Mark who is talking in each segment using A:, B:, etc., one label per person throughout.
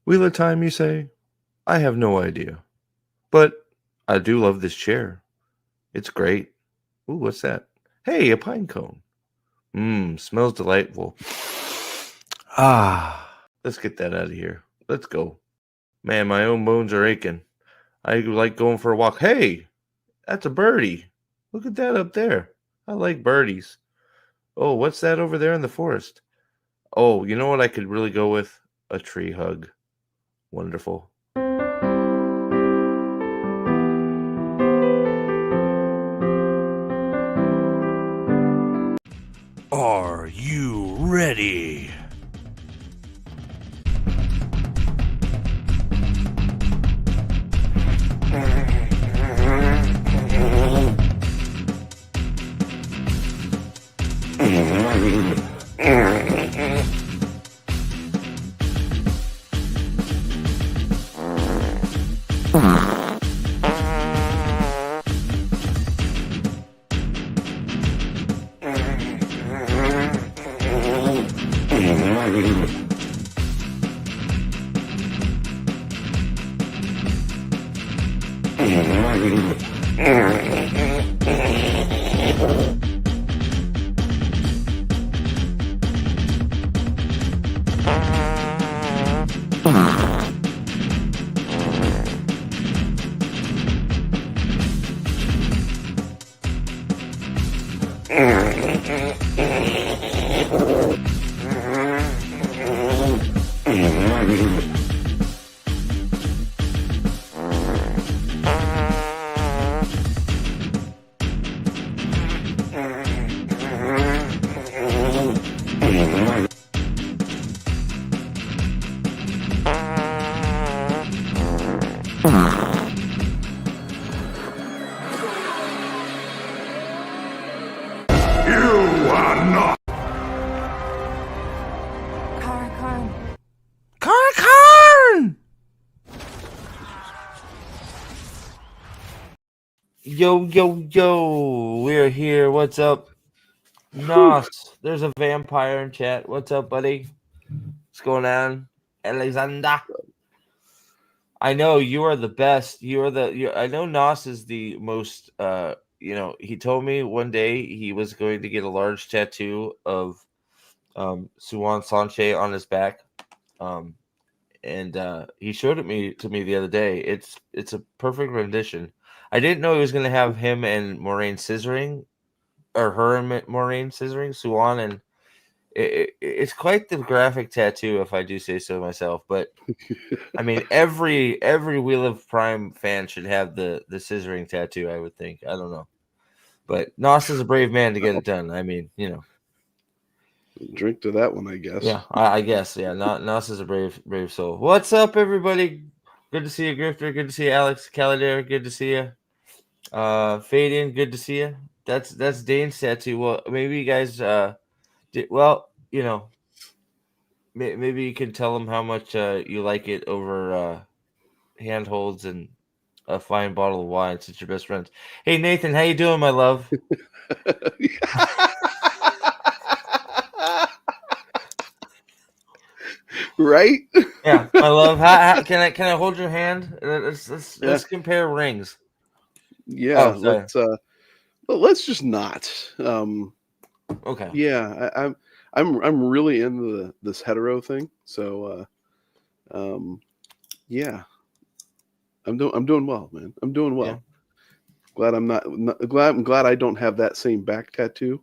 A: Wheel of time, you say? I have no idea. But I do love this chair. It's great. Ooh, what's that? Hey, a pine cone. Smells delightful. Let's get that out of here. Let's go. Man, my own bones are aching. I like going for a walk. Hey, that's a birdie. Look at that up there. I like birdies. Oh, what's that over there in the forest? Oh, you know what I could really go with? A tree hug. Wonderful.
B: Are you ready?
A: Karn! Yo, yo, yo. We're here. What's up? Nos. There's a vampire in chat. What's up, buddy? What's going on? Alexander. I know you are the best. I know Nos is the most he told me one day he was going to get a large tattoo of Suwan Sanche on his back. And he showed it to me the other day. It's a perfect rendition. I didn't know he was going to have him and Moraine scissoring, or her and Moraine scissoring, Suwan, and it's quite the graphic tattoo, if I do say so myself. But I mean, every Wheel of Prime fan should have the scissoring tattoo, I would think. I don't know, but Nos is a brave man to get it done. I mean,
C: Drink to that one, I guess.
A: Yeah, I guess. Yeah, Nos is a brave soul. What's up, everybody? Good to see you, Grifter. Good to see you, Alex Caladair. Good to see you. Fadian, good to see you. That's Dane's tattoo. Well, maybe you guys maybe you can tell him how much you like it over handholds and a fine bottle of wine since you're best friends. Hey Nathan, how you doing, my love?
C: Right?
A: Yeah, my love. How can I hold your hand? Let's compare rings.
C: Yeah,
A: Oh,
C: let's just not.
A: Okay.
C: Yeah, I'm really into this hetero thing. So yeah. I'm doing well, man. I'm doing well. Yeah. I'm glad I don't have that same back tattoo.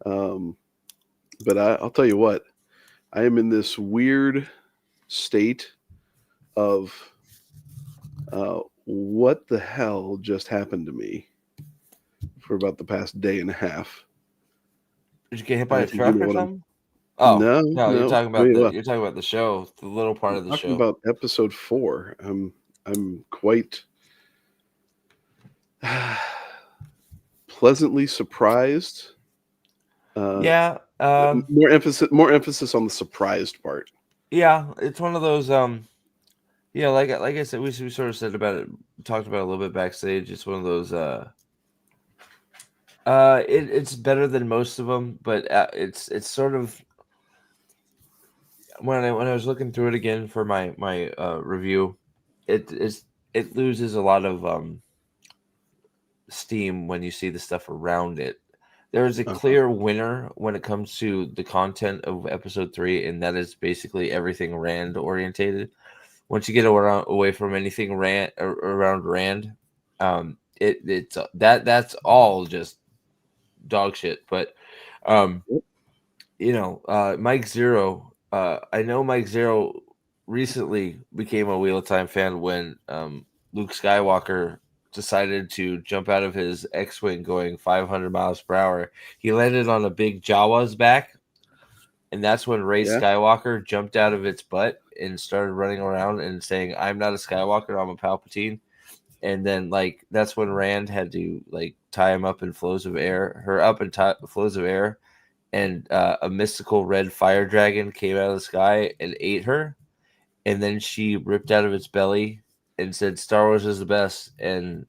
C: But I'll tell you what, I am in this weird state of what the hell just happened to me for about the past day and a half.
A: Did you get hit by a truck or something?
C: No,
A: you're talking about the show, the little part of the show.
C: Talking about episode 4. I'm quite pleasantly surprised.
A: More
C: emphasis on the surprised part.
A: Yeah, it's one of those. Like I said, we sort of said about it, talked about it a little bit backstage. It's one of those. It's better than most of them, but it's sort of. when I was looking through it again for my review, it loses a lot of steam when you see the stuff around it. There is a clear winner when it comes to the content of episode 3, and that is basically everything Rand orientated. Once you get away from anything around Rand, it's that's all just dog shit. But Mike Zero. I know Mike Zero recently became a Wheel of Time fan when Luke Skywalker decided to jump out of his X-wing going 500 miles per hour. He landed on a big Jawa's back, and that's when Rey Skywalker jumped out of its butt and started running around and saying, "I'm not a Skywalker, I'm a Palpatine." And then that's when Rand had to tie him up in flows of air, flows of air, and a mystical red fire dragon came out of the sky and ate her, and then she ripped out of its belly and said, "Star Wars is the best," and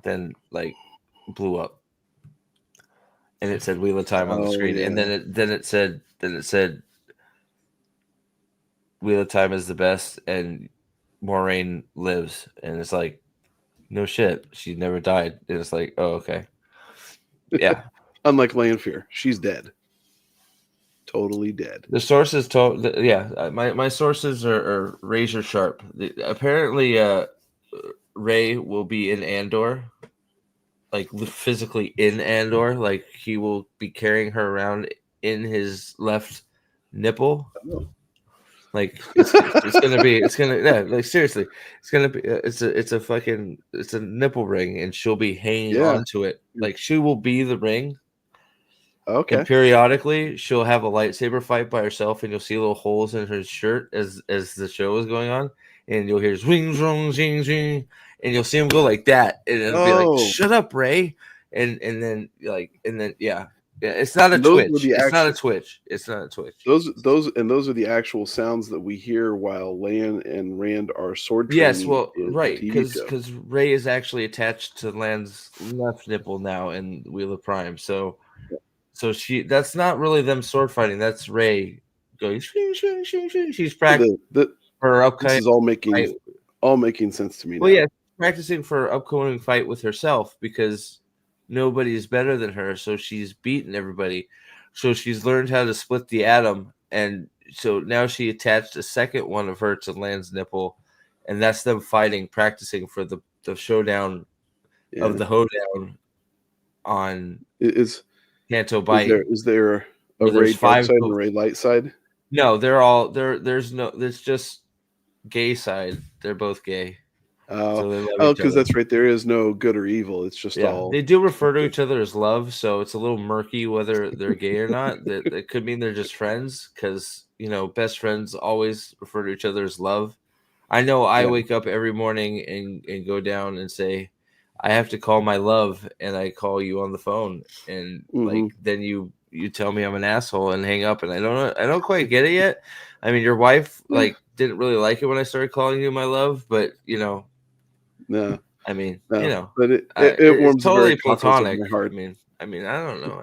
A: then blew up, and it said "Wheel of Time" on the screen, and then it said "Wheel of Time is the best," and Moraine lives, and it's like, no shit, she never died, and it's like, oh, okay, yeah.
C: Unlike Lanfear, she's dead. Totally dead.
A: The sources told, my sources are razor sharp. Apparently, Rey will be in Andor, physically in Andor. Like he will be carrying her around in his left nipple.
C: Oh.
A: Like it's gonna seriously, it's gonna be it's a nipple ring, and she'll be hanging onto it. Like she will be the ring.
C: Okay.
A: And periodically, she'll have a lightsaber fight by herself, and you'll see little holes in her shirt as the show is going on, and you'll hear zwing, zwing, zwing, zwing, and you'll see him go like that, and it'll be like, "Shut up, Rey," and then it's not a twitch. It's not a twitch. It's not a twitch.
C: Those are the actual sounds that we hear while Lan and Rand are sword training.
A: Yes, well, right, because Rey is actually attached to Lan's left nipple now in Wheel of Prime, so that's not really them sword fighting. That's Rey going. She's practicing for upcoming.
C: This is all making sense to me now.
A: Well, yeah, practicing for her upcoming fight with herself because nobody's better than her. So she's beaten everybody. So she's learned how to split the atom, and so now she attached a second one of her to Lan's nipple, and that's them fighting, practicing for the showdown of the hoedown on Canto Bight.
C: Is there a Rey dark side and a Rey light side?
A: No, there's just gay side. They're both gay.
C: Because that's right. There is no good or evil. It's just all.
A: They do refer to each other as love, so it's a little murky whether they're gay or not. That could mean they're just friends, because best friends always refer to each other as love. I know I wake up every morning and go down and say, I have to call my love, and I call you on the phone, and then you tell me I'm an asshole and hang up, and I don't quite get it yet. I mean, your wife didn't really like it when I started calling you my love, but
C: no.
A: I mean,
C: no. But it warms
A: totally platonic.
C: My heart.
A: I mean, I don't know.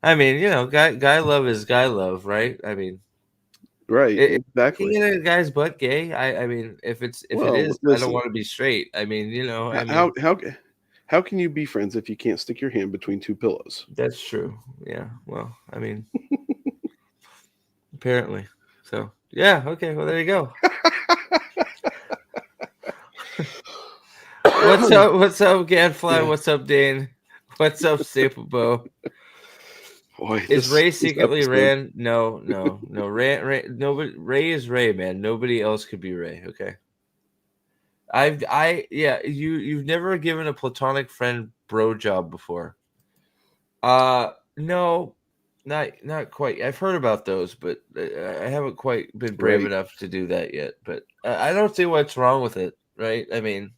A: I mean, guy love is guy love, right? I mean,
C: right, exactly.
A: Can a guy's butt gay? I mean, if it is, listen, I don't want to be straight. I mean,
C: how can you be friends if you can't stick your hand between two pillows?
A: That's true. Yeah. Well, I mean, apparently. So yeah. Okay. Well, there you go. What's up, Gadfly? What's up, Dane? What's up, Staplebo?
C: Boy,
A: is Rey secretly Rand? No. Rand, nobody. Rey is Rey, man. Nobody else could be Rey. Okay. You've never given a platonic friend bro job before. No, not quite. I've heard about those, but I haven't quite been brave enough to do that yet. But I don't see what's wrong with it, right? I mean,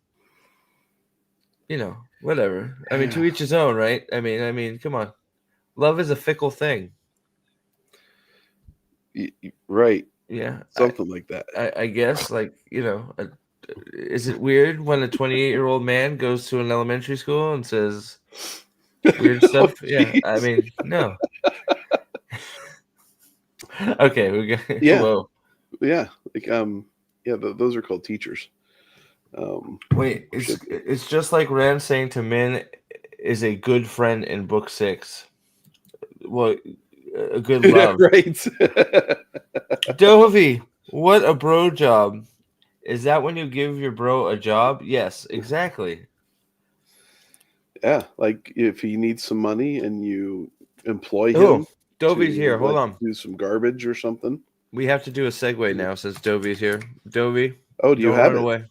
A: whatever. I mean, to each his own, right? I mean, come on. Love is a fickle thing.
C: Right.
A: Yeah.
C: Something like that.
A: I guess, is it weird when a 28-year-old man goes to an elementary school and says weird stuff? Yeah. I mean, no. Okay, we got.
C: Yeah.
A: Whoa.
C: Yeah, like those are called teachers.
A: Wait, it's just like Rand saying to Min is a good friend in book 6. Well, a good love.
C: Right.
A: Dovey, what a bro job. Is that when you give your bro a job? Yes, exactly.
C: Yeah, like if he needs some money and you employ
A: Oh,
C: him
A: Dovey's
C: to
A: here. Hold on.
C: do some garbage or something.
A: We have to do a segue now since Dovey's here. Dovey,
C: Oh, do you
A: don't
C: have
A: run
C: it?
A: away.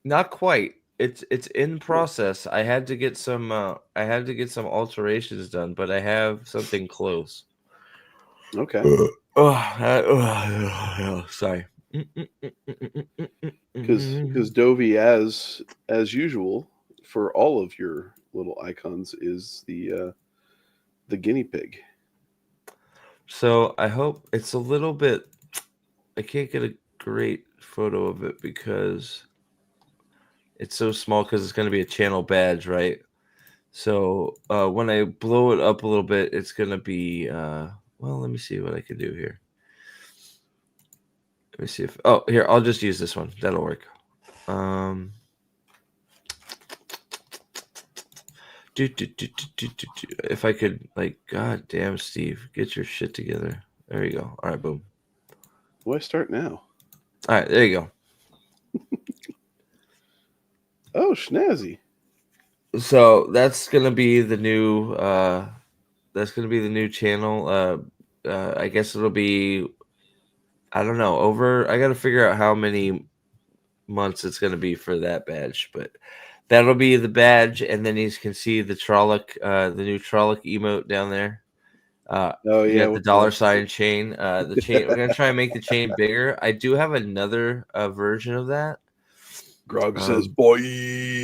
A: Not quite. It's in process. I had to get some alterations done, but I have something close.
C: Okay.
A: Sorry.
C: Because Dovey, as usual, for all of your little icons, is the guinea pig.
A: So I hope it's a little bit. I can't get a great photo of it because it's so small because it's going to be a channel badge, right? So when I blow it up a little bit, it's going to be. Well, let me see what I can do here. Let me see if. Oh, here, I'll just use this one. That'll work. If I could, like, God damn, Steve, get your shit together. There you go. All right, boom.
C: Why start now?
A: All right, there you go.
C: Oh, snazzy.
A: So that's gonna be the new. That's gonna be the new channel. I guess it'll be. I don't know. I got to figure out how many months it's gonna be for that badge, but that'll be the badge, and then you can see the Trolloc, the new Trolloc emote down there.
C: Oh
A: You
C: yeah,
A: got the dollar sign chain. The chain. We're gonna try and make the chain bigger. I do have another version of that.
C: Grog says, "Boy."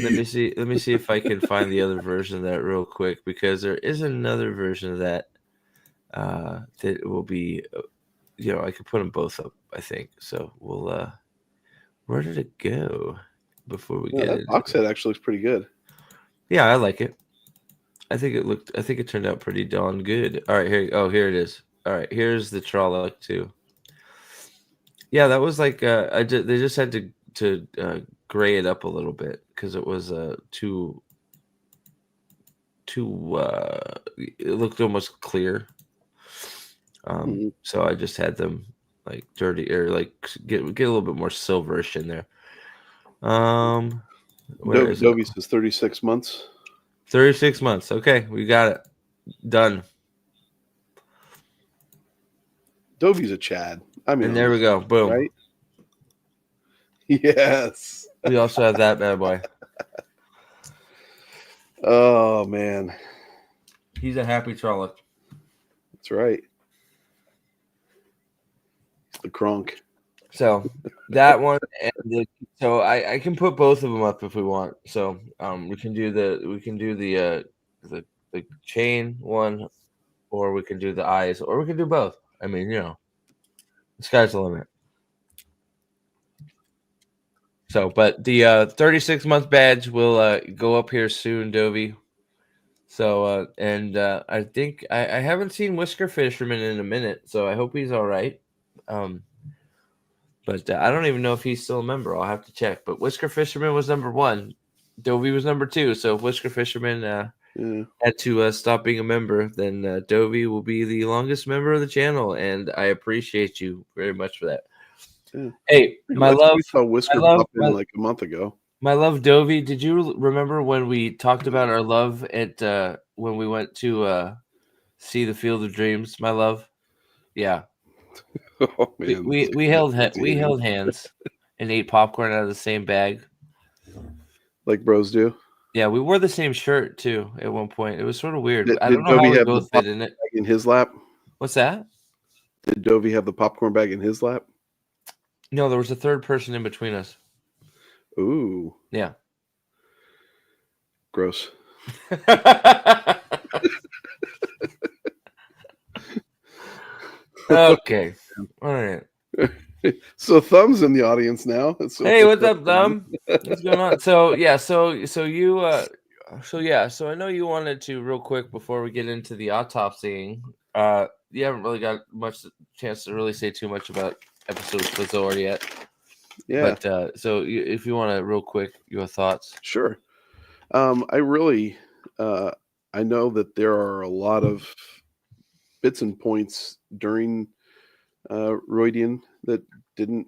A: Let me see. Let me see if I can find the other version of that real quick because there is another version of that that will be. I could put them both up. I think so. We'll. Where did it go? Before we
C: Yeah,
A: get
C: that
A: into
C: box
A: it?
C: set actually looks pretty good.
A: Yeah, I like it. I think it turned out pretty darn good. All right, here. Oh, here it is. All right, here's the Trolloc too. Yeah, that was like they just had to gray it up a little bit because it was too it looked almost clear. So I just had them like dirty or like get a little bit more silverish in there. Where is it?
C: Dovey says 36 months.
A: 36 months. Okay, we got it done.
C: Dovey's a Chad. I mean,
A: And there we go. Boom.
C: Right? Yes.
A: We also have that bad boy.
C: Oh man,
A: He's a happy Trolloc.
C: that's right. The Kronk.
A: So that one, and so I can put both of them up if we want. So we can do the chain one, or we can do the eyes, or we can do both. I mean, the sky's the limit. So, but the 36-month badge will go up here soon, Dovey. So and I think I haven't seen Whisker Fisherman in a minute, so I hope he's all right. But I don't even know if he's still a member. I'll have to check. But Whisker Fisherman was number 1. Dovey was number 2. So if Whisker Fisherman had to stop being a member, then Dovey will be the longest member of the channel. And I appreciate you very much for that.
C: Yeah.
A: Hey, my love.
C: We saw Whisker pop in like a month ago.
A: My love, Dovey, did you remember when we talked about our love at when we went to see the Field of Dreams, my love? Yeah.
C: Oh man,
A: we held hands and ate popcorn out of the same bag,
C: like bros do.
A: Yeah, we wore the same shirt too at one point. It was sort of weird. I
C: Did
A: don't know how
C: Dovey
A: we
C: have
A: both
C: the
A: fit in it.
C: bag in his lap?
A: What's that?
C: Did Dovey have the popcorn bag in his lap?
A: No, there was a third person in between us.
C: Ooh,
A: Yeah.
C: gross.
A: Okay. All right.
C: So Thumb's in the audience now. So
A: Hey, what's up, Thumb? What's going on? So yeah, so you so I know you wanted to real quick before we get into the autopsying. you haven't really got much chance to really say too much about episodes with Zor yet.
C: Yeah,
A: But so if you want to, real quick, your thoughts.
C: sure. I really, I know that there are a lot of bits and points during Roydian that didn't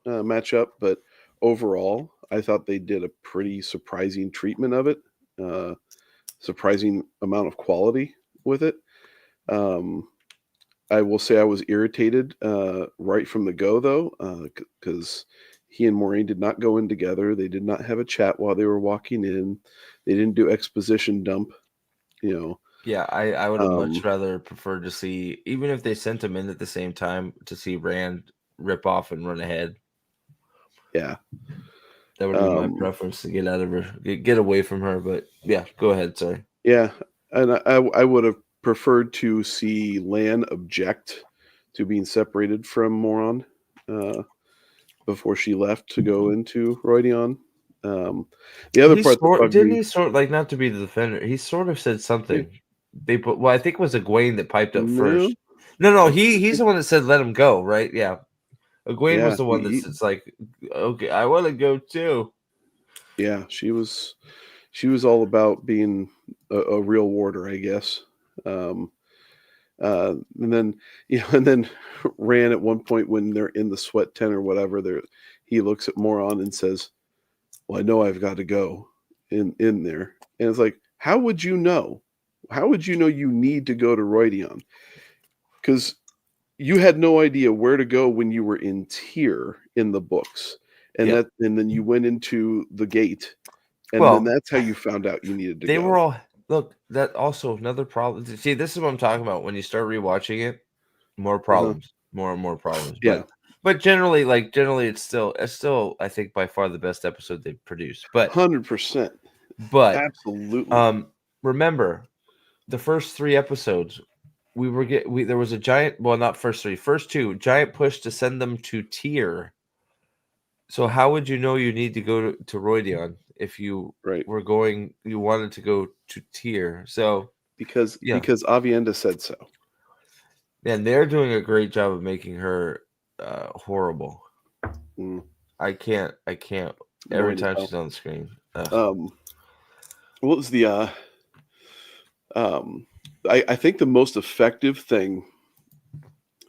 C: match up, but overall, I thought they did a pretty surprising treatment of it. Surprising amount of quality with it. I will say I was irritated right from the go, though, because he and Maureen did not go in together. They did not have a chat while they were walking in. They didn't do exposition dump. You know,
A: Yeah, I would have much
C: um,
A: rather preferred to see, even if they sent them in at the same time, to see Rand rip off and run ahead.
C: yeah.
A: That would be my
C: Um,
A: preference, to get out of her, get away from her. But yeah, go ahead, sorry.
C: Yeah, and I would have preferred to see Lan object to being separated from Moron before she left to go into Roydion. The other part that bugged
A: Didn't
C: me,
A: he sort, like, not to be the defender, he sort of said
C: yeah,
A: something. Well, I think it was Egwene that piped up
C: no,
A: first. No,
C: I
A: he's
C: think,
A: the one that said let him go, right? Yeah, Egwene
C: yeah,
A: was the one that's like, okay, I want to go too.
C: yeah, she was all about being a real warder, I guess. Um, and then and then ran at one point when they're in the sweat tent or whatever. There, he looks at Moron and says, well, I know I've got to go in there. And it's like, how would you know? How would you know you need to go to Roydion? Because you had no idea where to go when you were in Tyr in the books. And
A: Yep.
C: and then you went into the gate, and then
A: Well,
C: that's how you found out you needed to
A: they were
C: go.
A: all, look. That also another problem. See, this is what I'm talking about. When you start rewatching it, more
C: Uh-huh.
A: problems, more and more problems.
C: Yeah,
A: But generally, it's still I think by far the best episode they've produced. But
C: 100%.
A: but
C: Absolutely.
A: remember the first 3 episodes, there was a giant, well, not first two, giant push to send them to Tyr. So how would you know you need to go to Roydion if you
C: Right.
A: you wanted to go to Tyr? So
C: Because
A: yeah,
C: Avienda said so.
A: and they're doing a great job of making her horrible.
C: Mm,
A: I can't every
C: annoying as
A: time
C: hell.
A: she's on the screen.
C: What was the um I think the most effective thing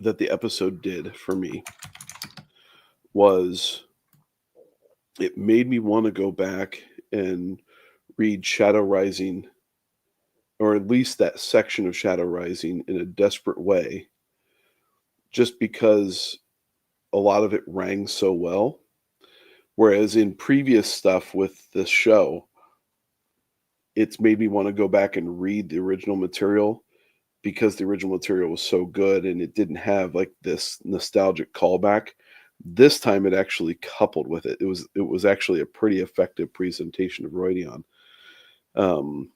C: that the episode did for me was it made me want to go back and read Shadow Rising, or at least that section of Shadow Rising, in a desperate way, just because a lot of it rang so well. Whereas in previous stuff with this show, it's made me want to go back and read the original material because the original material was so good and it didn't have like this nostalgic callback. This time it actually coupled with it. It was actually a pretty effective presentation of Roydion. Um,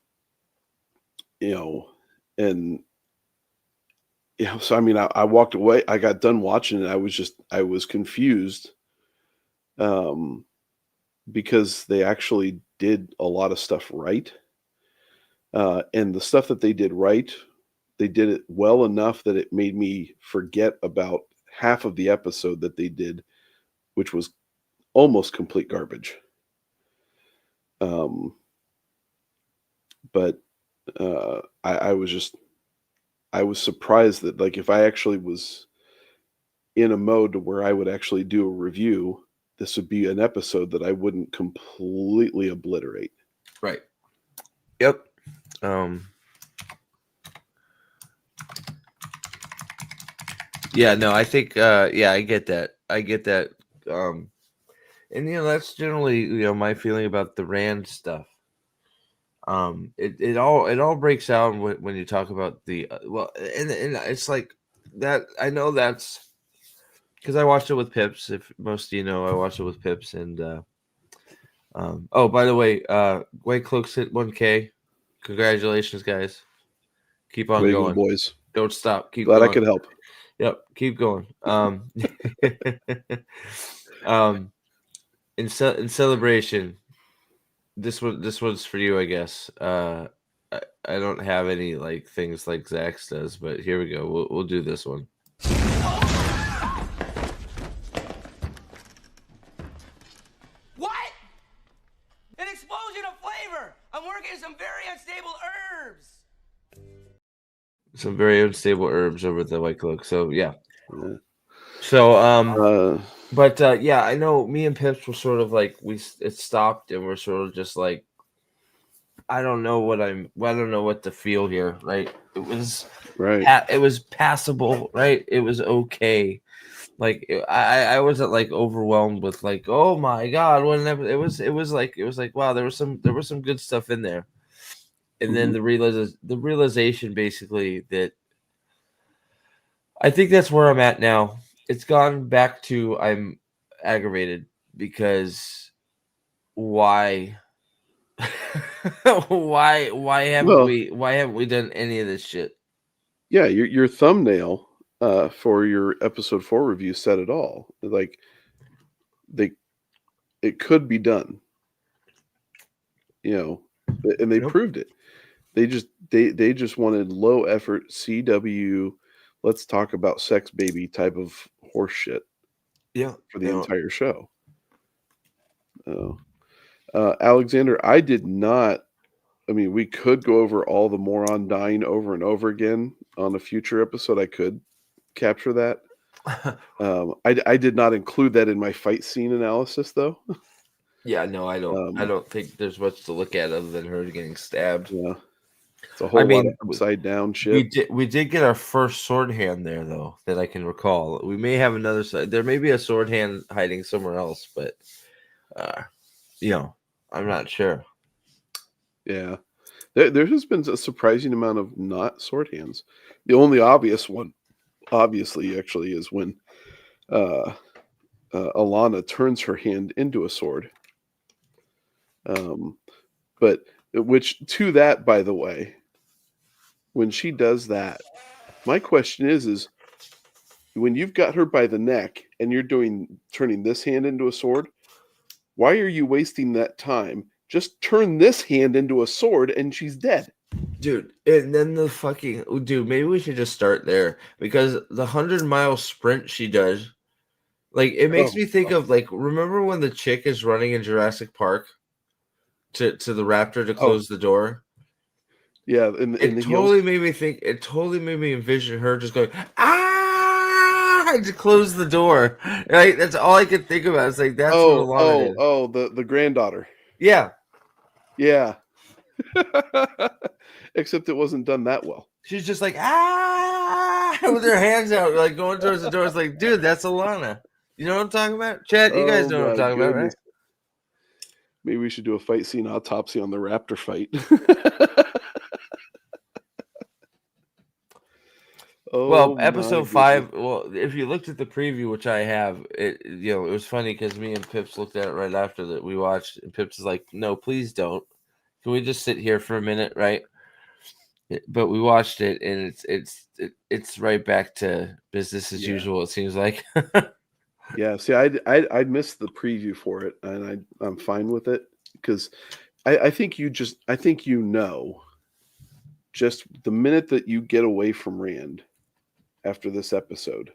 C: you know, and so I mean I walked away, I got done watching it, I was confused um because they actually did a lot of stuff right. And the stuff that they did right, they did it well enough that it made me forget about half of the episode that they did, which was almost complete garbage. Um, but I was just I was surprised that, like, if I actually was in a mode to where I would actually do a review, this would be an episode that I wouldn't completely obliterate.
A: Right. Yep. Um. Yeah. No. I think. Yeah. I get that. I get that. Um. And that's generally my feeling about the Rand stuff. It all breaks down when you talk about the and it's like that. I know that's because I watched it with Pips. If most of you know, I watched it with Pips, and oh, by the way, White Cloaks hit 1K. Congratulations, guys! Keep on
C: Way to go,
A: going.
C: boys.
A: Don't stop. Keep
C: Glad I
A: going.
C: could help.
A: Yep, keep going. Um, in celebration, this one's for you, I guess. I don't have any like things like Zach's does, but here we go. We'll do this one.
D: What? An explosion of flavor! I'm working some very unstable herbs!
A: Some very unstable herbs over the White Cloak. So yeah.
C: Yeah.
A: So but yeah, I know me and Pips were sort of like it stopped and we're sort of just like I don't know what to feel here. Right? It was
C: right.
A: it was passable, right? It was okay. Like I wasn't like overwhelmed with like, oh my god, whatever. It was like wow, there was some good stuff in there. And then the realization basically that I think that's where I'm at now. It's gone back to I'm aggravated because why why haven't we done any of this shit?
C: Yeah, your thumbnail for your episode 4 review said it all. Like it could be done, you know, and they
A: Yep.
C: proved it. They just wanted low effort CW, let's talk about sex baby type of horse shit
A: Yeah.
C: for the entire show. Alexander, I did not. I mean, we could go over all the moron dying over and over again on a future episode. I could capture that. I did not include that in my fight scene analysis, though.
A: Yeah, no, I don't think there's much to look at other than her getting stabbed.
C: Yeah, it's a whole lot of upside down shit.
A: We did get our first sword hand there though, that I can recall. We may have another side. There may be a sword hand hiding somewhere else, but I'm not sure.
C: Yeah, there has been a surprising amount of not sword hands. The only obvious one, obviously, actually, is when Alana turns her hand into a sword. But which to that, by the way, when she does that, my question is when you've got her by the neck and you're turning this hand into a sword, why are you wasting that time? Just turn this hand into a sword and she's dead.
A: Dude, and then maybe we should just start there because the 100-mile sprint she does, like it makes me think of like remember when the chick is running in Jurassic Park to the raptor to close the door?
C: Yeah,
A: It totally made me envision her just going to close the door. Right? That's all I could think about. It's like that's what Alana did.
C: The granddaughter.
A: Yeah.
C: Yeah. Except it wasn't done that well.
A: She's just like with her hands out, like going towards the door. It's like, dude, that's Alana. You know what I'm talking about? Chad, you guys know what I'm talking about, right?
C: Maybe we should do a fight scene autopsy on the raptor fight.
A: Well, episode 5. Well, if you looked at the preview, which I have, it was funny because me and Pips looked at it right after that we watched, and Pips is like, "No, please don't. Can we just sit here for a minute, right?" But we watched it, and it's right back to business as usual. It seems like.
C: Yeah. See, I missed the preview for it, and I'm fine with it because I think just the minute that you get away from Rand after this episode,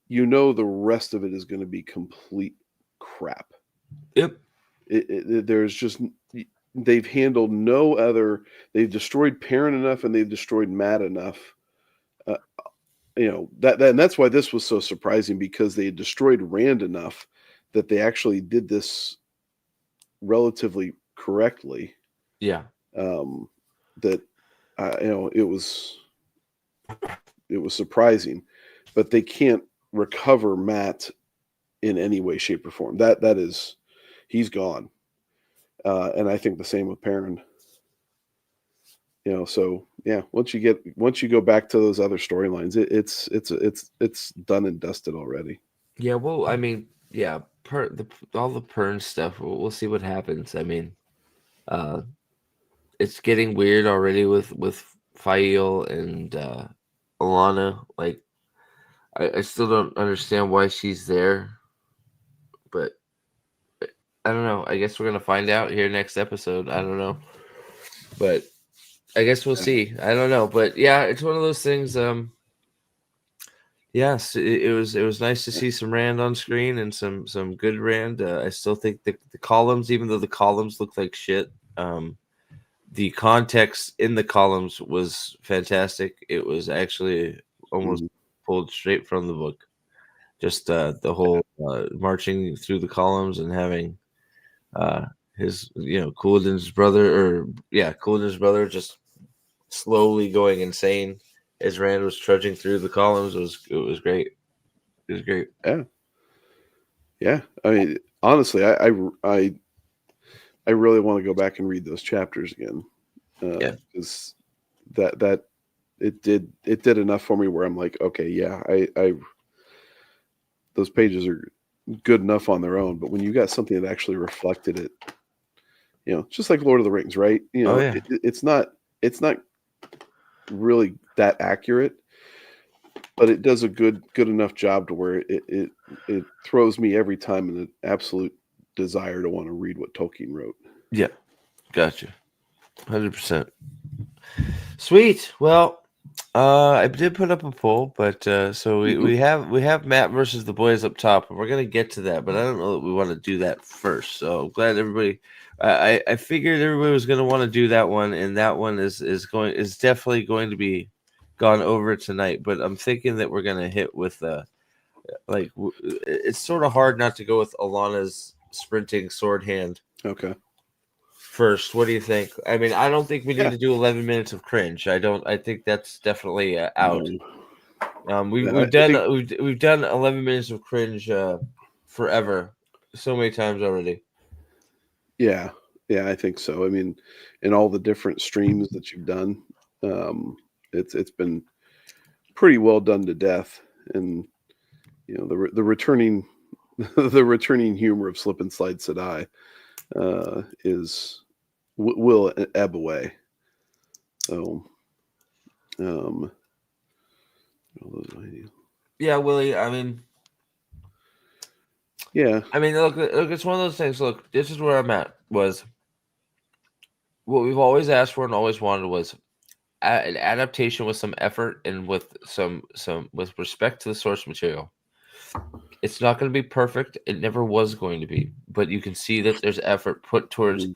C: the rest of it is going to be complete crap.
A: Yep.
C: There's just they've handled no other. They've destroyed Perrin enough, and they've destroyed Matt enough. And that's why this was so surprising because they had destroyed Rand enough that they actually did this relatively correctly.
A: Yeah.
C: That it was surprising, but they can't recover Matt in any way, shape, or form. That is, he's gone, and I think the same with Perrin. So yeah, once you go back to those other storylines, it's done and dusted already.
A: Yeah, well, I mean, yeah, all the Pern stuff. We'll see what happens. I mean, it's getting weird already with Fail and Alana. Like, I still don't understand why she's there, but I don't know. I guess we're gonna find out here next episode. I don't know, but I guess we'll see. I don't know, but yeah, it's one of those things. Yes, it was nice to see some Rand on screen and some good Rand. I still think the columns, even though the columns look like shit, the context in the columns was fantastic. It was actually almost pulled straight from the book. Just the whole marching through the columns and having his Couladin's brother, Couladin's brother just slowly going insane as Rand was trudging through the columns. It was great. It was great.
C: Yeah. I mean, honestly, I really want to go back and read those chapters again. Because that it did enough for me where I'm like, okay, yeah, I those pages are good enough on their own, but when you got something that actually reflected it, just like Lord of the Rings, right? It's not really that accurate, but it does a good enough job to where it throws me every time in an absolute desire to want to read what Tolkien wrote.
A: Yeah, gotcha, 100%. Sweet. Well, I did put up a poll, but so we have Matt versus the boys up top, and we're gonna get to that, but I don't know that we want to do that first. So I'm glad everybody. I figured everybody was gonna want to do that one, and that one is definitely going to be gone over tonight. But I'm thinking that we're gonna hit with it's sort of hard not to go with Alana's sprinting sword hand.
C: Okay.
A: First, what do you think? I mean, I don't think we need to do 11 minutes of cringe. I think that's definitely out. We've done 11 minutes of cringe forever, so many times already.
C: Yeah, I think so. I mean, in all the different streams that you've done, it's been pretty well done to death, and the returning the returning humor of Slip and Slide Sedai will ebb away. So,
A: yeah, Willie. I mean,
C: yeah.
A: I mean, look, it's one of those things. Look, this is where I'm at. Was what we've always asked for and always wanted was an adaptation with some effort and with some with respect to the source material. It's not going to be perfect. It never was going to be, but you can see that there's effort put towards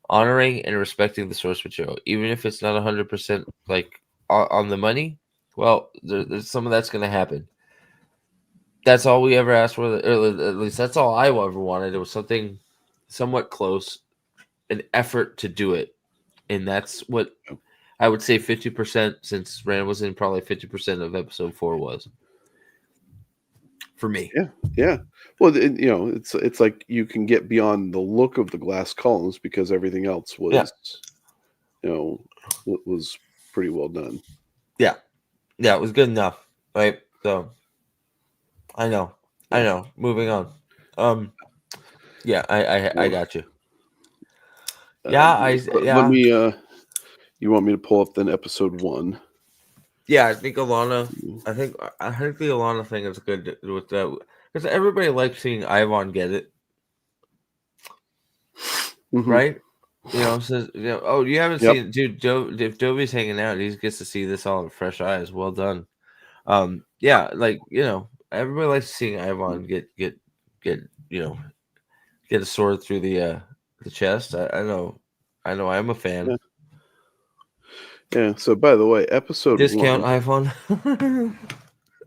A: honoring and respecting the source material, even if it's not 100% like on the money. Well, there's some of that's going to happen. That's all we ever asked for, or at least that's all I ever wanted. It was something somewhat close, an effort to do it, and that's what I would say 50%, since Rand was in, probably 50% of episode 4 was for me.
C: Yeah. Well, it's like you can get beyond the look of the glass columns because everything else was, was pretty well done.
A: Yeah, it was good enough, right? So, I know. Moving on. Yeah, I got you.
C: Let me. You want me to pull up then episode 1?
A: Yeah, I think Alana. I think the Alana thing is good with that because everybody likes seeing Ivan get it, right? Says oh, you haven't seen it, dude. If Dobie's hanging out, he gets to see this all in fresh eyes. Well done. Yeah, everybody likes seeing Ivan get a sword through the chest. I know. I'm a fan.
C: Yeah. So, by the way, episode
A: Discount
C: 1.
A: Ivan.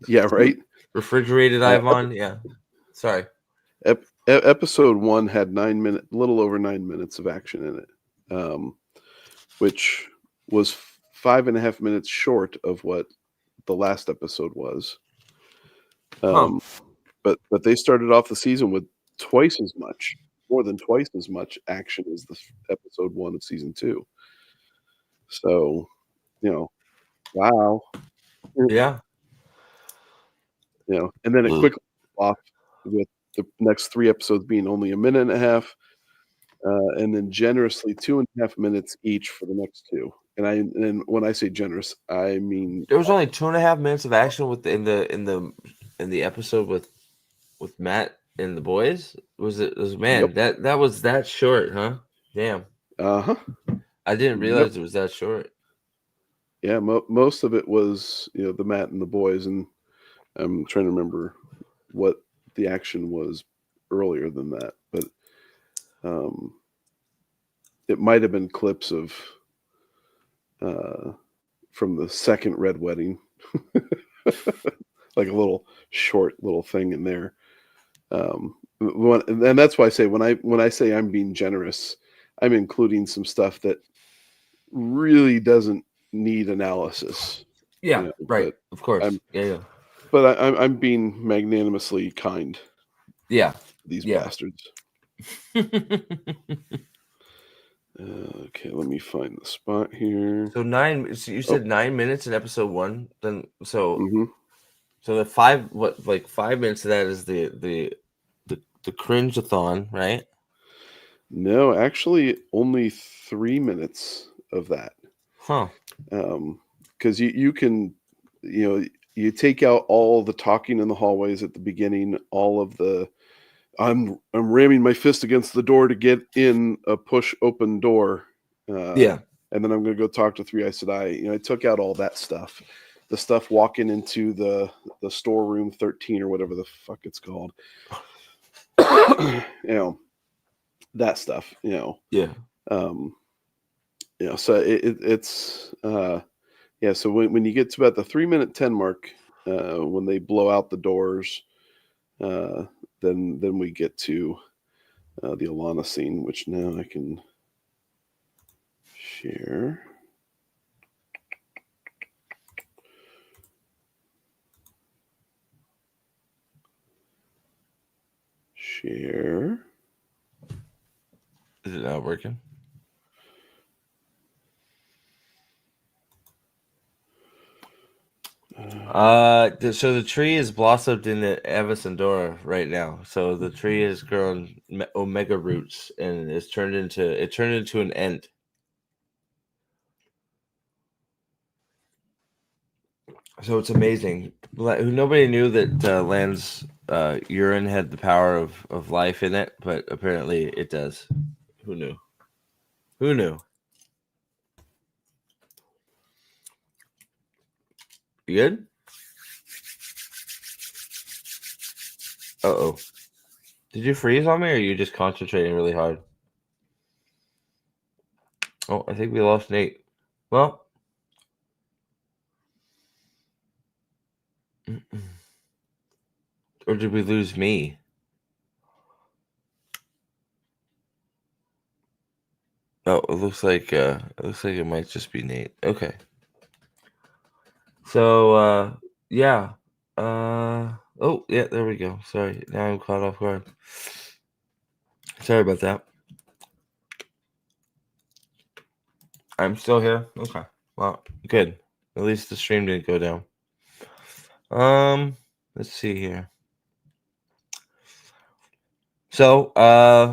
C: Yeah. Right.
A: Refrigerated Ivan. Yeah. Sorry.
C: Episode 1 had little over 9 minutes of action in it, which was 5.5 minutes short of what the last episode was. But they started off the season with more than twice as much action as the episode 1 of season 2. So, wow.
A: Yeah.
C: And then it quickly off with the next 3 episodes being only a minute and a half, and then generously 2.5 minutes each for the next 2. And when I say generous, I mean
A: there was only 2.5 minutes of action in the episode with Matt and the boys. Man, that was that short, huh? Damn.
C: Uh-huh.
A: I didn't realize it was that short.
C: Yeah, most of it was, the Matt and the boys, and I'm trying to remember what the action was earlier than that, but it might have been clips of from the second Red Wedding, like a little short little thing in there. And that's why I say when I say I'm being generous, I'm including some stuff that really doesn't need analysis.
A: Yeah, right.
C: But
A: Of course.
C: I'm
A: Yeah.
C: but I'm being magnanimously kind.
A: Yeah.
C: These
A: Yeah.
C: bastards. Okay, let me find the spot here.
A: So you said 9 minutes in episode 1. Then so
C: Mhm.
A: so the 5 minutes of that is the cringe-a-thon, right?
C: No, actually, only 3 minutes of that.
A: Huh.
C: Because you can, you take out all the talking in the hallways at the beginning, all of the I'm ramming my fist against the door to get in a push open door.
A: Yeah.
C: And then I'm going to go talk to Three Eyes Sedai. I took out all that stuff. The stuff walking into the storeroom 13 or whatever the fuck it's called. That stuff,
A: Yeah.
C: So it's yeah. So when you get to about the 3-minute 10 mark, when they blow out the doors, then we get to the Alana scene, which now I can share. Share.
A: Is it not working? So the tree is blossomed in the Avasandora right now. So the tree has grown omega roots and it's turned into an ent. So it's amazing. Nobody knew that Land's urine had the power of life in it, but apparently it does. Who knew? Who knew? You good? Uh-oh. Did you freeze on me, or are you just concentrating really hard? Oh, I think we lost Nate. Well. Or did we lose me? Oh, it looks like it might just be Nate. Okay. So yeah. Oh yeah, there we go. Sorry, now I'm caught off guard. Sorry about that. I'm still here. Okay. Well, good. At least the stream didn't go down. Let's see here. So,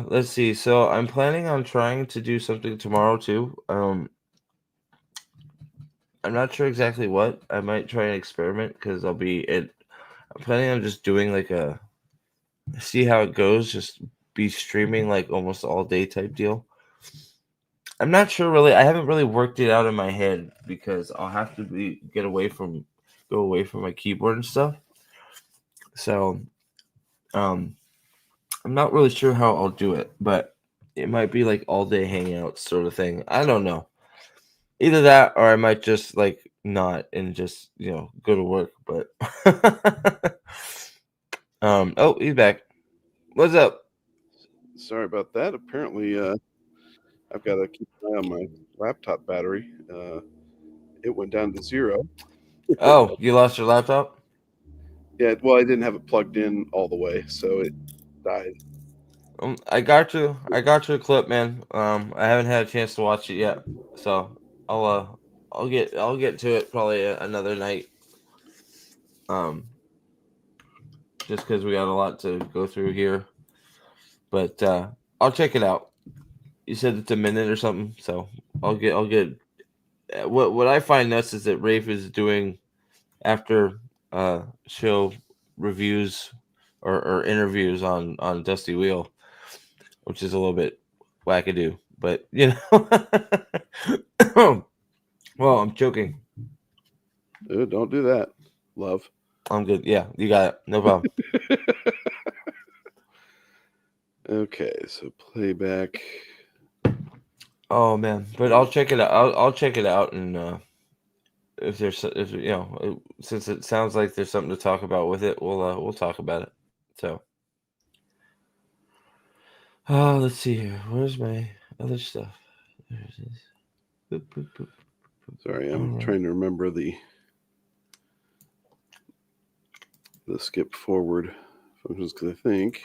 A: let's see. So I'm planning on trying to do something tomorrow too. I'm not sure exactly what. I might try an experiment because I'm planning on just doing like see how it goes. Just be streaming like almost all day type deal. I'm not sure really. I haven't really worked it out in my head because I'll have to go away from my keyboard and stuff. So, I'm not really sure how I'll do it, but it might be like all day hangouts sort of thing. I don't know. Either that or I might just like not and just, go to work, but oh, he's back. What's up?
C: Sorry about that. Apparently, I've got to keep an eye on my laptop battery. It went down to 0.
A: Oh, you lost your laptop?
C: Yeah, well, I didn't have it plugged in all the way, so it died.
A: I got you. I got your clip, man. I haven't had a chance to watch it yet, so I'll get to it probably another night. Just because we got a lot to go through here, but I'll check it out. You said it's a minute or something, so I'll get. What I find nuts is that Rafe is doing after show reviews or interviews on Dusty Wheel, which is a little bit wackadoo, but well, I'm joking.
C: Don't do that, love.
A: I'm good. Yeah, you got it. No problem.
C: Okay, so playback.
A: Oh man, but I'll check it out. I'll check it out, and if since it sounds like there's something to talk about with it, we'll talk about it. So, let's see here. Where's my other stuff? There it is. Boop, boop, boop.
C: Sorry, I'm trying to remember the skip forward functions because I think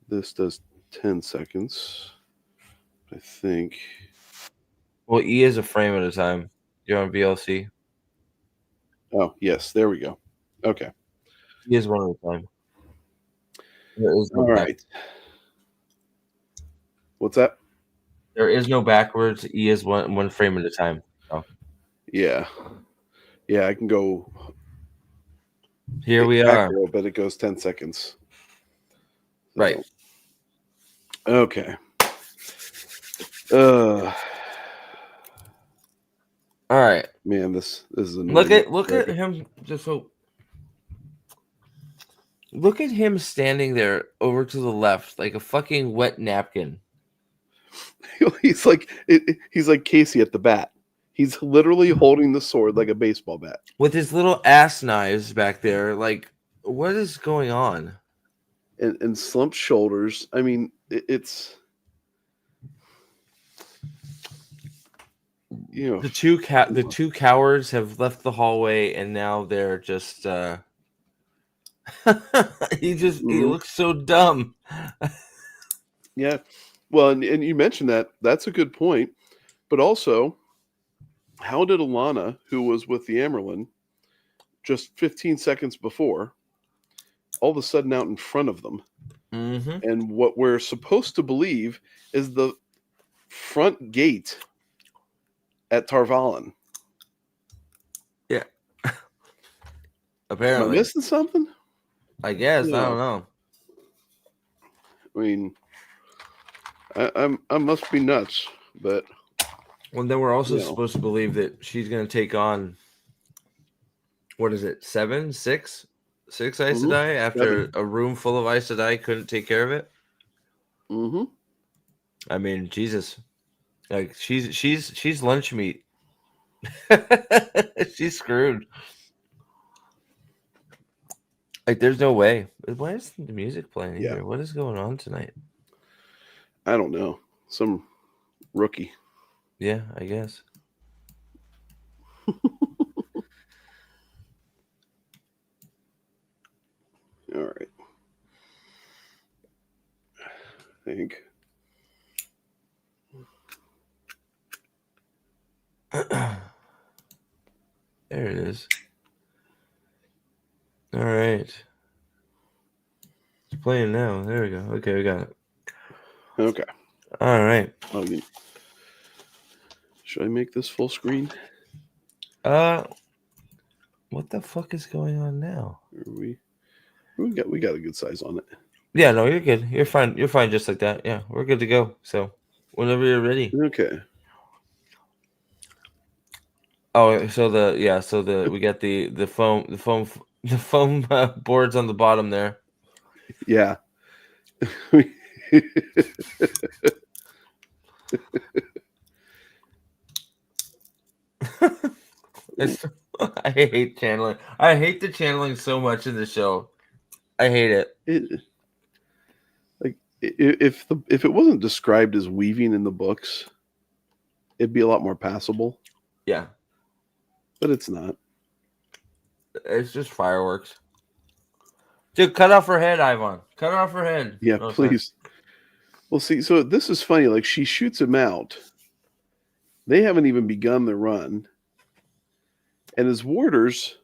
C: this does 10 seconds. I think.
A: Well, E is a frame at a time. You're on VLC.
C: Oh, yes, there we go. Okay.
A: E is one at a time. There is no
C: All right. What's that?
A: There is no backwards. E is one frame at a time. Oh.
C: Yeah. Yeah, I can go.
A: Here we are.
C: Row, but it goes 10 seconds. So.
A: Right.
C: Okay.
A: All right.
C: Man, this is annoying.
A: Look at him. Look at him standing there over to the left like a fucking wet napkin.
C: He's like Casey at the bat. He's literally holding the sword like a baseball bat
A: with his little ass knives back there. Like, what is going on?
C: And slumped shoulders. I mean, it's
A: the two cowards have left the hallway and now they're just he looks so dumb.
C: Yeah. Well, and you mentioned that's a good point. But also, how did Alana, who was with the Amerlin just 15 seconds before, all of a sudden out in front of them?
A: Mm-hmm.
C: And what we're supposed to believe is the front gate at Tarvalon.
A: Yeah. Apparently.
C: Am I missing something?
A: I guess. I don't know.
C: I mean, I must be nuts, but...
A: Well, then we're also supposed to believe that she's going to take on, what is it, 6 Aes Sedai after a room full of Aes Sedai couldn't take care of it?
C: Mm-hmm.
A: I mean, Jesus. Like, she's lunch meat. She's screwed. Like, there's no way. Why is the music playing here? What is going on tonight?
C: I don't know. Some rookie.
A: Yeah, I guess.
C: All right. I think.
A: There it is. All right. It's playing now. There we go. Okay, we got it.
C: Okay.
A: All right.
C: Should I make this full screen?
A: What the fuck is going on now?
C: We got a good size on it.
A: Yeah, no, you're good. You're fine. You're fine just like that. Yeah, we're good to go. So, whenever you're ready.
C: Okay.
A: Oh, so we got the foam boards on the bottom there.
C: Yeah.
A: I hate channeling. I hate the channeling so much in the show. I hate it.
C: If it wasn't described as weaving in the books, it'd be a lot more passable.
A: Yeah.
C: But it's not.
A: It's just fireworks. Dude, cut off her head, Ivan. Cut off her head.
C: Yeah, please. Sorry. Well, see, so this is funny. Like, she shoots him out. They haven't even begun the run. And as warders,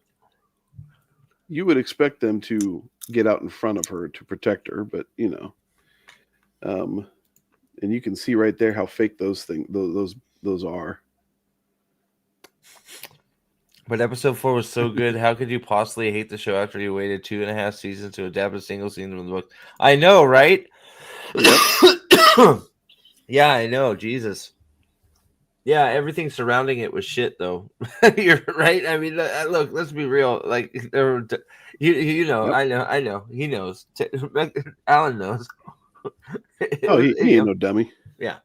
C: you would expect them to get out in front of her to protect her, but and you can see right there how fake those are.
A: But episode 4 was so good. How could you possibly hate the show after you waited 2.5 seasons to adapt a single scene from the book? I know, right?
C: Yep.
A: Yeah, I know. Jesus. Yeah, everything surrounding it was shit, though. You're right. I mean, look, let's be real. Like, you know,
C: Yep.
A: I know, he knows. Alan knows. It
C: Oh,
A: was,
C: he ain't no dummy.
A: yeah.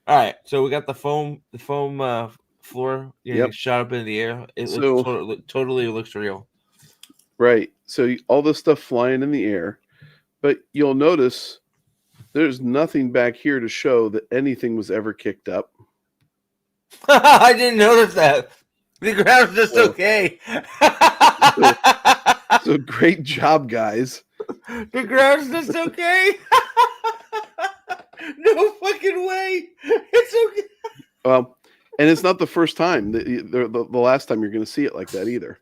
A: All right, so we got the foam floor,
C: Yep.
A: shot up in the air. It looks
C: So
A: totally looks real.
C: right. So all this stuff flying in the air, but you'll notice there's nothing back here to show that anything was ever kicked up.
A: I didn't notice that. The ground's just
C: So-
A: okay.
C: So great job, guys.
A: The ground's just okay. No fucking way. It's okay.
C: Well, and it's not the first time. The last time you're going to see it like that either.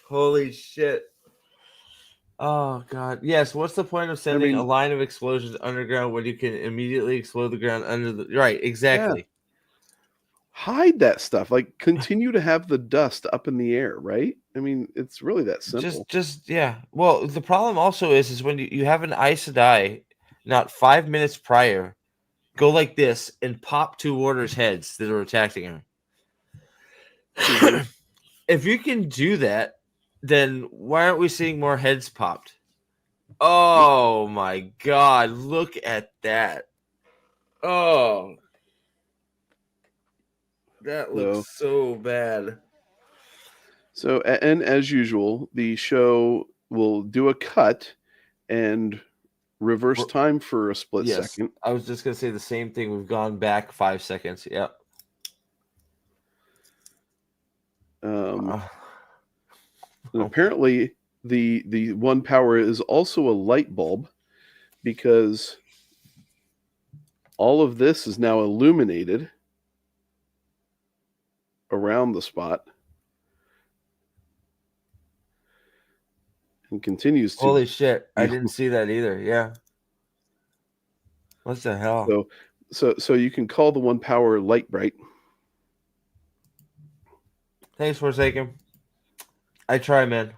A: Holy shit. Oh god. Yes, what's the point of sending a line of explosions underground when you can immediately explode the ground under the right, exactly.
C: Hide that stuff. Like continue to have the dust up in the air, right? I mean, it's really that simple.
A: Just yeah. Well, the problem also is when you have an Aes Sedai not 5 minutes prior go like this and pop two warders' heads that are attacking him. If you can do that, then why aren't we seeing more heads popped? Oh my god, look at that. Oh. That looks so bad.
C: So, and as usual, the show will do a cut and reverse time for a split second.
A: I was just going to say the same thing. We've gone back 5 seconds. Yep.
C: And apparently, the one power is also a light bulb because all of this is now illuminated around the spot and continues to.
A: Holy shit! I didn't see that either. Yeah. What the hell?
C: So you can call the one power light bright.
A: Thanks, Forsaken. I try, man.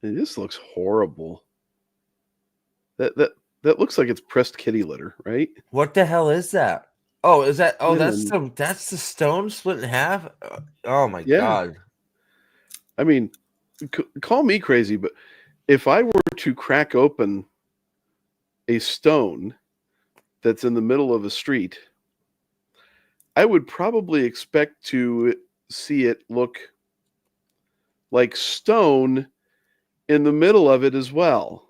C: And this looks horrible. That looks like it's pressed kitty litter, right?
A: What the hell is that? Oh, is that? Oh,
C: Yeah.
A: that's the stone split in half. Oh my god!
C: I mean, call me crazy, but if I were to crack open a stone that's in the middle of a street, I would probably expect to see it look like stone in the middle of it as well.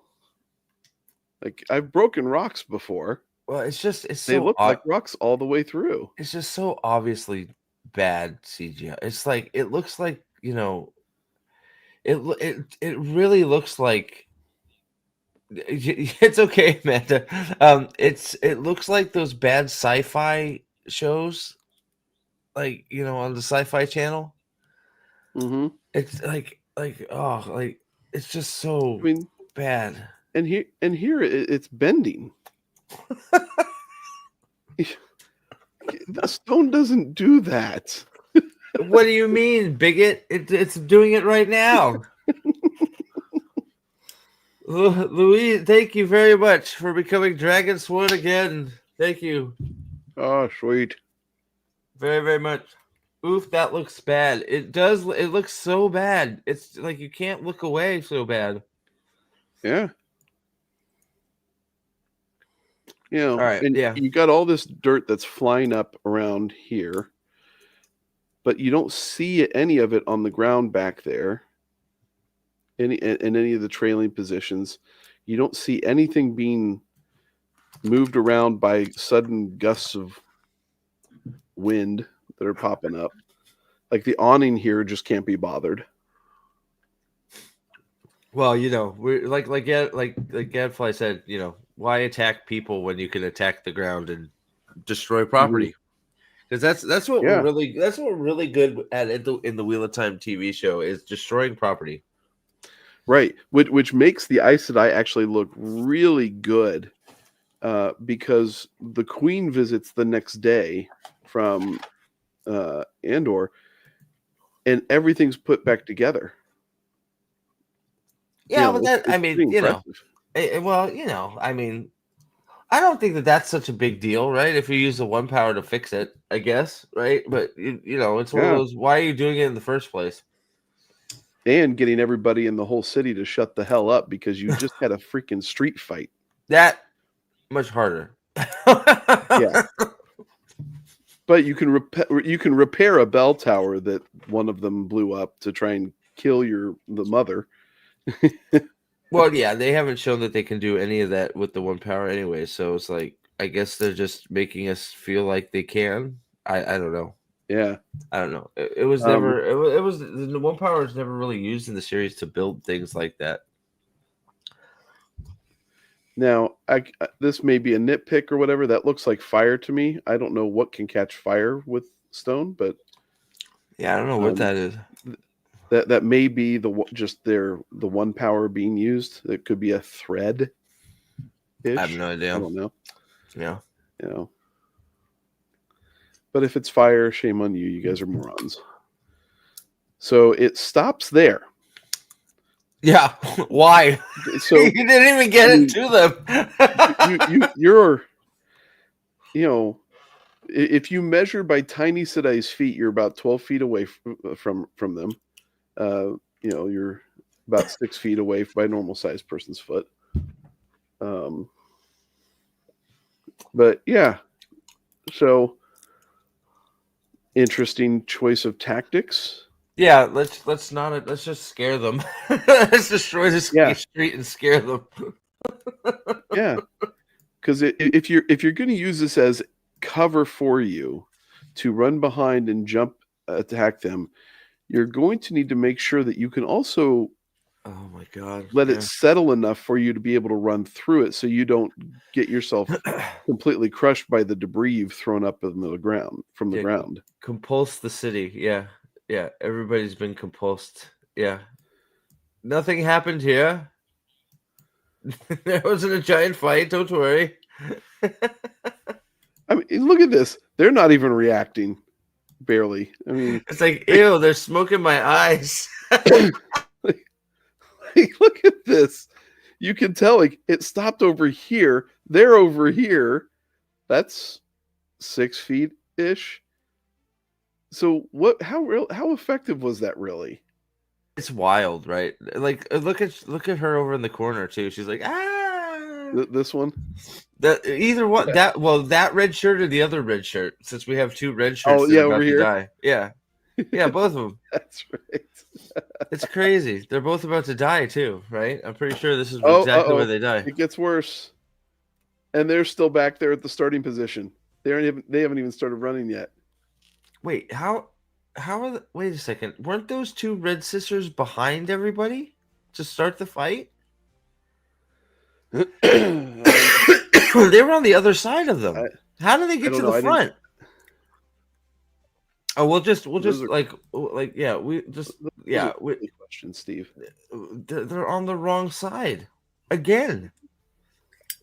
C: Like I've broken rocks before.
A: Well, they
C: so look like rocks all the way through.
A: It's just so obviously bad CGI. It's like it looks like it really looks like it's okay, Amanda. It looks like those bad sci-fi shows, like on the Sci-Fi Channel.
C: Mm-hmm.
A: It's like it's just so bad.
C: And here it's bending. The stone doesn't do that.
A: What do you mean, bigot? It's doing it right now. Louis, thank you very much for becoming Dragon Sword again. Thank you.
C: Oh, sweet.
A: Very, very much. Oof, that looks bad. It does. It looks so bad. It's like you can't look away so bad.
C: Yeah.
A: All right.
C: And you got all this dirt that's flying up around here, but you don't see any of it on the ground back there. In any of the trailing positions, you don't see anything being moved around by sudden gusts of wind that are popping up. Like the awning here just can't be bothered.
A: Well, we're like Gadfly said, why attack people when you can attack the ground and destroy property? Because that's what we're really good at in the Wheel of Time TV show is destroying property.
C: Right, which makes the Aes Sedai actually look really good, because the Queen visits the next day from Andor, and everything's put back together.
A: Yeah, but that
C: well,
A: I don't think that that's such a big deal, right? If you use the one power to fix it, I guess, right? But you know, it's one of
C: Yeah.
A: those. Why are you doing it in the first place?
C: And getting everybody in the whole city to shut the hell up because you just had a freaking street fight.
A: That much harder.
C: Yeah. But you can repair a bell tower that one of them blew up to try and kill the mother.
A: Well, yeah, they haven't shown that they can do any of that with the one power anyway. So it's like, I guess they're just making us feel like they can. I don't know.
C: Yeah.
A: I don't know. It was never. It was the one power was never really used in the series to build things like that.
C: Now, this may be a nitpick or whatever. That looks like fire to me. I don't know what can catch fire with stone, but
A: Yeah, I don't know what that is.
C: That may be the one power being used. It could be a thread.
A: I have no idea.
C: I don't know.
A: Yeah.
C: You know. But if it's fire, shame on you. You guys are morons. So it stops there.
A: Yeah. Why?
C: So
A: you didn't even get it to them.
C: you're, you know, if you measure by Tiny Sedai's feet, you're about 12 feet away from them. You know, you're about 6 feet away by a normal sized person's foot. But yeah, so interesting choice of tactics.
A: Yeah, let's just scare them. Let's destroy the street and scare them.
C: Yeah, because if you're going to use this as cover for you to run behind and jump attack them, you're going to need to make sure that you can also
A: oh my god,
C: let it settle enough for you to be able to run through it, so you don't get yourself completely crushed by the debris you've thrown up in the ground from the ground.
A: Compulse the city, yeah. Everybody's been compulsed. Yeah, nothing happened here. There wasn't a giant fight. Don't worry.
C: I mean, look at this. They're not even reacting. Barely. I mean,
A: it's like, ew, they're smoking my eyes.
C: Look at this. You can tell like it stopped over here. They're over here. That's 6 feet ish. So how effective was that really?
A: It's wild, right? Like look at her over in the corner too. She's like, ah.
C: This one?
A: Either one. That red shirt or the other red shirt. Since we have two red shirts that are about to die. Yeah. Yeah, both of them.
C: That's right.
A: It's crazy. They're both about to die too, right? I'm pretty sure this is exactly where they die.
C: It gets worse. And they're still back there at the starting position. They haven't even started running yet.
A: Wait, how are wait a second. Weren't those two red sisters behind everybody to start the fight? They were on the other side of them. How did they get to the front? Oh, we'll just
C: question, Steve.
A: They're on the wrong side again.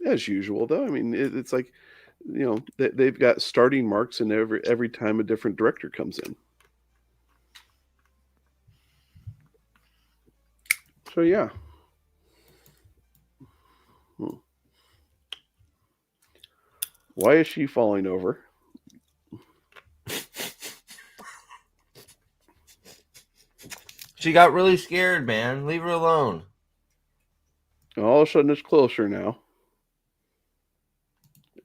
C: As usual, though. I mean, it's like, you know, they've got starting marks in every time a different director comes in. So yeah. Why is she falling over?
A: She got really scared, man. Leave her alone.
C: All of a sudden, it's closer now.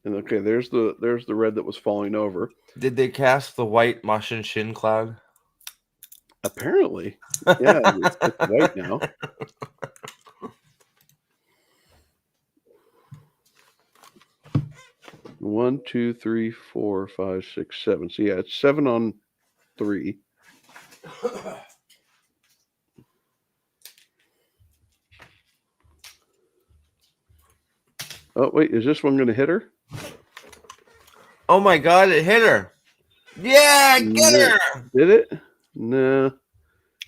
C: And okay, there's the red that was falling over.
A: Did they cast the white Mashin Shin cloud?
C: Apparently, yeah, it's white now. One, 2, 3, 4, 5, 6, 7. So yeah, it's 7 on 3. Oh wait, is this one going to hit her?
A: Oh my god, it hit her! Yeah, get her!
C: Did it? No.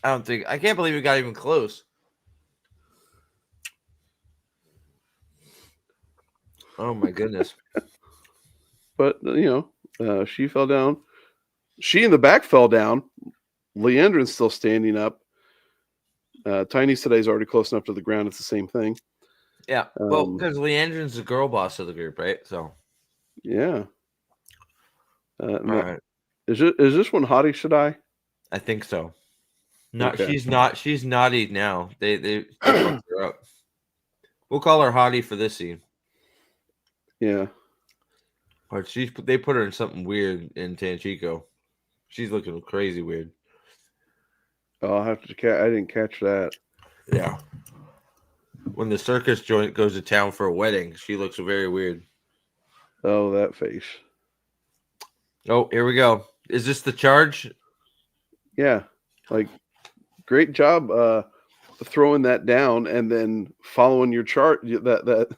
A: I can't believe it got even close. Oh my goodness.
C: But, you know, she fell down. She in the back fell down. Leandrin's still standing up. Tiny Sedai's already close enough to the ground. It's the same thing.
A: Yeah. Well, because Leandrin's the girl boss of the group, right? So.
C: Yeah.
A: All
C: No,
A: right.
C: is this one Hottie Shaddai?
A: I think so. Not.
C: Okay.
A: She's not. She's naughty now. They fucked her up. We'll call her Hottie for this scene.
C: Yeah.
A: Or they put her in something weird in Tanchico. She's looking crazy weird.
C: I'll have to I didn't catch that.
A: Yeah. When the circus joint goes to town for a wedding, she looks very weird.
C: Oh, that face.
A: Oh, here we go. Is this the charge?
C: Yeah. Like, great job throwing that down and then following your chart. That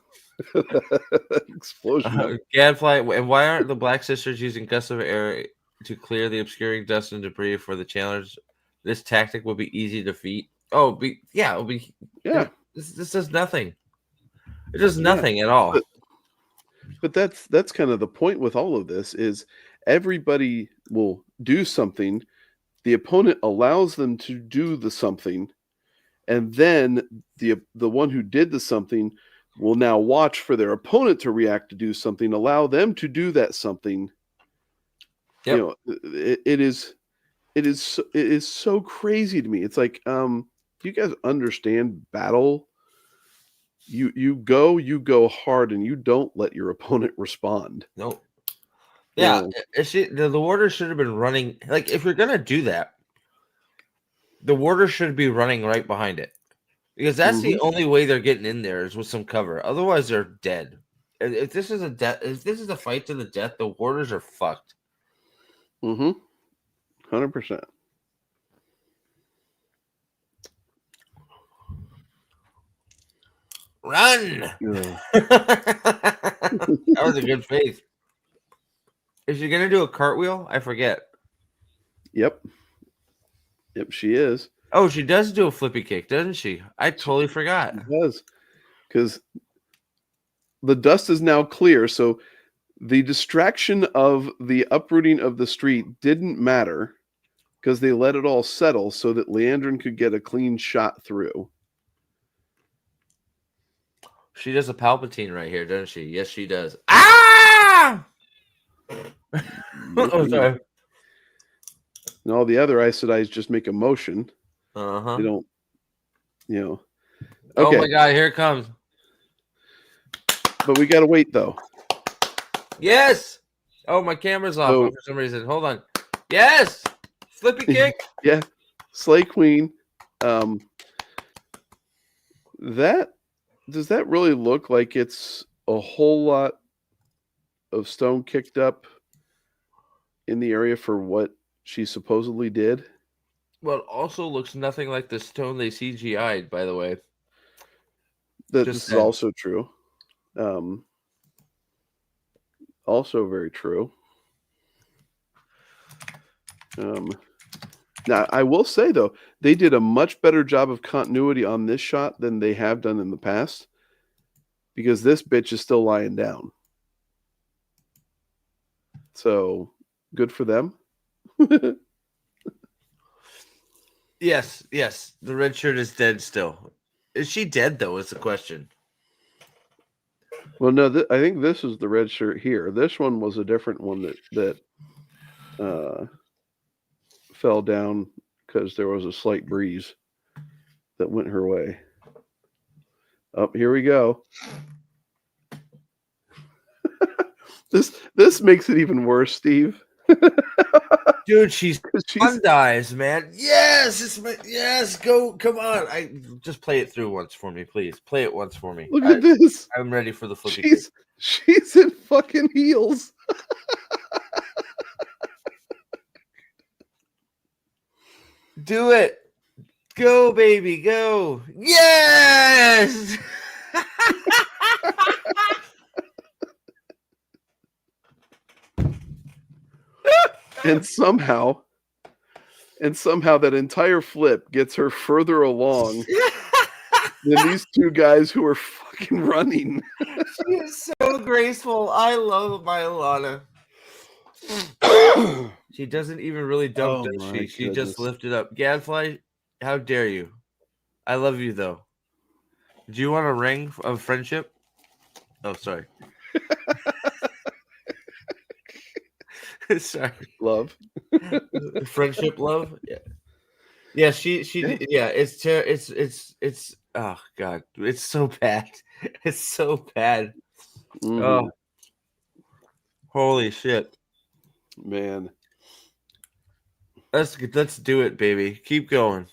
C: explosion.
A: Gadfly. And why aren't the Black Sisters using gusts of air to clear the obscuring dust and debris for the challenge? This tactic will be easy to defeat. Oh, it'll be.
C: Yeah.
A: This does nothing. It does nothing at all.
C: But that's kind of the point with all of this is everybody will do something. The opponent allows them to do the something, and then the one who did the something will now watch for their opponent to react to do something, allow them to do that something.
A: Yep.
C: You know, it is so crazy to me. It's like, do you guys understand battle? You go hard and you don't let your opponent respond.
A: Nope. Yeah,
C: No.
A: the warder should have been running. Like, if you're gonna do that, the warder should be running right behind it, because that's the only way they're getting in there is with some cover. Otherwise, they're dead. If this is a fight to the death, the warders are fucked.
C: 100%.
A: Run!
C: Yeah.
A: That was a good face. Is she gonna do a cartwheel? I forget.
C: Yep, she is.
A: Oh, she does do a flippy kick, doesn't she? I totally forgot.
C: She does, because the dust is now clear, so the distraction of the uprooting of the street didn't matter because they let it all settle so that Leandrin could get a clean shot through.
A: She does a Palpatine right here, doesn't she? Yes, she does. Ah! Oh, sorry.
C: And all the other Aes Sedais just make a motion.
A: Uh-huh.
C: They don't, Okay.
A: Oh my god, here it comes.
C: But we got to wait, though.
A: Yes! Oh, my camera's off for some reason. Hold on. Yes! Flippy kick.
C: Yeah. Slay Queen. Does that really look like it's a whole lot of stone kicked up in the area for what she supposedly did?
A: Well, it also looks nothing like the stone they CGI'd, by the way.
C: This is also true. Also very true. Now, I will say, though, they did a much better job of continuity on this shot than they have done in the past, because this bitch is still lying down. So, good for them.
A: Yes. The red shirt is dead still. Is she dead, though, is the question.
C: Well, no, I think this is the red shirt here. This one was a different one that fell down because there was a slight breeze that went her way. Up here we go. This makes it even worse, Steve.
A: Dude, she's dies, man. Yes, yes. Go, come on. I just play it through once for me, please. Play it once for me.
C: Look at this.
A: I'm ready for the flippy kick.
C: She's in fucking heels.
A: Do it. Go, baby, go. Yes.
C: And somehow that entire flip gets her further along than these two guys who are fucking running.
A: She is so graceful. I love my Alana. She doesn't even really dump, does she? She just lifted up. Gadfly, how dare you? I love you, though. Do you want a ring of friendship? Oh, sorry. Sorry.
C: Love.
A: Friendship, love. Yeah. Yeah, yeah. It's. Oh God, it's so bad. It's so bad.
C: Mhm.
A: Oh, holy shit.
C: Man.
A: Let's do it, baby. Keep going.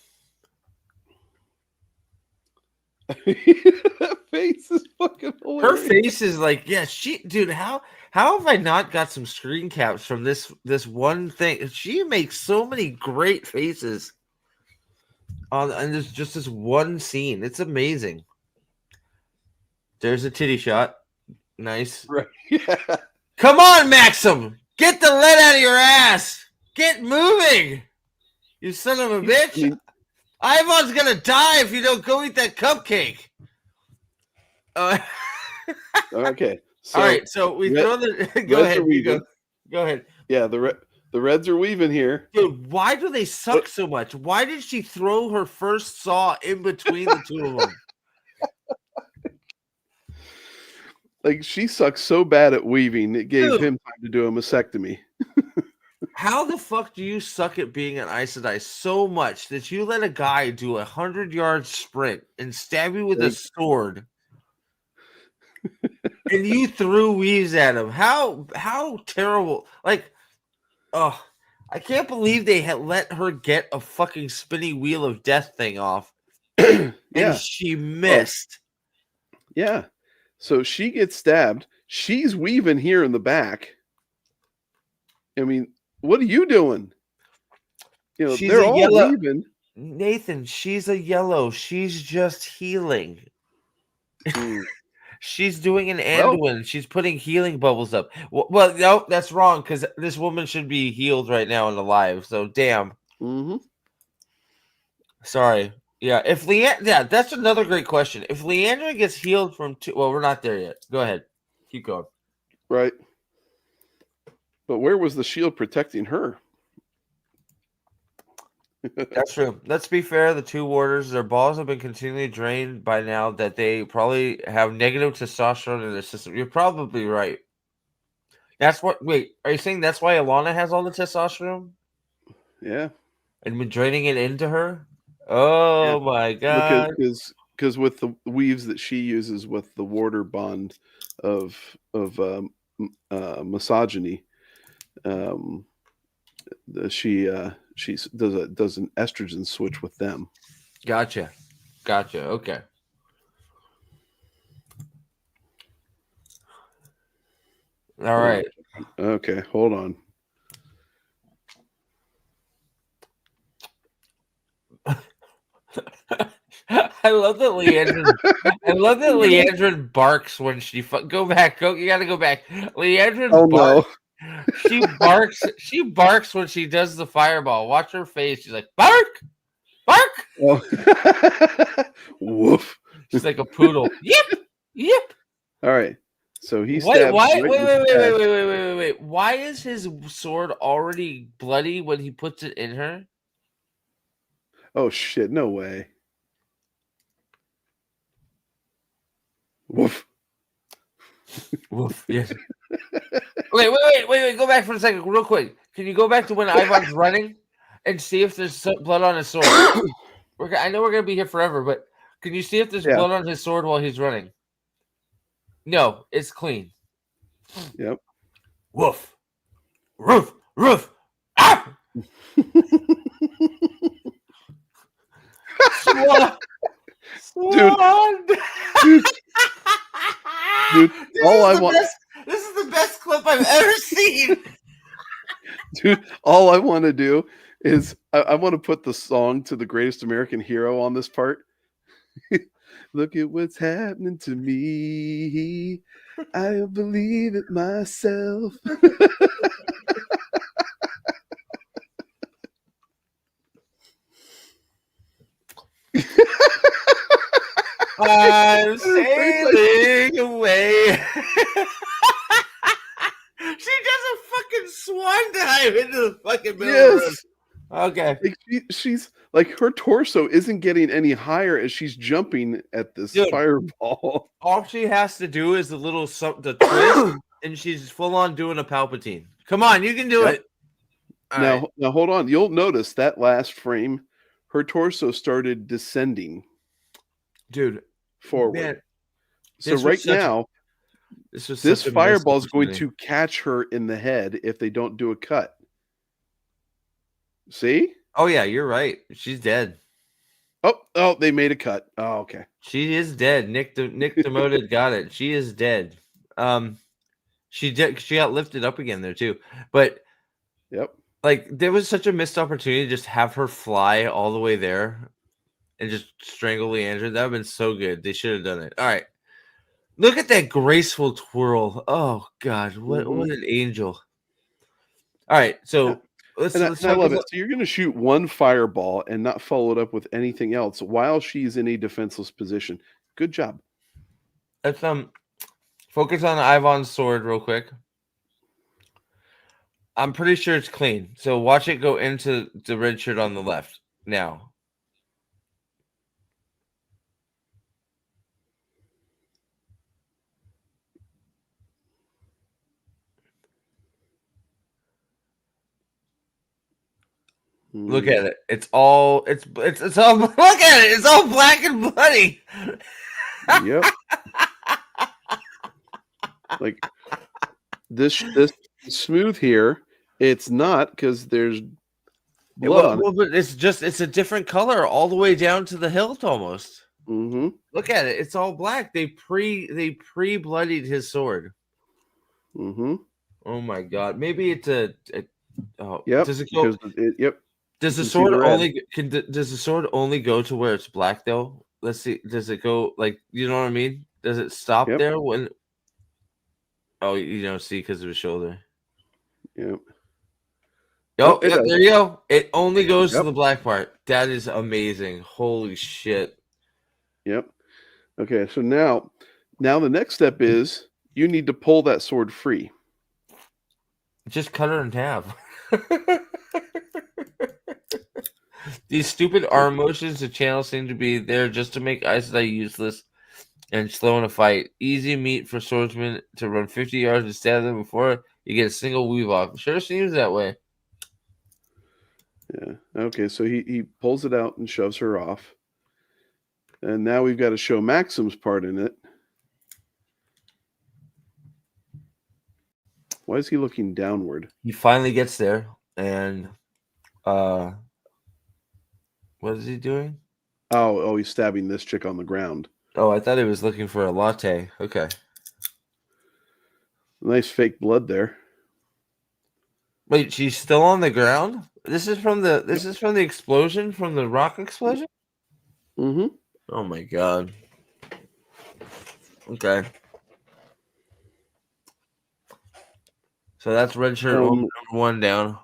C: That face is fucking
A: Her
C: hilarious.
A: face is like, yeah, dude, how have I not got some screen caps from this one thing? She makes so many great faces on, and there's just this one scene. It's amazing. There's a titty shot. Nice.
C: Right. Yeah.
A: Come on, Maxim! Get the lead out of your ass! Get moving! You son of a bitch!
C: I mean,
A: Ivan's gonna die if you don't go eat that cupcake.
C: okay. So
A: All right, so we throw the. Go
C: Reds
A: ahead.
C: are weaving.
A: Go ahead.
C: Yeah, the Reds are weaving here.
A: Dude, why do they suck so much? Why did she throw her first saw in between the two of them?
C: Like, she sucks so bad at weaving, it gave
A: Dude.
C: him time to do a mastectomy.
A: How the fuck do you suck at being an Ice Ice so much that you let a guy do 100-yard sprint and stab you with a sword, and you threw weaves at him? How terrible! Like, oh, I can't believe they had let her get a fucking spinny wheel of death thing off, and
C: Yeah.
A: she missed.
C: Yeah. So she gets stabbed. She's weaving here in the back. I mean, what are you doing? You know,
A: She's
C: they're
A: a
C: all
A: yellow-
C: weaving.
A: Nathan, she's a yellow. She's just healing.
C: Mm.
A: She's doing an Anduin. She's putting healing bubbles up. Well, no, that's wrong because this woman should be healed right now and alive. So, damn.
C: Mm-hmm.
A: Sorry. Yeah, if yeah, that's another great question. If Leandra gets healed from well, we're not there yet. Go ahead. Keep going.
C: Right. But where was the shield protecting her?
A: That's true. Let's be fair. The two warders, their balls have been continually drained by now that they probably have negative testosterone in their system. You're probably right. That's what. Wait, are you saying that's why Alana has all the testosterone
C: Yeah.
A: and been draining it into her? Oh my god!
C: Because with the weaves that she uses with the warder bond of misogyny, she does an estrogen switch with them.
A: Gotcha. Okay. All right.
C: Okay, hold on.
A: I love that Leandrin. I love that Leandrin barks when she go back. You got to go back. Leandrin barks.
C: No.
A: She barks. She barks when she does the fireball. Watch her face. She's like bark, bark.
C: Oh. Woof.
A: She's like a poodle. Yip.
C: All right. So he
A: Wait.
C: stabs.
A: Wait. Why is his sword already bloody when he puts it in her?
C: Oh shit! No way. Woof.
A: Woof. Yes. Wait. Go back for a second, real quick. Can you go back to when Ivan's running and see if there's blood on his sword? I know we're gonna be here forever, but can you see if there's blood on his sword while he's running? No, it's clean.
C: Yep.
A: Woof. Roof. Ah! Swan.
C: Dude, all I want.
A: This is the best clip I've ever seen.
C: Dude, all I want to do is I want to put the song to the Greatest American Hero on this part. Look at what's happening to me. I don't believe it myself.
A: I'm sailing away. She does a fucking swan dive into the fucking middle of the road. Okay.
C: Like she's like her torso isn't getting any higher as she's jumping at this
A: Dude.
C: fireball.
A: All she has to do is the twist, and she's full on doing a Palpatine. Come on, you can do
C: Yep.
A: it. All right.
C: Now hold on. You'll notice that last frame, her torso started descending
A: Dude,
C: forward.
A: man,
C: So right now,
A: this was
C: this
A: such a missed
C: fireball is going
A: opportunity.
C: to catch her in the head if they don't do a cut. See?
A: Oh yeah, you're right. She's dead.
C: Oh, they made a cut. Oh, okay.
A: She is dead. Nick demoted got it. She is dead. She got lifted up again there too. But
C: Yep.
A: like there was such a missed opportunity to just have her fly all the way there and just strangle Leandra. That would have been so good. They should have done it. All right. Look at that graceful twirl. Oh God, what an angel. All right, so let's
C: And I
A: talk
C: love it.
A: about
C: So you're going to shoot one fireball and not follow it up with anything else while she's in a defenseless position. Good job.
A: let's focus on Ivan's sword real quick. I'm pretty sure it's clean. So watch it go into the red shirt on the left now. Look at it. It's all it's all look at it. It's all black and bloody.
C: Yep. Like this smooth here, it's not because there's blood on it.
A: But it's a different color all the way down to the hilt almost.
C: Mm-hmm.
A: Look at it. It's all black. They pre-bloodied his sword.
C: Mm-hmm.
A: Oh my God. Maybe it's oh,
C: Yep.
A: does it go?
C: Yep.
A: Does the
C: can see
A: sword
C: the red.
A: only does the sword only go to where it's black though? Let's see. Does it go like you know what I mean? Does it stop
C: Yep.
A: there when? Oh, you don't see because of his shoulder.
C: Yep.
A: Oh,
C: it
A: yep,
C: does.
A: there you go. It only goes to
C: Yep.
A: the black part. That is amazing. Holy shit.
C: Yep. Okay, so now the next step is you need to pull that sword free.
A: Just cut her in half. These stupid arm motions the channel seem to be there just to make Aes Sedai useless and slow in a fight. Easy meat for swordsmen to run 50 yards and stab them before you get a single weave off. Sure seems that way.
C: Yeah. Okay, so he pulls it out and shoves her off. And now we've got to show Maxim's part in it. Why is he looking downward?
A: He finally gets there, and what is he doing?
C: Oh, he's stabbing this chick on the ground.
A: Oh, I thought he was looking for a latte. Okay.
C: Nice fake blood there.
A: Wait, she's still on the ground? This is from the explosion, from the rock explosion?
C: Mm-hmm.
A: Oh my God. Okay. So that's red shirt number one down.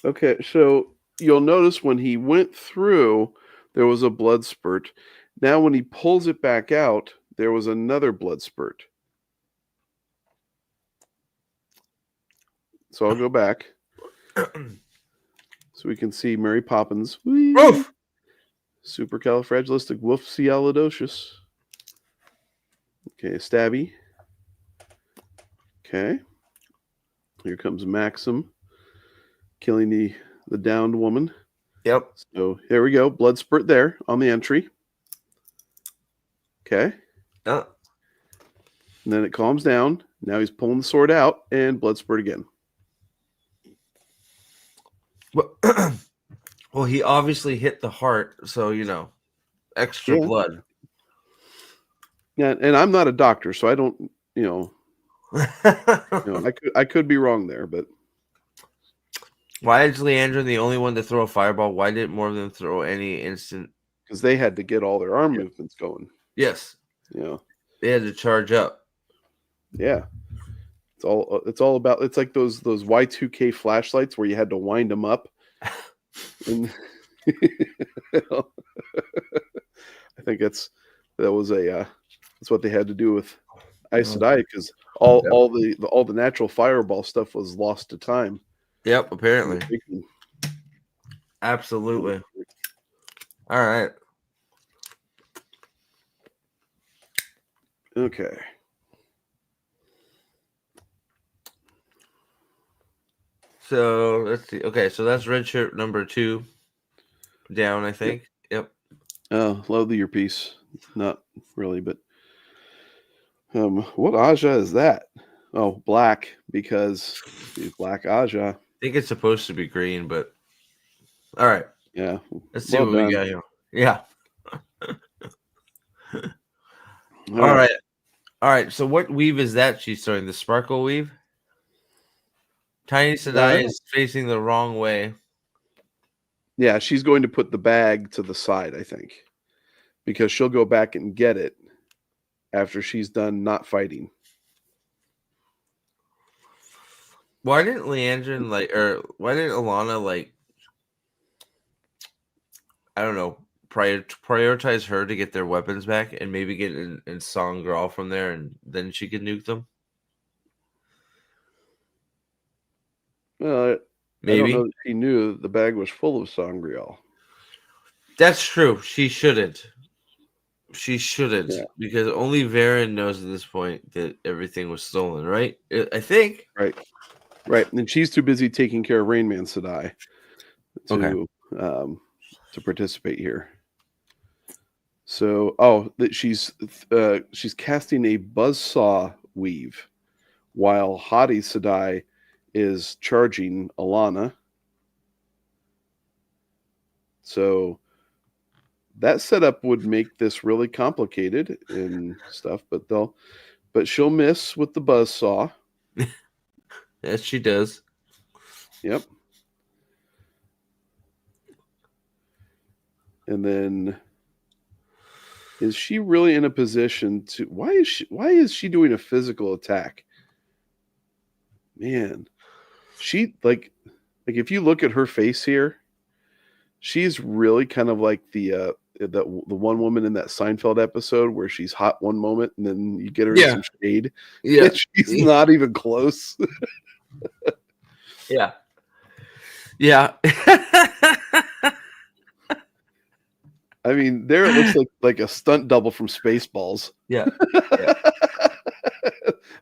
C: Okay, so you'll notice when he went through, there was a blood spurt. Now when he pulls it back out, there was another blood spurt. So I'll go back so we can see Mary Poppins.
A: Oof!
C: Supercalifragilisticexpialidocious. Okay, stabby. Okay. Here comes Maxim killing the downed woman.
A: Yep.
C: So here we go. Blood spurt there on the entry. Okay.
A: And
C: then it calms down. Now he's pulling the sword out and blood spurt again.
A: well, he obviously hit the heart, so extra blood.
C: Yeah, and I'm not a doctor, so I don't, I could be wrong there, but
A: why is Leandra the only one to throw a fireball? Why didn't more of them throw any instant?
C: Because they had to get all their arm movements going.
A: Yes. They had to charge up.
C: Yeah. It's all about. It's like those Y2K flashlights where you had to wind them up. And I think that's what they had to do with Aes Sedai because all the natural fireball stuff was lost to time.
A: Yep, apparently. Absolutely. All right.
C: Okay.
A: So let's see. Okay, so that's red shirt number 2 down, I think. Yep.
C: Love the earpiece. Not really, but what Aja is that? Oh, black, because she's Black Aja.
A: I think it's supposed to be green, but all right.
C: Yeah.
A: Let's see
C: Well
A: what we
C: done.
A: got here. Yeah.
C: All
A: All right. All right. So what weave is that she's starting? The sparkle weave? Tiny Sadai is facing the wrong way.
C: Yeah, she's going to put the bag to the side, I think, because she'll go back and get it after she's done not fighting.
A: Why didn't Leandrin why didn't Alana I don't know, prioritize her to get their weapons back and maybe get in Song Girl from there and then she could nuke them?
C: Well,
A: Maybe.
C: I don't know that she knew the bag was full of Sangreal.
A: That's true. She shouldn't. She shouldn't,
C: Yeah.
A: because only Varen knows at this point that everything was stolen, right? I think.
C: Right. And she's too busy taking care of Rainman Sadai to participate here. So, she's casting a buzzsaw weave while Hadi Sadai is charging Alana. So that setup would make this really complicated and stuff, but she'll miss with the buzzsaw.
A: Yes, she does.
C: Yep. And then is she really in a position to why is she doing a physical attack? Man. She like if you look at her face here, she's really kind of like the one woman in that Seinfeld episode where she's hot one moment and then you get her in some shade.
A: Yeah.
C: She's not even close.
A: Yeah. Yeah.
C: I mean, there it looks like a stunt double from Spaceballs.
A: Yeah.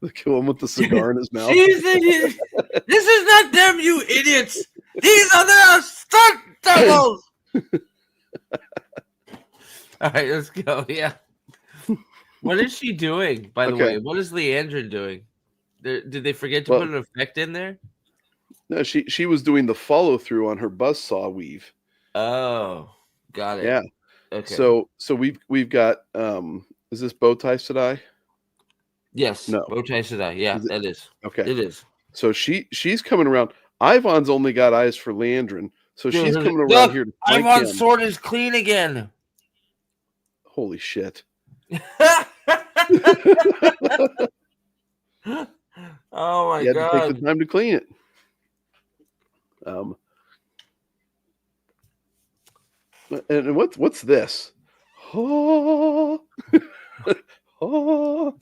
C: The one with the cigar in his mouth.
A: This is not them, you idiots. These are their stunt doubles. All right, let's go. Yeah. What is she doing, by the way? What is Leandrin doing? Did they forget to put an effect in there?
C: No, she was doing the follow through on her buzzsaw weave.
A: Oh, got it.
C: Yeah.
A: Okay.
C: So we've got is this Bowtie Sadai?
A: Yes.
C: No.
A: Bowtie Sadai. Yeah, that is.
C: Okay.
A: It is.
C: So she's coming around. Ivan's only got eyes for Leandrin, so she's coming around here to flank
A: Ivan's
C: him.
A: sword is clean again.
C: Holy shit.
A: Oh my
C: you had
A: god.
C: to take the time to clean it. And what's this? Oh, oh.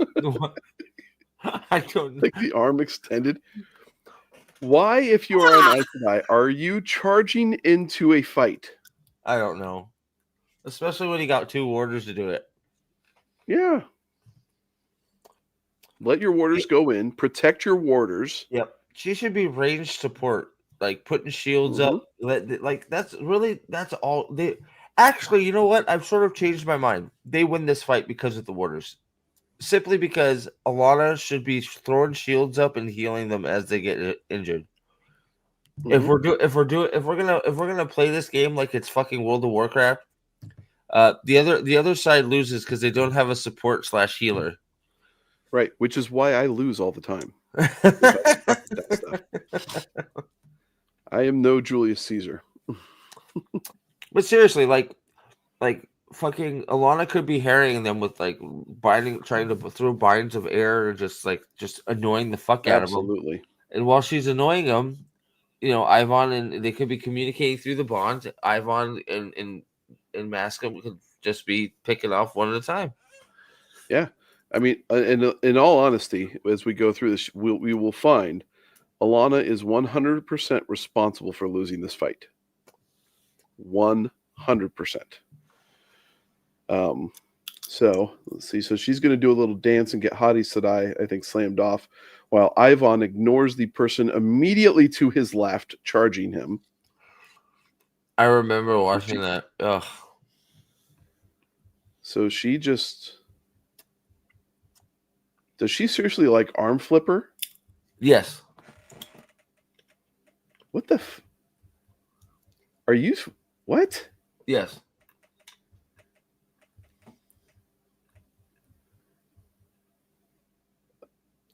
A: I don't know.
C: Like the arm extended. Why, if you are on Aes Sedai, are you charging into a fight?
A: I don't know. Especially when he got 2 warders to do it.
C: Yeah. Let your warders go in. Protect your warders.
A: Yep. She should be ranged support. Like putting shields up. That's all. They actually, you know what? I've sort of changed my mind. They win this fight because of the warders. Simply because Alana should be throwing shields up and healing them as they get injured. Mm-hmm. If we're gonna play this game like it's fucking World of Warcraft, the other side loses because they don't have a support / healer.
C: Right, which is why I lose all the time. I am no Julius Caesar.
A: But seriously, like fucking Alana could be harrying them with trying to throw binds of air, or just annoying the fuck out of them.
C: Absolutely.
A: And while she's annoying them, Ivan and they could be communicating through the bonds. Ivan and Mascom could just be picking off one at a time.
C: Yeah, I mean, in all honesty, as we go through this, we will find Alana is 100% responsible for losing this fight. 100%. So let's see. So she's going to do a little dance and get Hadi Sadai, I think, slammed off, while Ivan ignores the person immediately to his left, charging him.
A: I remember watching that. Ugh.
C: So she just... Does she seriously like arm flipper?
A: Yes.
C: What the... Are you... What?
A: Yes.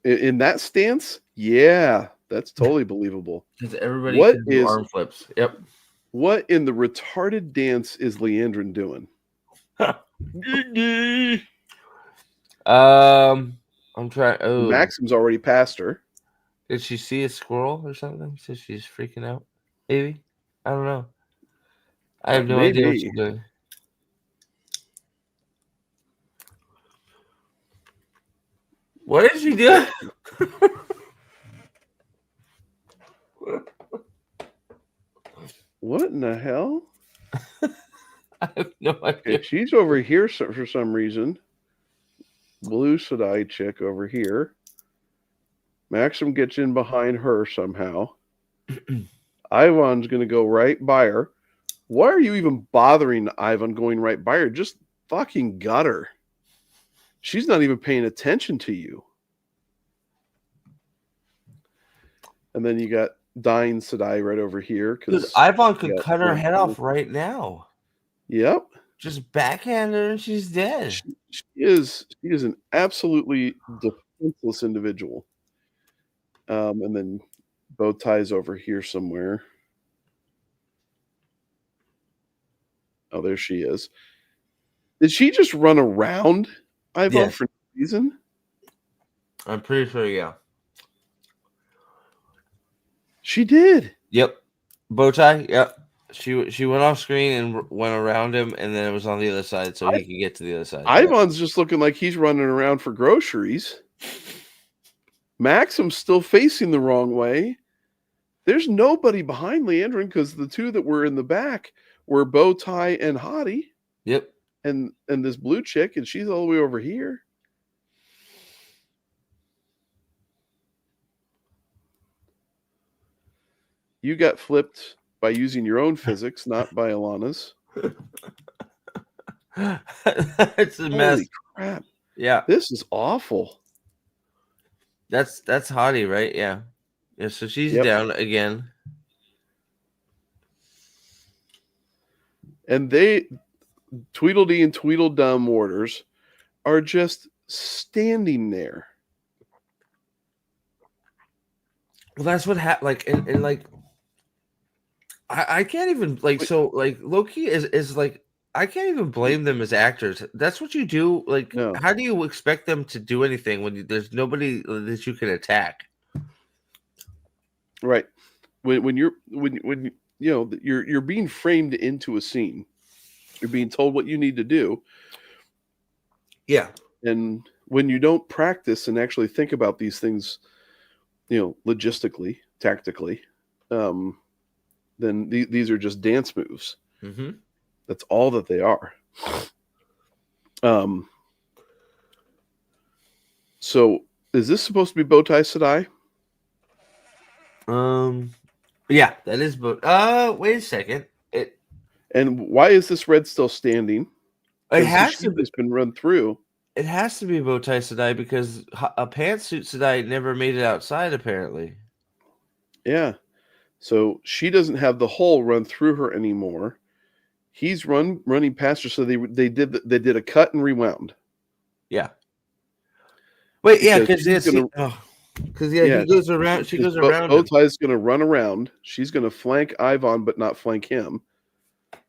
C: In that stance? Yeah, that's totally believable.
A: Because everybody
C: What
A: can do
C: is...
A: arm flips. Yep.
C: What in the retarded dance is Leandrin doing?
A: I'm trying. Oh,
C: Maxim's already past her.
A: did she see a squirrel or something? So she's freaking out. Maybe. I don't know. I have no idea what
C: Maybe.
A: she's doing. What is she doing?
C: What in the hell?
A: I have no idea.
C: Okay, she's over here for some reason. Blue Sadai chick over here. Maxim gets in behind her somehow. Ivan's going to go right by her. Why are you even bothering Ivan going right by her? Just fucking gut her. She's not even paying attention to you. And then you got dying Sadai right over here.
A: Because Ivan could cut her head off right now.
C: Yep.
A: Just backhand her and she's dead.
C: She is an absolutely defenseless individual. And then bow ties over here somewhere. Oh, there she is. Did she just run around Ivan for no reason?
A: I'm pretty sure, yeah.
C: She did.
A: Yep. Bow tie, yep. She went off screen and went around him, and then it was on the other side, so he could get to the other side.
C: Ivan's just looking like he's running around for groceries. Maxim's still facing the wrong way. There's nobody behind Leandrin because the two that were in the back were Bow Tie and Hottie.
A: Yep.
C: And this blue chick, and she's all the way over here. You got flipped by using your own physics, not by Alana's.
A: It's a mess.
C: Holy crap.
A: Yeah.
C: This is awful.
A: That's Hottie, right? Yeah. Yeah, so she's down again.
C: And they, Tweedledee and Tweedledum warders, are just standing there.
A: Well, that's what happened. Like, and like, I can't even like. So like, Loki is like, I can't even blame them as actors. That's what you do. Like, how do you expect them to do anything when there's nobody that you can attack?
C: Right. When you're being framed into a scene, you're being told what you need to do.
A: Yeah.
C: And when you don't practice and actually think about these things, logistically, tactically, then these are just dance moves.
A: Mm-hmm.
C: That's all that they are. So is this supposed to be Bowtie Sadai?
A: Yeah, that is. Wait a second.
C: And why is this red still standing?
A: It has to.
C: It's been run through.
A: It has to be Bowtie Sadai because a pantsuit Sadai never made it outside. Apparently.
C: Yeah. So she doesn't have the hole run through her anymore. He's running past her. So they did a cut and rewound.
A: Yeah. Wait, yeah, because he goes around. She goes around.
C: Bowtie's going to run around. She's going to flank Ivan, but not flank him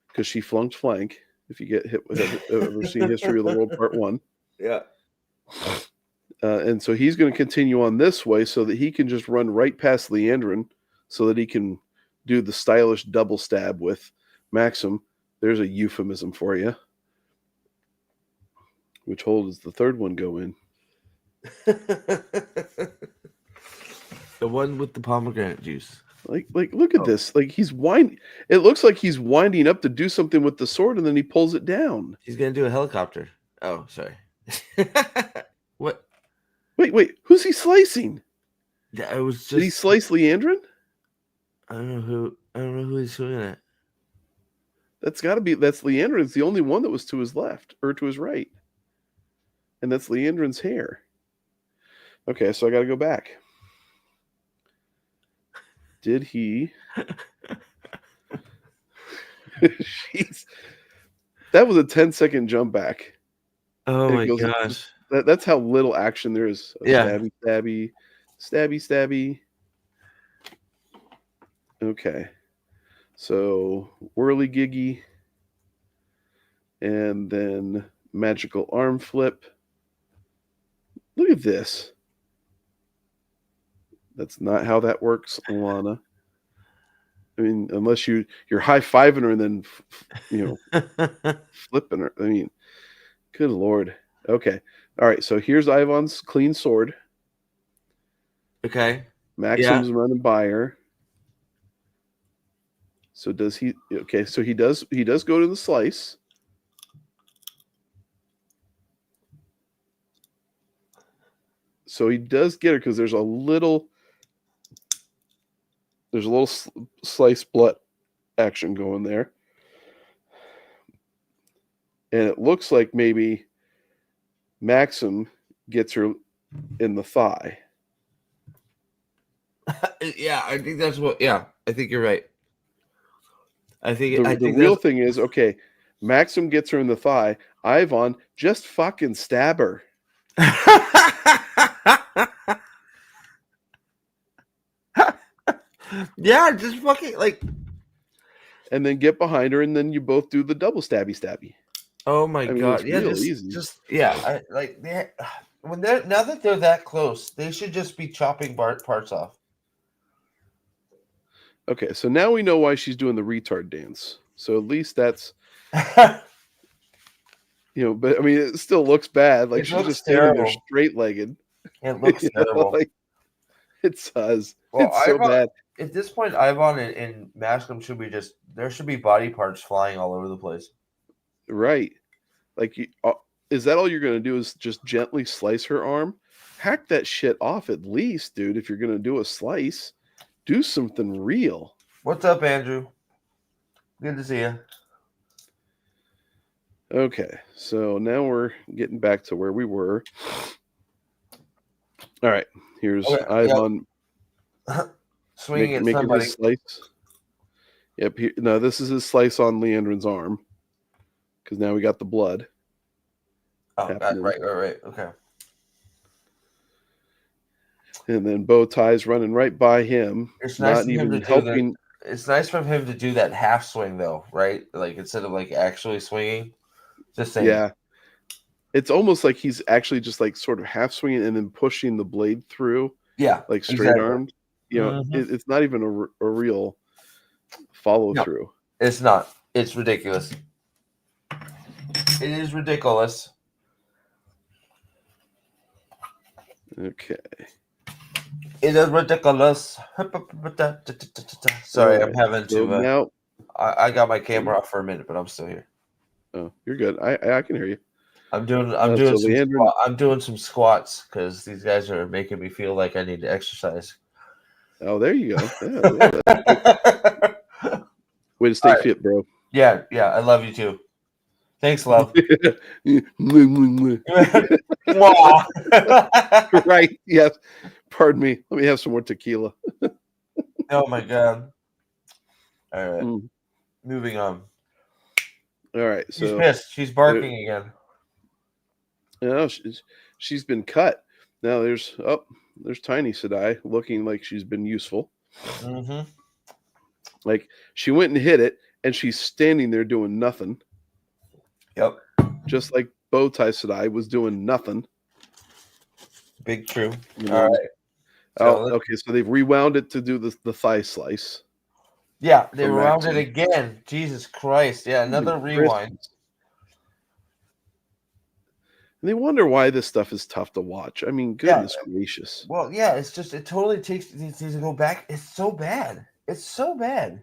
C: because she flunked flank. If you get hit with ever seen History of the World Part 1.
A: Yeah.
C: And so he's going to continue on this way so that he can just run right past Leandrin so that he can do the stylish double stab with Maxim. There's a euphemism for you. Which hole does the third one go in?
A: The one with the pomegranate juice.
C: Like, look at this. Like he's wind. It looks like he's winding up to do something with the sword, and then he pulls it down.
A: He's gonna do a helicopter. Oh, sorry. What?
C: Wait. Who's he slicing?
A: Yeah, it was
C: Did he
A: just.
C: slice Leandrin?
A: I don't know who he's shooting at.
C: That's got to be. That's Leandrin's the only one that was to his left or to his right, and that's Leandrin's hair. Okay, so I got to go back. Did he? Jeez. That was a 10-second jump back.
A: Oh my
C: goes-
A: gosh.
C: That's how little action there is.
A: Yeah.
C: Stabby. Okay. So whirly-giggy. And then magical arm flip. Look at this. That's not how that works, Alana. I mean, unless you're high-fiving her and then, flipping her. I mean, good Lord. Okay. All right. So here's Ivan's clean sword.
A: Okay.
C: Maxim's running by her. So does he? Okay. So he does go to the slice. So he does get her because there's a little slice blood action going there. And it looks like maybe Maxim gets her in the thigh.
A: Yeah, I think that's what. Yeah, I think you're right. I think
C: The real thing is, okay, Maxim gets her in the thigh. Ivan, just fucking stab her.
A: Yeah, just fucking like.
C: And then get behind her, and then you both do the double stabby.
A: Oh my god!
C: It's
A: Yeah,
C: real
A: just,
C: easy.
A: just yeah. When they're now that they're that close, they should just be chopping parts off.
C: Okay, so now we know why she's doing the retard dance. So at least that's but I mean, it still looks bad. Like
A: It
C: she's
A: looks
C: just standing there
A: terrible.
C: straight-legged.
A: It looks terrible.
C: Like, it does.
A: Well,
C: It's so bad.
A: At this point, Ivan and Mascom should be there should be body parts flying all over the place.
C: Right. Like, is that all you're going to do is just gently slice her arm? Hack that shit off at least, dude. If you're going to do a slice, do something real.
A: What's up, Andrew? Good to see you.
C: Okay, so now we're getting back to where we were. All right, here's Ivan
A: swinging at
C: making
A: somebody.
C: his slice. Yep, no, this is his slice on Leandrin's arm because now we got the blood.
A: Oh, right. Okay.
C: And then bow ties running right by him.
A: It's nice
C: not
A: for him
C: even
A: to do
C: helping.
A: It's nice for him to do that half swing though, right? Like instead of like actually swinging, just saying.
C: Yeah, it's almost like he's actually just like sort of half swinging and then pushing the blade through.
A: Yeah,
C: like straight armed. It's not even a real follow through.
A: It's not. It's ridiculous. It is ridiculous.
C: Okay.
A: It is ridiculous. Sorry, I'm having to.
C: Now,
A: I got my camera off for a minute, but I'm still here.
C: Oh, you're good. I can hear you.
A: I'm doing some squats because these guys are making me feel like I need to exercise.
C: Oh, there you go. Yeah, way to stay fit, bro.
A: Yeah. I love you too. Thanks, love.
C: Right. Yes. Pardon me. Let me have some more tequila.
A: Oh my god. All right. Moving on.
C: All right.
A: She's
C: So
A: pissed. She's barking again.
C: No, she's been cut. Now there's Tiny Sadai looking like she's been useful.
A: Mm-hmm.
C: Like she went and hit it, and she's standing there doing nothing.
A: Yep.
C: Just like Bowtie Sadai was doing nothing.
A: Big true. All right.
C: Okay. So they've rewound it to do the thigh slice.
A: Yeah, they rewound it again. Jesus Christ. Yeah, another rewind.
C: And they wonder why this stuff is tough to watch. I mean, goodness gracious.
A: Well, yeah, it totally needs to go back. It's so bad. It's so bad.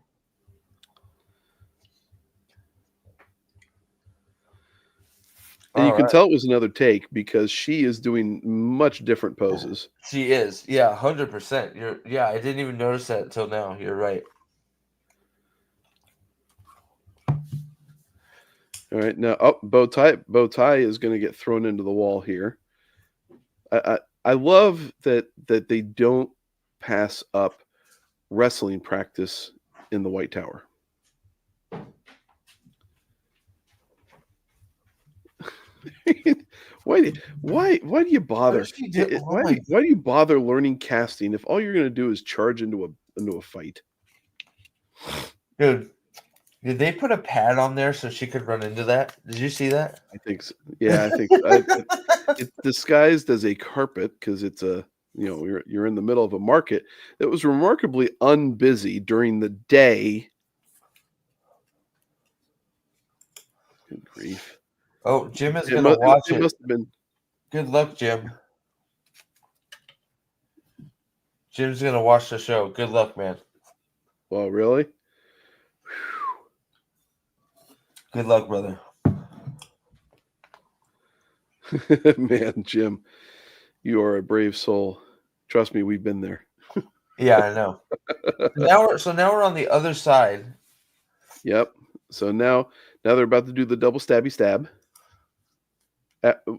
C: And you
A: All
C: can
A: right.
C: tell it was another take because she is doing much different poses.
A: She is. Yeah, 100%. Yeah, I didn't even notice that until now. You're right.
C: All right, now bow tie is going to get thrown into the wall here. I love that they don't pass up wrestling practice in the White Tower. why do you bother?
A: What did she do? Oh my
C: Why do you bother learning casting if all you're going to do is charge into a fight?
A: dude. Did they put a pad on there so she could run into that? Did you see that?
C: I think so. Yeah, I think it's disguised as a carpet because it's you're in the middle of a market that was remarkably unbusy during the day. Good grief!
A: Oh, Jim is gonna watch
C: It
A: it.
C: must have been.
A: Good luck, Jim. Jim's gonna watch the show. Good luck, man.
C: Well, really?
A: Good luck, brother.
C: Man, Jim, you are a brave soul. Trust me, we've been there.
A: Yeah, I know. Now we're on the other side.
C: Yep. So now they're about to do the double stabby stab.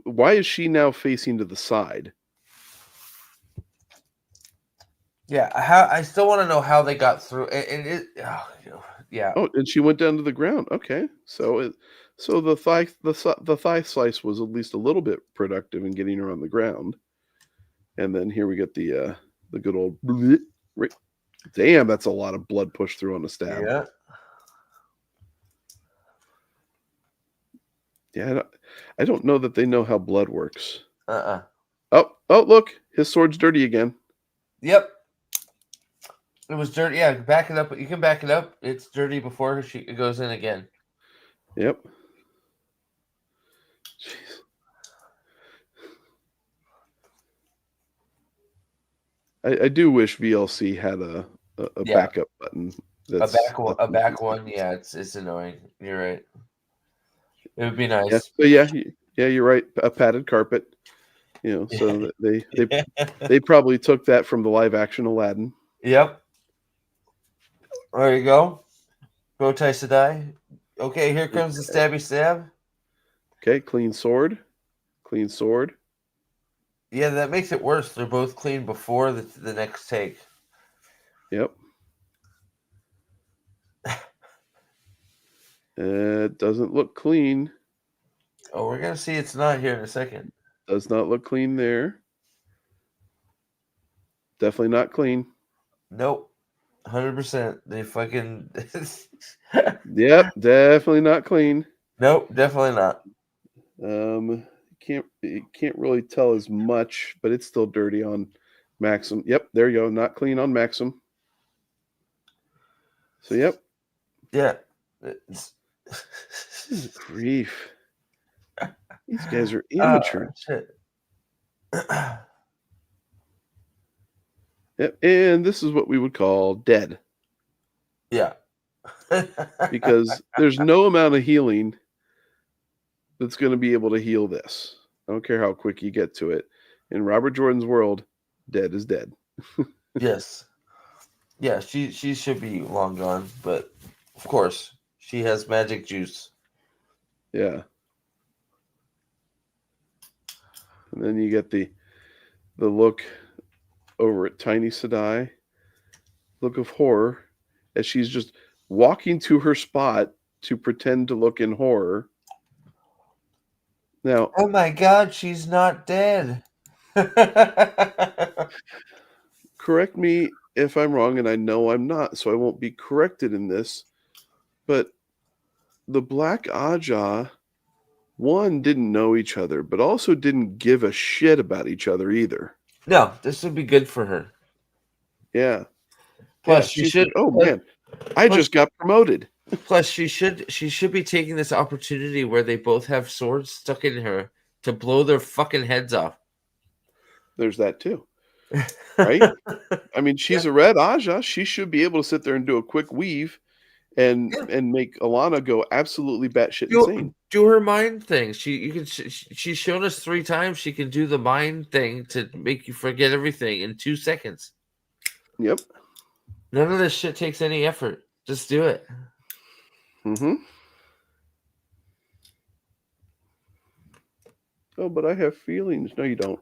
C: Why is she now facing to the side?
A: Yeah, I still want to know how they got through. Yeah.
C: Oh, and she went down to the ground. Okay, so the thigh slice was at least a little bit productive in getting her on the ground. And then here we get the good old. Damn, that's a lot of blood pushed through on a stab.
A: Yeah.
C: Yeah, I don't know that they know how blood works.
A: Oh,
C: look, his sword's dirty again.
A: Yep. It was dirty. Yeah, back it up. You can back it up. It's dirty before it goes in again.
C: Yep. Jeez. I do wish VLC had a backup button.
A: A back one. Yeah, it's annoying. You're right. It would be nice.
C: Yeah, but yeah, you're right. A padded carpet. So they probably took that from the live action Aladdin.
A: Yep. There you go. Bow tie Sedai. Okay, here comes the stabby stab.
C: Okay, clean sword. Clean sword.
A: Yeah, that makes it worse. They're both clean before the next take.
C: Yep. It doesn't look clean.
A: Oh, we're going to see it's not here in a second.
C: Does not look clean there. Definitely not clean.
A: Nope. 100%. They fucking...
C: Yep, definitely not clean.
A: Nope, definitely not.
C: You can't really tell as much, but it's still dirty on Maxim. Yep, there you go. Not clean on Maxim. So yep.
A: Yeah.
C: Grief. These guys are amateur.
A: Shit.
C: Yep, and this is what we would call dead.
A: Yeah.
C: Because there's no amount of healing that's going to be able to heal this. I don't care how quick you get to it. In Robert Jordan's world, dead is dead.
A: Yes. Yeah, she should be long gone, but of course, she has magic juice.
C: Yeah. And then you get the look over at Tiny Sedai. Look of horror as she's just walking to her spot to pretend to look in horror. Now,
A: oh my God, she's not dead.
C: correct me if I'm wrong, and I know I'm not, so I won't be corrected in this. But the Black Aja, one, didn't know each other, but also didn't give a shit about each other either.
A: No, this would be good for her.
C: Yeah.
A: Plus,
C: yeah,
A: she should.
C: Like, oh man, I just got promoted.
A: Plus, she should be taking this opportunity where they both have swords stuck in her to blow their fucking heads off.
C: There's that too. right? I mean, she's a red Aja. She should be able to sit there and do a quick weave and
A: Yeah.
C: make Alana go absolutely batshit
A: do,
C: insane.
A: do her mind thing. She's shown us 3 times she can do the mind thing to make you forget everything in 2 seconds.
C: Yep.
A: None of this shit takes any effort. Just do it.
C: Mm-hmm. Oh, but I have feelings. No, you don't.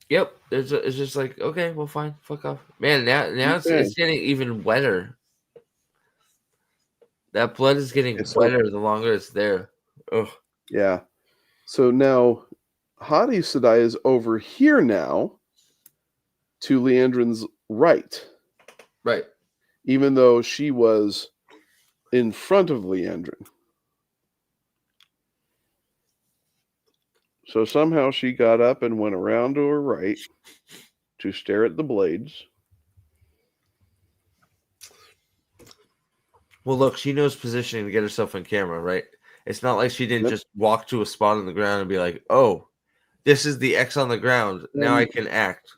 A: Yep. It's just like, okay, well, fine. Fuck off. Man, now it's
C: Okay.
A: getting even wetter. That blood is getting
C: Okay, so
A: wetter the longer it's there. Ugh.
C: yeah. So now Hadi Sadai is over here now to Leandrin's right,
A: Right.
C: even though she was in front of Leandrin. So somehow she got up and went around to her right to stare at the blades.
A: Well, look, she knows positioning to get herself on camera, right? It's not like she didn't
C: Yep.
A: just walk to a spot on the ground and be like, oh, this is the X on the ground. Now I can act.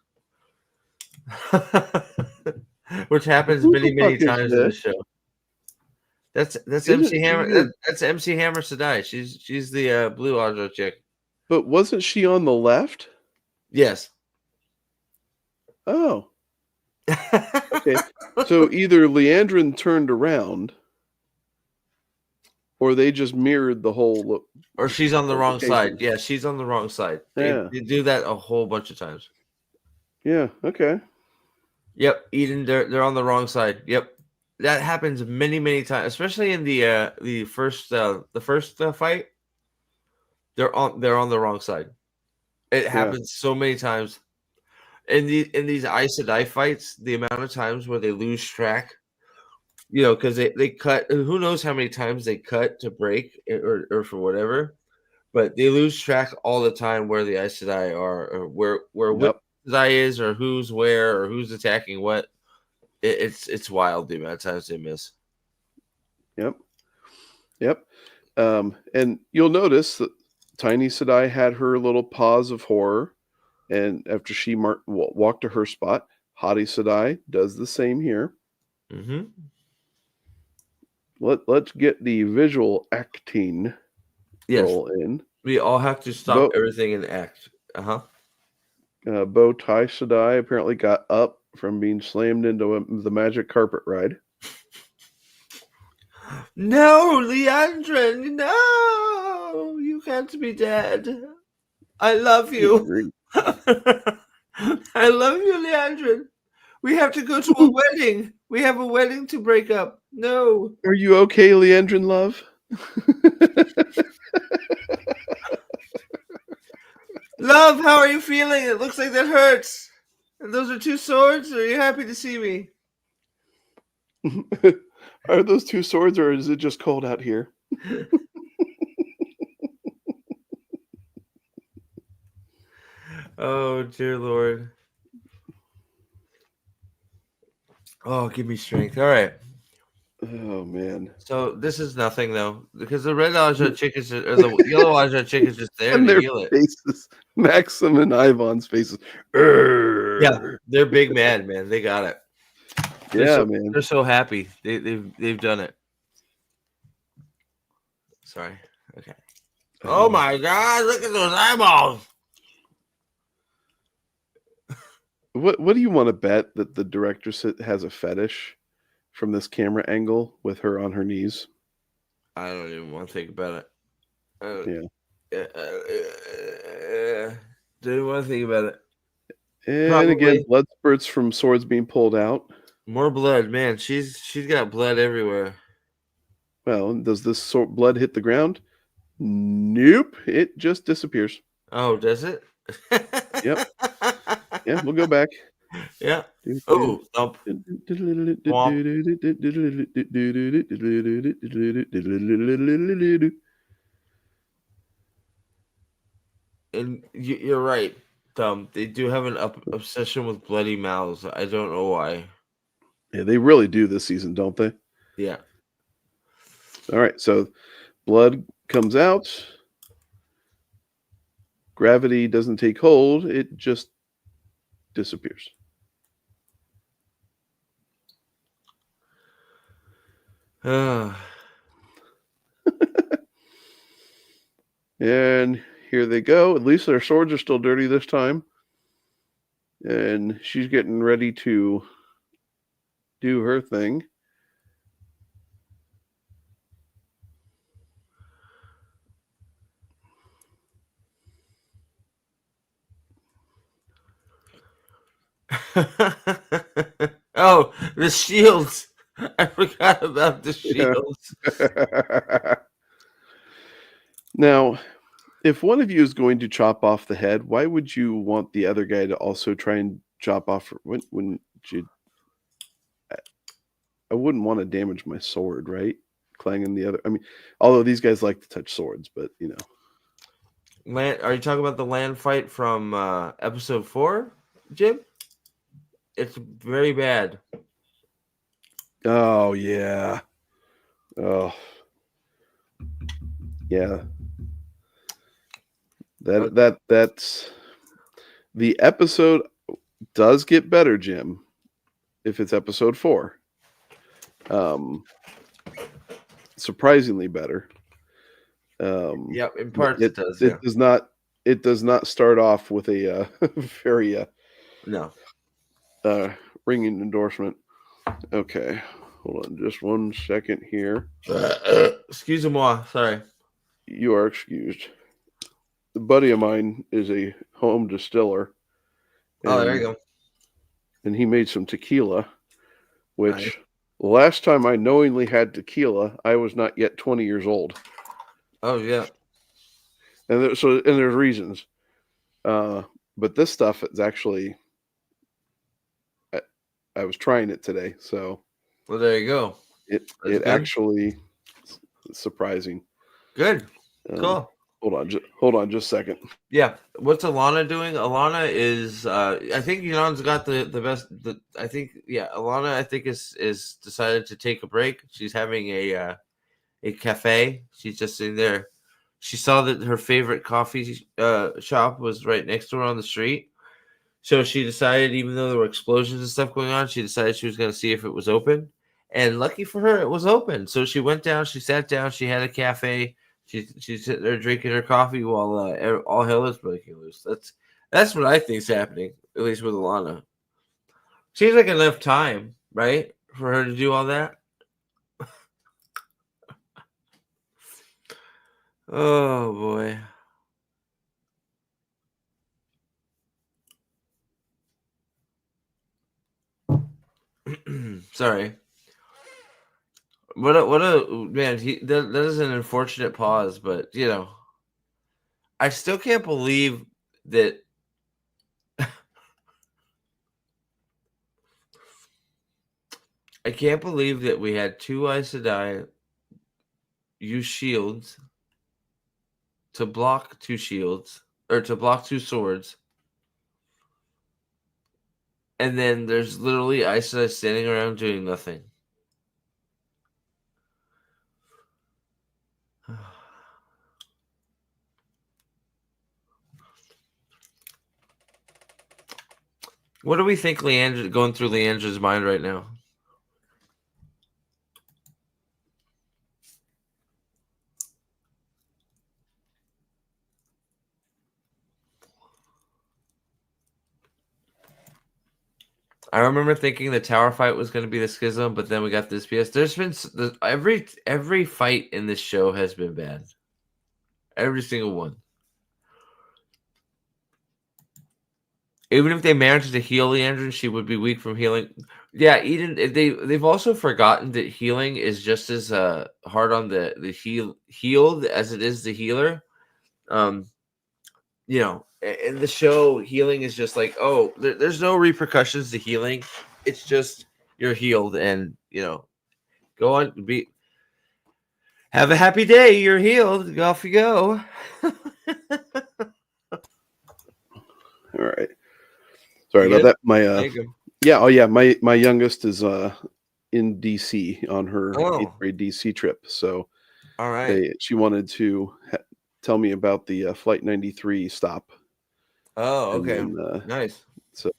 A: Which happens
C: Who
A: many,
C: the fuck
A: many
C: is
A: times in the
C: this?
A: show. That's
C: Isn't
A: MC
C: she
A: Hammer.
C: the-
A: That's MC Hammer Sadai. She's the blue Audra chick.
C: But wasn't she on the left?
A: Yes.
C: Oh, okay. So either Leandrin turned around, or they just mirrored the whole look.
A: Or she's on the wrong side.
C: location.
A: Yeah, she's on the wrong side.
C: Yeah.
A: They do that a whole bunch of times.
C: Yeah. Okay.
A: Yep, Eden, they're on the wrong side. Yep, that happens many, many times, especially in the first fight. They're on the wrong side. It happens so many times in these Aes Sedai fights. The amount of times where they lose track, because they cut. Who knows how many times they cut to break or for whatever, but they lose track all the time where the Aes Sedai are, or where which
C: Yep.
A: Sedai is, or who's where, or who's attacking what. It's wild the amount of times they miss.
C: Yep. Yep. And you'll notice that Tiny Sedai had her little pause of horror, and after she walked to her spot, Hadi Sedai does the same here.
A: Mm-hmm.
C: Let's get the visual acting roll in.
A: We all have to stop everything and act.
C: Bow Tie Sedai apparently got up from being slammed into the magic carpet ride.
A: No, Leandrin, no, you can't be dead. I love you. I love you, Leandrin. We have to go to a wedding. We have a wedding to break up. No.
C: Are you okay, Leandrin, love?
A: Love, how are you feeling? It looks like that hurts. And those are 2 swords? Are you happy to see me?
C: Are those 2 swords, or is it just cold out here?
A: Oh, dear Lord. Oh, give me strength. All right.
C: Oh, man.
A: So this is nothing, though, because the red Aja chick is, or the yellow Aja chick is just there
C: And
A: to
C: their
A: heal it.
C: faces, Maxim and Ivan's faces.
A: Yeah, they're big mad, man. They got it.
C: Man.
A: They're so happy. They've done it. Sorry. Okay. Oh my God! Look at those eyeballs.
C: What do you want to bet that the director has a fetish from this camera angle with her on her knees?
A: I don't even want to think about it.
C: Yeah.
A: Don't even want to think about it.
C: And
A: Probably.
C: again, blood spurts from swords being pulled out.
A: More blood, man. She's got blood everywhere.
C: Well, does this blood hit the ground? Nope. It just disappears.
A: Oh, does it?
C: Yep. Yeah, we'll go back.
A: Yeah. Oh, thump. And you're right, they do have an obsession with bloody mouths. I don't know why.
C: Yeah, they really do this season, don't they?
A: Yeah.
C: All right, so blood comes out. Of gravity doesn't take hold, it just disappears. And here they go. At least their swords are still dirty this time. And she's getting ready to do her thing.
A: Oh, the shields. I forgot about the shields.
C: Now, if one of you is going to chop off the head, why would you want the other guy to also try and chop off? I wouldn't want to damage my sword, right? Clanging the other. I mean, although these guys like to touch swords, but you know.
A: Are you talking about the land fight from episode 4, Jim? It's very bad.
C: Oh yeah. Oh yeah. That's the episode does get better, Jim, if it's episode 4. Surprisingly better.
A: Yep, in parts
C: it
A: does.
C: It does not. It does not start off with a very
A: no
C: ringing endorsement. Okay, hold on just one second here.
A: Excuse-moi. Sorry.
C: You are excused. A buddy of mine is a home distiller.
A: Oh, there you go.
C: And he made some tequila, which last time I knowingly had tequila, I was not yet 20 years old.
A: Oh, yeah.
C: And there's reasons. But this stuff is actually, I was trying it today. So,
A: well, there you go.
C: It actually surprising.
A: Good. Cool.
C: Hold on just a second.
A: Yeah. What's Alana doing? Alana is I think Yunan's got the best Alana I think is decided to take a break. She's having a cafe. She's just sitting there. She saw that her favorite coffee shop was right next to her on the street. So she decided, even though there were explosions and stuff going on, she decided she was going to see if it was open. And lucky for her, it was open. So she went down, she sat down, she had a cafe. She's sitting there drinking her coffee while all hell is breaking loose. That's what I think is happening, at least with Alana. Seems like enough time, right, for her to do all that. Oh boy. Sorry. What a man. That is an unfortunate pause, but you know, I still can't believe that. I can't believe that we had 2 Aes Sedai use shields to block 2 shields, or to block 2 swords. And then there's literally Aes Sedai standing around doing nothing. What do we think going through Leandra's mind right now? I remember thinking the tower fight was going to be the schism, but then we got this BS. There's been every fight in this show has been bad. Every single one. Even if they managed to heal Leandra, she would be weak from healing. Yeah, Eden. They've also forgotten that healing is just as hard on the healed as it is the healer. You know, in the show, healing is just like, oh, there's no repercussions to healing. It's just you're healed, and you know, go on, have a happy day. You're healed. Off you go.
C: All right. Sorry about that. My my youngest is in DC on her 8th grade DC trip. So
A: all right,
C: she wanted to tell me about the Flight 93 stop.
A: Oh,
C: And
A: okay.
C: then,
A: Nice.
C: so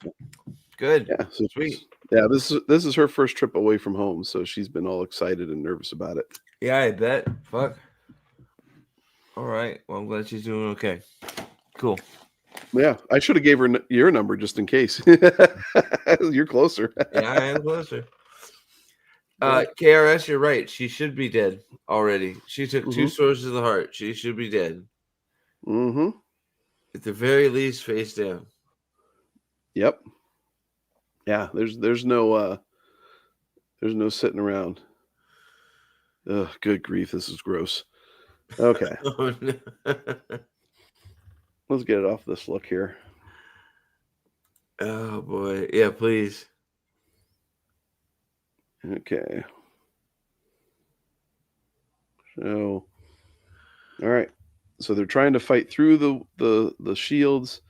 A: Good.
C: yeah, so
A: Sweet.
C: yeah, this is her first trip away from home, so she's been all excited and nervous about it.
A: Yeah, I bet. Fuck. All right. Well, I'm glad she's doing okay. Cool.
C: Yeah, I should have gave her your number just in case. You're closer.
A: Yeah, I am closer.
C: Yeah.
A: KRS, you're right. She should be dead already. She took 2
C: Mhm.
A: swords to the heart. She should be dead.
C: Mm-hmm.
A: At the very least, face down.
C: Yep. Yeah, there's no sitting around. Ugh, good grief, this is gross. Okay,
A: Oh, no.
C: let's get it off this look here.
A: Oh boy. Yeah, please.
C: Okay. So, all right. So they're trying to fight through the shields.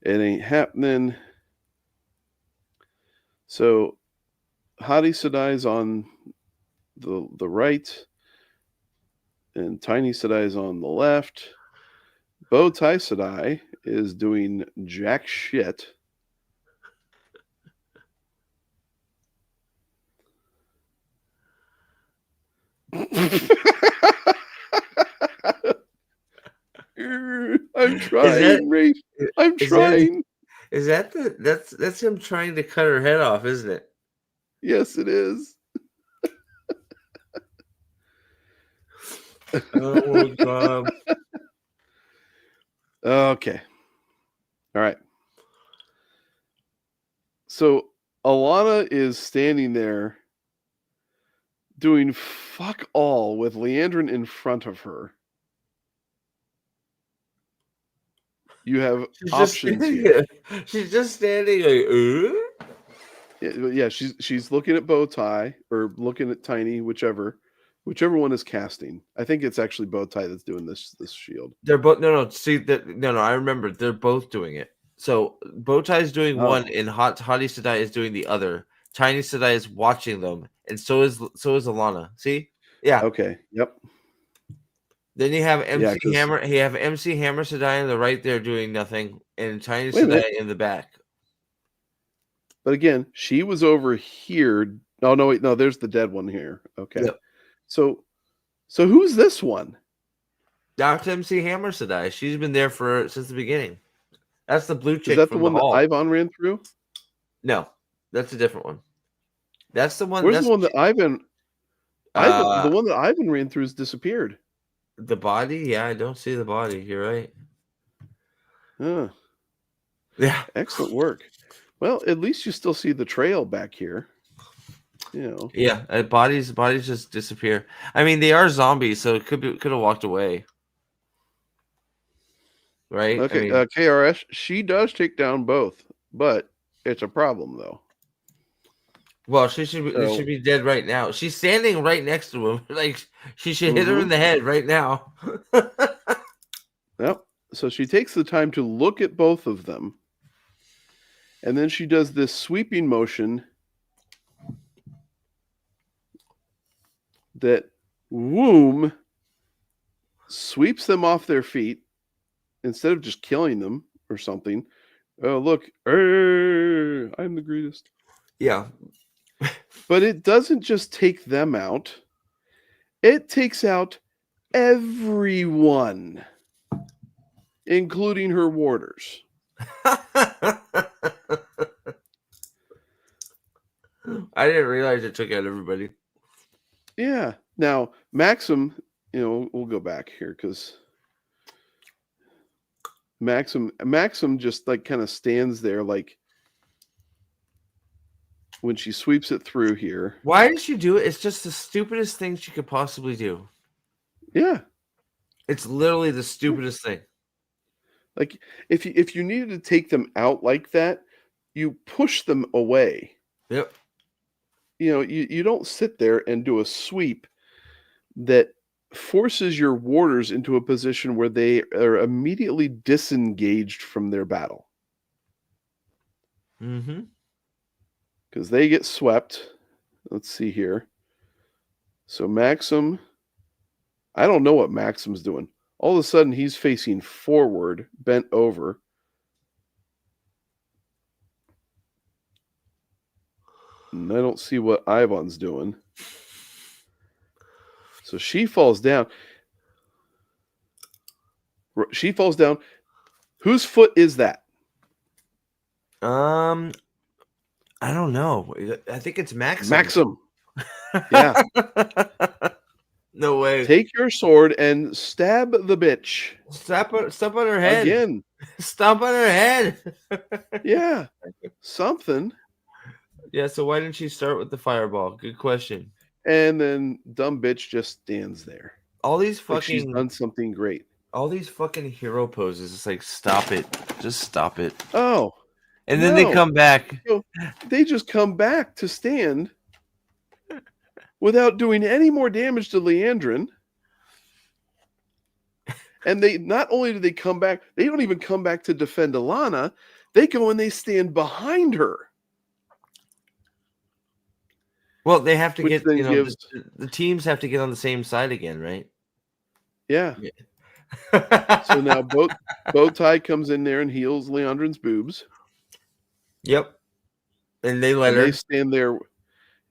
C: It ain't happening. So Hadi Sadai's on the right, and Tiny Sadai's on the left. Bow Tie Sadai is doing jack shit. I'm trying, Rafe. I'm
A: is that-
C: trying.
A: Is that that's him trying to cut her head off, isn't it?
C: Yes, it is.
A: Oh god.
C: Okay. All right. So Alana is standing there doing fuck all with Leandrin in front of her. You have options here.
A: She's just standing like,
C: Yeah, she's looking at Bow Tie or looking at Tiny, whichever one is casting. I think it's actually Bow Tie that's doing this shield.
A: They're both no. See that no. I remember they're both doing it. So Bowtie's doing one, and Hadi Sadai is doing the other. Tiny Sadai is watching them, and so is Alana. See, yeah.
C: Okay. Yep.
A: Then you have MC
C: 'cause-
A: Hammer. You have MC Hammer Sadai on the right there doing nothing, and Tiny
C: Wait a minute.
A: Sadai in the back.
C: But again, she was over here. Oh no, wait, no, there's the dead one here. Okay.
A: Yep.
C: So who's this one?
A: That's MC Hammer Sadai. She's been there since the beginning. That's the blue chick
C: Is that the
A: from
C: one
A: the hall.
C: that Ivan ran through?
A: No, that's a different one. That's the one.
C: Where's
A: that's
C: the one that Ivan? The one that Ivan ran through has disappeared.
A: The body? Yeah, I don't see the body. You're right.
C: Huh.
A: Yeah.
C: Excellent work. Well, at least you still see the trail back here. You know.
A: Yeah, bodies just disappear. I mean, they are zombies, so it could have walked away. Right?
C: Okay,
A: I mean,
C: KRS, she does take down both, but it's a problem though.
A: well, she should be dead right now. She's standing right next to him. Like she should hit her in the head right now.
C: Yep. So she takes the time to look at both of them. And then she does this sweeping motion that womb sweeps them off their feet instead of just killing them or something. Oh, look, I'm the greatest.
A: Yeah.
C: But it doesn't just take them out. It takes out everyone, including her warders.
A: I didn't realize it took out everybody.
C: Yeah. Now, Maxim, we'll go back here because Maxim just like kind of stands there like when she sweeps it through here.
A: Why did she do it? It's just the stupidest thing she could possibly do.
C: Yeah.
A: It's literally the stupidest thing.
C: Like if you needed to take them out like that, you push them away.
A: Yep.
C: You don't sit there and do a sweep that forces your warders into a position where they are immediately disengaged from their battle.
A: Mm-hmm.
C: Because they get swept. Let's see here. So Maxim, I don't know what Maxim's doing. All of a sudden, he's facing forward, bent over. And I don't see what Ivan's doing. So she falls down. She falls down. Whose foot is that?
A: I don't know. I think it's Maxim.
C: Maxim. Yeah.
A: No way.
C: Take your sword and stab the bitch.
A: Step on her head.
C: Again.
A: Stomp on her head.
C: Yeah. Something.
A: Yeah, so why didn't she start with the fireball? Good question.
C: And then dumb bitch just stands there.
A: All these
C: Like she's
A: fucking
C: done something great.
A: all these fucking hero poses. It's like, stop it. Just stop it.
C: Oh.
A: And then they come back.
C: So they just come back to stand without doing any more damage to Leandrin. And they not only do they come back, they don't even come back to defend Alana. They go and they stand behind her.
A: Well, they have to
C: Which
A: get,
C: then
A: you know,
C: gives-
A: the teams have to get on the same side again, right?
C: Yeah. So now Bowtie comes in there and heals Leandrin's boobs.
A: Yep. And they let
C: And
A: her.
C: they stand there.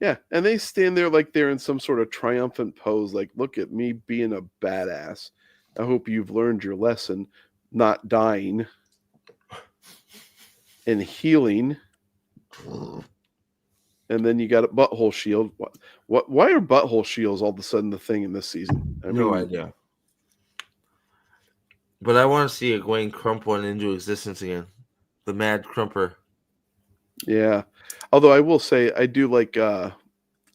C: Yeah. And they stand there like they're in some sort of triumphant pose. Like, look at me being a badass. I hope you've learned your lesson, not dying and healing. And then you got a butthole shield. What? Why are butthole shields all of a sudden the thing in this season?
A: No idea. But I want to see a Gwen Crump one into existence again. The Mad Crumper.
C: Yeah. Although I will say, I do like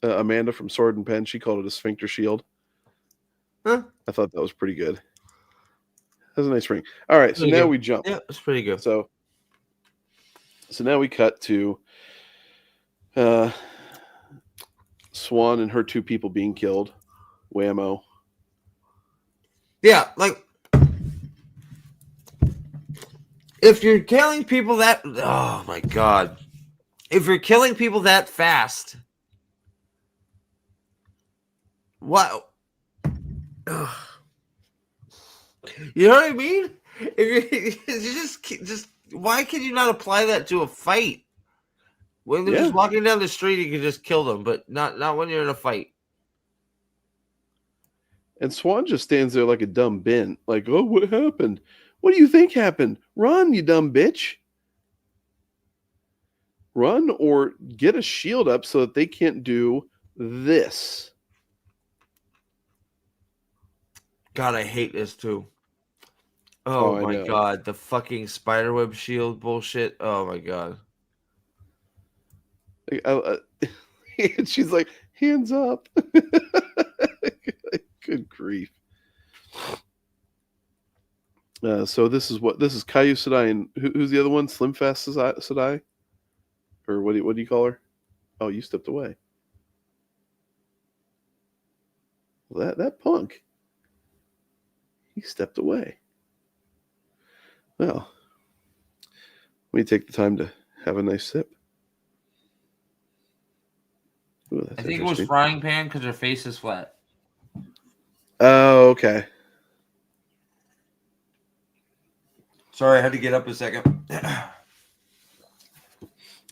C: Amanda from Sword and Pen. She called it a sphincter shield.
A: Huh?
C: I thought that was pretty good. That's a nice ring. All right, so
A: Pretty
C: now
A: good.
C: we jump.
A: Yeah, it's pretty good.
C: So now we cut to Swan and her two people being killed. Whammo.
A: Yeah, like, if you're killing people that, oh my god, if you're killing people that fast, what? Ugh. You know what I mean? If you just why can you not apply that to a fight? When they're just walking down the street, you can just kill them, but not when you're in a fight.
C: And Swan just stands there like a dumb bin. Like, oh, what happened? What do you think happened? Run, you dumb bitch. Run or get a shield up so that they can't do this.
A: God, I hate this too.
C: Oh,
A: Oh
C: I
A: my
C: know.
A: god, the fucking spiderweb shield bullshit. Oh my god.
C: And she's like, hands up. Good grief. So this is Caillou Sedai, and who's the other one? Slim Fast Sedai? Or what do you call her? Oh, you stepped away. Well, that punk. He stepped away. Well, let me take the time to have a nice sip. Ooh,
A: I think it was frying pan because her face is flat.
C: Oh, okay.
A: Sorry, I had to get up a second.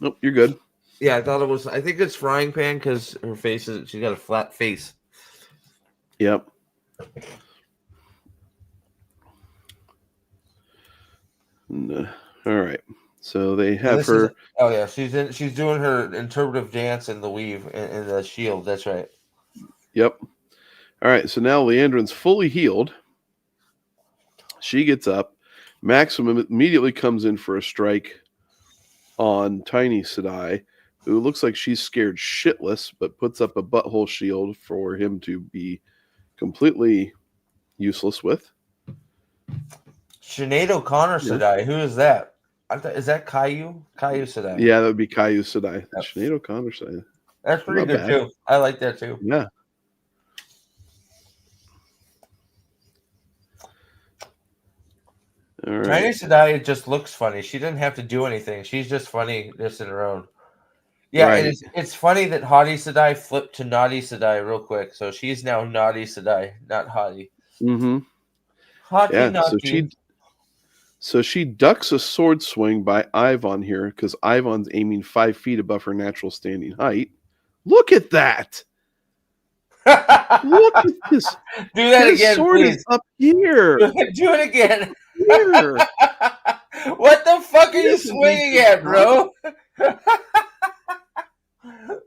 C: Nope, you're good.
A: Yeah, I thought it was. I think it's frying pan because her face is. She's got a flat face.
C: Yep. And, all right. So they have her.
A: Oh yeah, she's doing her interpretive dance in the weave in the shield. That's right.
C: Yep. All right. So now Leandrin's fully healed. She gets up. Maximum immediately comes in for a strike on Tiny Sedai, who looks like she's scared shitless, but puts up a butthole shield for him to be completely useless with.
A: Sinead O'Connor Sedai. Who is that? Is that Caillou? Caillou Sedai.
C: Yeah, that would be Caillou Sedai.
A: Yep.
C: Sinead O'Connor Sedai.
A: That's pretty good too. I like that too.
C: Yeah. All right.
A: Tiny Sedai just looks funny. She didn't have to do anything. She's just funny just in her own. Yeah,
C: Right.
A: it's funny that Hottie Sedai flipped to Naughty Sedai real quick. So she's now Naughty Sedai, not Hottie.
C: Mm-hmm.
A: Hockey
C: Yeah,
A: knocky.
C: so she ducks a sword swing by Ivan here because Ivan's aiming 5 feet above her natural standing height. Look at that! Look at this.
A: Do that
C: His
A: again,
C: sword
A: please.
C: is up here.
A: Do it again.
C: Here.
A: What the fuck are
C: He
A: you
C: doesn't need
A: swinging
C: to
A: at,
C: duck.
A: bro?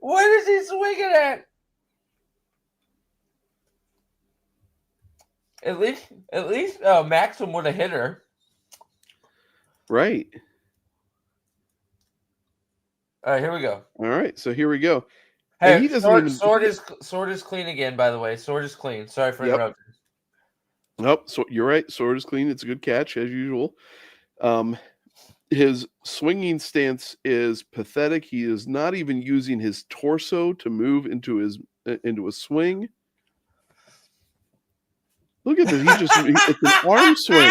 A: What is he swinging at? At least Maxim would have hit her.
C: Right.
A: All right, here we go.
C: All right. So here we go.
A: Hey,
C: And he doesn't
A: sword
C: even.
A: sword is clean again. By the way, sword is clean. Sorry for
C: Yep.
A: interrupting.
C: Nope. So you're right. Sword is clean. It's a good catch as usual. His swinging stance is pathetic. He is not even using his torso to move into a swing. Look at this. It's an arm swing.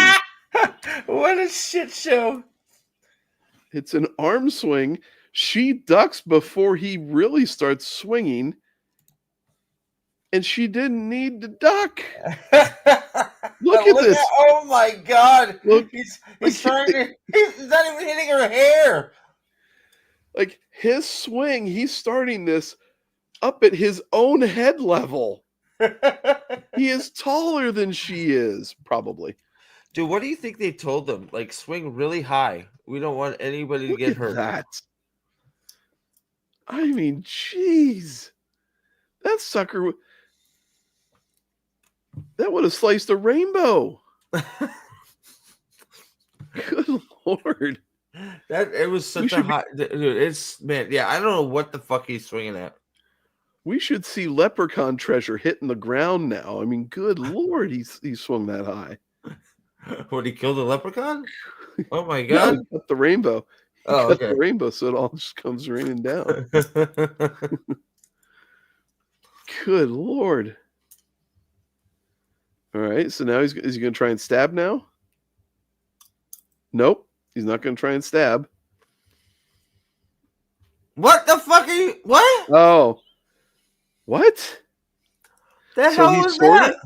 A: What a shit show.
C: It's an arm swing. She ducks before he really starts swinging. And she didn't need to duck. Look at this.
A: Oh my god.
C: Look,
A: He's
C: like,
A: trying to he's not even hitting her hair.
C: Like his swing, he's starting this up at his own head level. He is taller than she is, probably.
A: Dude, what do you think they told them? Like, swing really high. We don't want anybody to
C: Look
A: get
C: at
A: hurt.
C: that. I mean, jeez. That sucker, that would have sliced a rainbow. Good Lord.
A: It was such a hot dude. It's man, yeah. I don't know what the fuck he's swinging at.
C: We should see leprechaun treasure hitting the ground now. I mean, good Lord, he swung that high.
A: Would he kill the leprechaun? Oh my
C: No,
A: god!
C: he cut the rainbow. He
A: Oh,
C: cut
A: okay.
C: the rainbow, so it all just comes raining down. Good Lord. All right, so now is he going to try and stab now? Nope, he's not going to try and stab.
A: What the fuck are you? What?
C: Oh, what?
A: The
C: So
A: hell
C: he
A: was
C: sort
A: that?
C: of,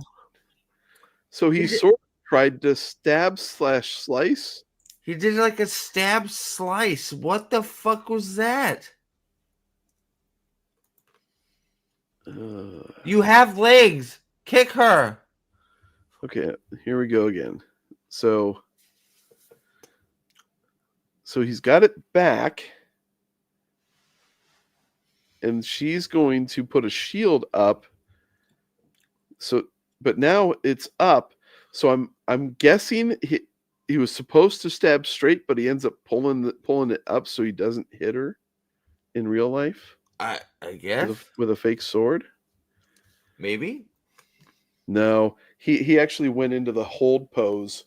C: so he sort of tried to stab/slice.
A: He did like a stab slice. What the fuck was that? You have legs. Kick her.
C: Okay, here we go again. So he's got it back, and she's going to put a shield up. So, but now it's up. So I'm guessing he was supposed to stab straight, but he ends up pulling it up so he doesn't hit her in real life.
A: I guess
C: with a fake sword.
A: maybe.
C: No, he actually went into the hold pose.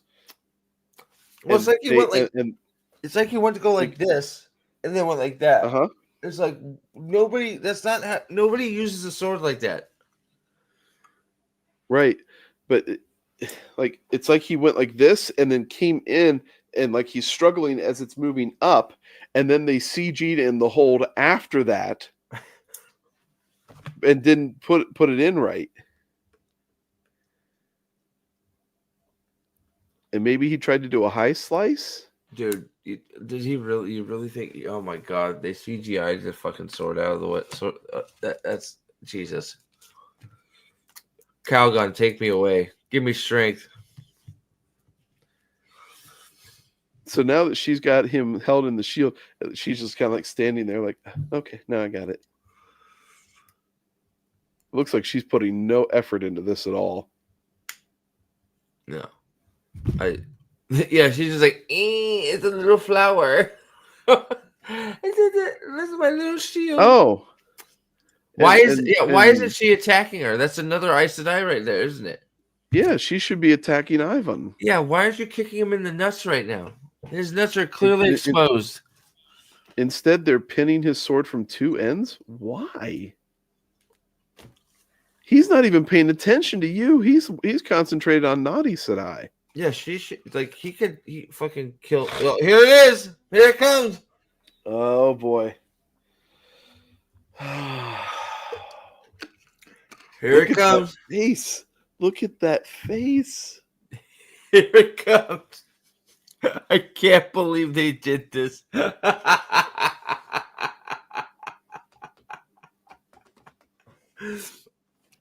A: Well, it's like he went like
C: and
A: it's like he went to go like this and then went like that.
C: uh-huh.
A: It's like nobody. That's not how nobody uses a sword like that.
C: Right, but like it's like he went like this and then came in and like he's struggling as it's moving up, and then they CG'd in the hold after that and didn't put it in right. And maybe he tried to do a high slice.
A: Dude, did he really? You really think? Oh my god, they CGI'd the fucking sword out of the way. So that's Jesus. Calgon, take me away. Give me strength.
C: So now that she's got him held in the shield, she's just kind of like standing there, like, okay, now I got it. It looks like she's putting no effort into this at all.
A: No, yeah, she's just like, it's a little flower. This is my little shield.
C: Oh,
A: why isn't she attacking her? That's another Aes Sedai right there, isn't it?
C: Yeah, she should be attacking Ivan.
A: Yeah, why aren't you kicking him in the nuts right now? His nuts are clearly exposed.
C: Instead, they're pinning his sword from two ends. Why? He's not even paying attention to you. He's concentrated on Naughty Sedai.
A: Yeah, she should, like, he fucking kill. Oh, here it is. Here it comes.
C: Oh boy.
A: Here it comes.
C: Face. Look at that face.
A: Here it comes. I can't believe they did this.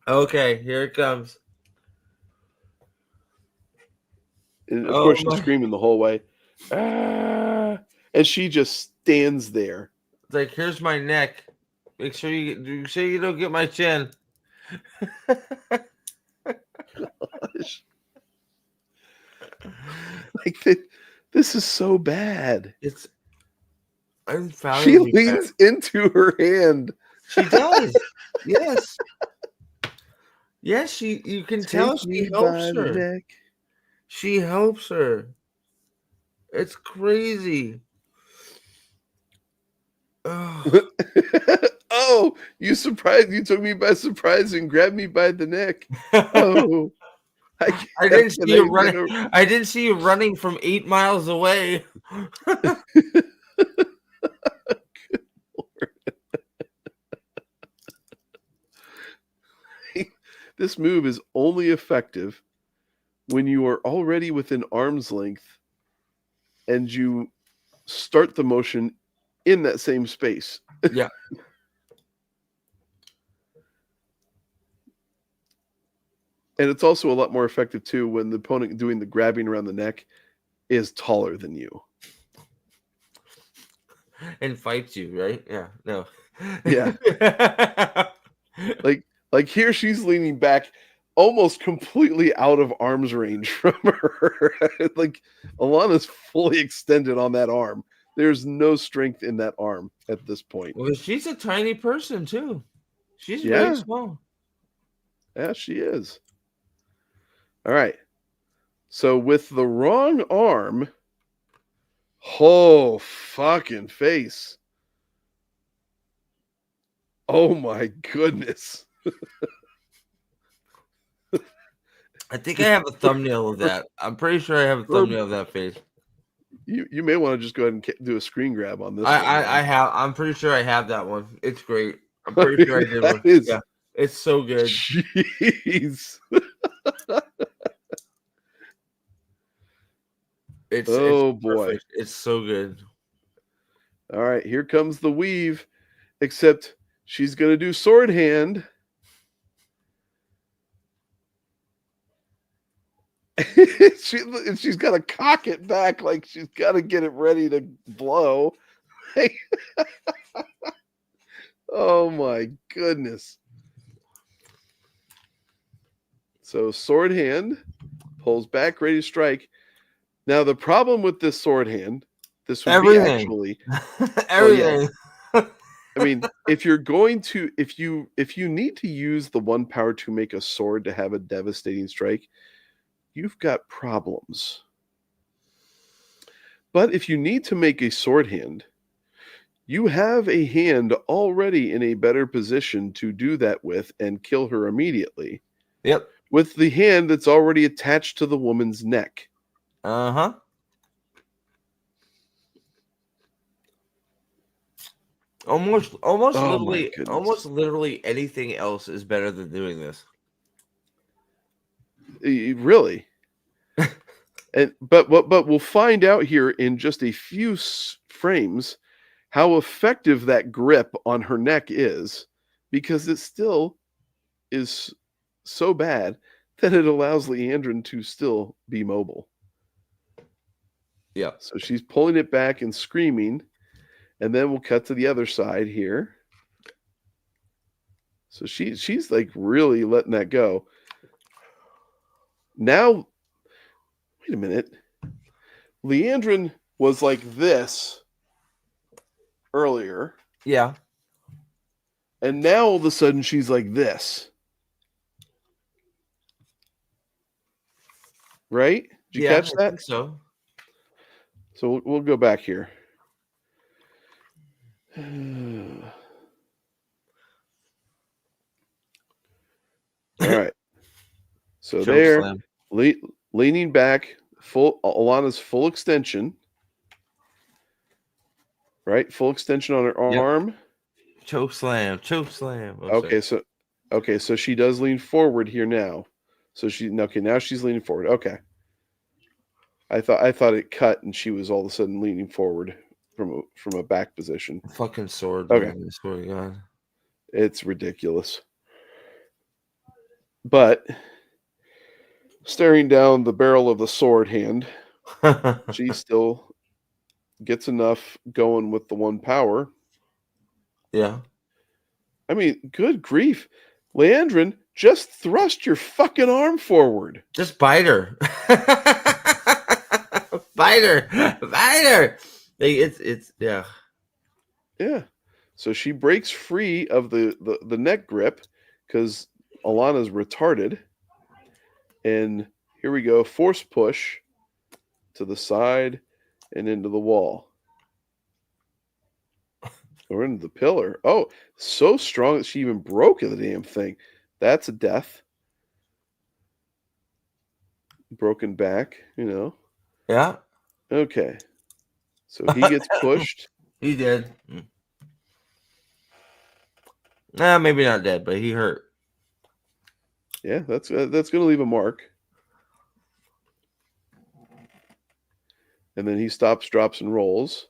A: Okay, here it comes.
C: And of
A: Oh
C: course, she's
A: my.
C: screaming the whole way. Ah, and she just stands there.
A: It's like, here's my neck. Make sure you don't get my chin.
C: Like, this is so bad.
A: It's
C: She
A: infallibly bad.
C: leans into her hand.
A: She does. Yes. Yes, you can tell
C: Take
A: she
C: me
A: helps
C: by the
A: her.
C: neck.
A: She helps her. It's crazy. Ugh.
C: Oh, you took me by surprise and grabbed me by the neck. Oh,
A: I didn't see you running. I didn't see you running from 8 miles away.
C: This move is only effective when you are already within arm's length and you start the motion in that same space.
A: Yeah.
C: And it's also a lot more effective too when the opponent doing the grabbing around the neck is taller than you.
A: And fights you, right? Yeah. No.
C: Yeah. Like here she's leaning back almost completely out of arm's range from her. Like Alana's fully extended on that arm. There's no strength in that arm at this point.
A: Well, she's a tiny person too. She's
C: Yeah.
A: very small.
C: Yeah, she is. All right. So with the wrong arm, oh fucking face. Oh my goodness.
A: I think I have a thumbnail of that. I'm pretty sure I have a thumbnail of that face.
C: You may want to just go ahead and do a screen grab on this one.
A: I have. I'm pretty sure I have that one. It's great. I'm pretty sure I did one.
C: Is,
A: yeah, it's so good.
C: Jeez.
A: It's
C: boy.
A: perfect. It's so good.
C: All right, here comes the weave, except she's going to do sword hand. She's got to cock it back like she's got to get it ready to blow. Oh my goodness. So sword hand, pulls back, ready to strike. Now the problem with this sword hand, this would be actually
A: everything.
C: I mean, if you're going to if you need to use the one power to make a sword to have a devastating strike, you've got problems. But if you need to make a sword hand, you have a hand already in a better position to do that with and kill her immediately.
A: Yep.
C: With the hand that's already attached to the woman's neck.
A: Uh-huh. Almost literally anything else is better than doing this.
C: Really? But we'll find out here in just a few frames how effective that grip on her neck is, because it still is so bad that it allows Leandrin to still be mobile.
A: Yeah.
C: So she's pulling it back and screaming, and then we'll cut to the other side here. So she's like really letting that go. Now, wait a minute. Leandrin was like this earlier.
A: Yeah.
C: And now all of a sudden she's like this. Right? Did you catch that?
A: I think so.
C: So we'll go back here. All right. So
A: Choke
C: there,
A: slam.
C: leaning back, Alana's full extension. Right? Full extension on her arm.
A: Choke slam. Choke slam.
C: Okay, so she does lean forward here now. So now she's leaning forward. Okay. I thought it cut and she was all of a sudden leaning forward from a back position.
A: Fucking sword.
C: Okay.
A: Man, I swear to God.
C: It's ridiculous. But staring down the barrel of the sword hand, she still gets enough going with the one power.
A: Yeah.
C: I mean, good grief. Leandrin, just thrust your fucking arm forward.
A: Just bite her. Bite her. Bite her. Like, it's yeah.
C: Yeah. So she breaks free of the neck grip because Alana's retarded. And here we go. Force push to the side and into the wall. Or into the pillar. Oh, so strong that she even broke the damn thing. That's a death. Broken back, you know.
A: Yeah.
C: Okay. So he gets pushed.
A: He did. Nah, maybe not dead, but he hurt.
C: Yeah, that's going to leave a mark. And then he stops, drops, and rolls.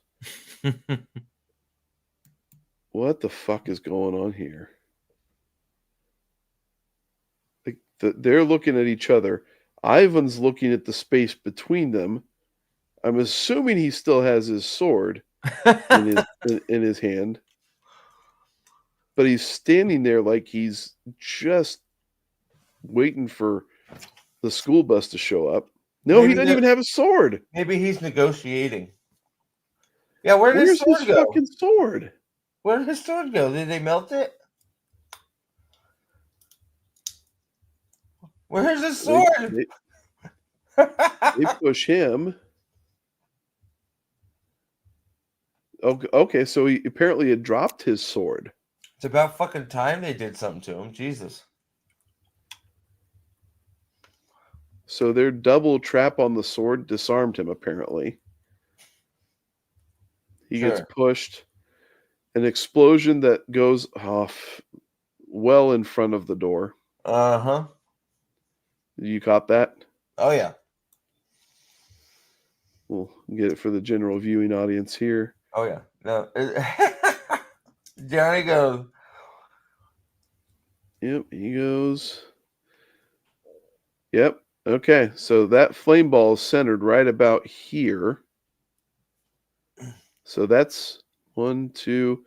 C: What the fuck is going on here? Like they're looking at each other. Ivan's looking at the space between them. I'm assuming he still has his sword in his hand. But he's standing there like he's just waiting for the school bus to show up. No,
A: Maybe
C: he doesn't even have a sword.
A: Maybe he's negotiating. Yeah, where did his
C: Where's
A: sword
C: his
A: go?
C: fucking sword?
A: Where did his sword go? Did they melt it? Where's his sword?
C: They push him. Okay, so he apparently had dropped his sword.
A: It's about fucking time they did something to him. Jesus.
C: So their double trap on the sword disarmed him, apparently. He gets pushed. An explosion that goes off well in front of the door.
A: Uh-huh.
C: You caught that?
A: Oh, yeah.
C: We'll get it for the general viewing audience here.
A: Oh, yeah. No. Johnny goes.
C: Yep, he goes. Yep. Okay, so that flame ball is centered right about here. So that's 1, 2,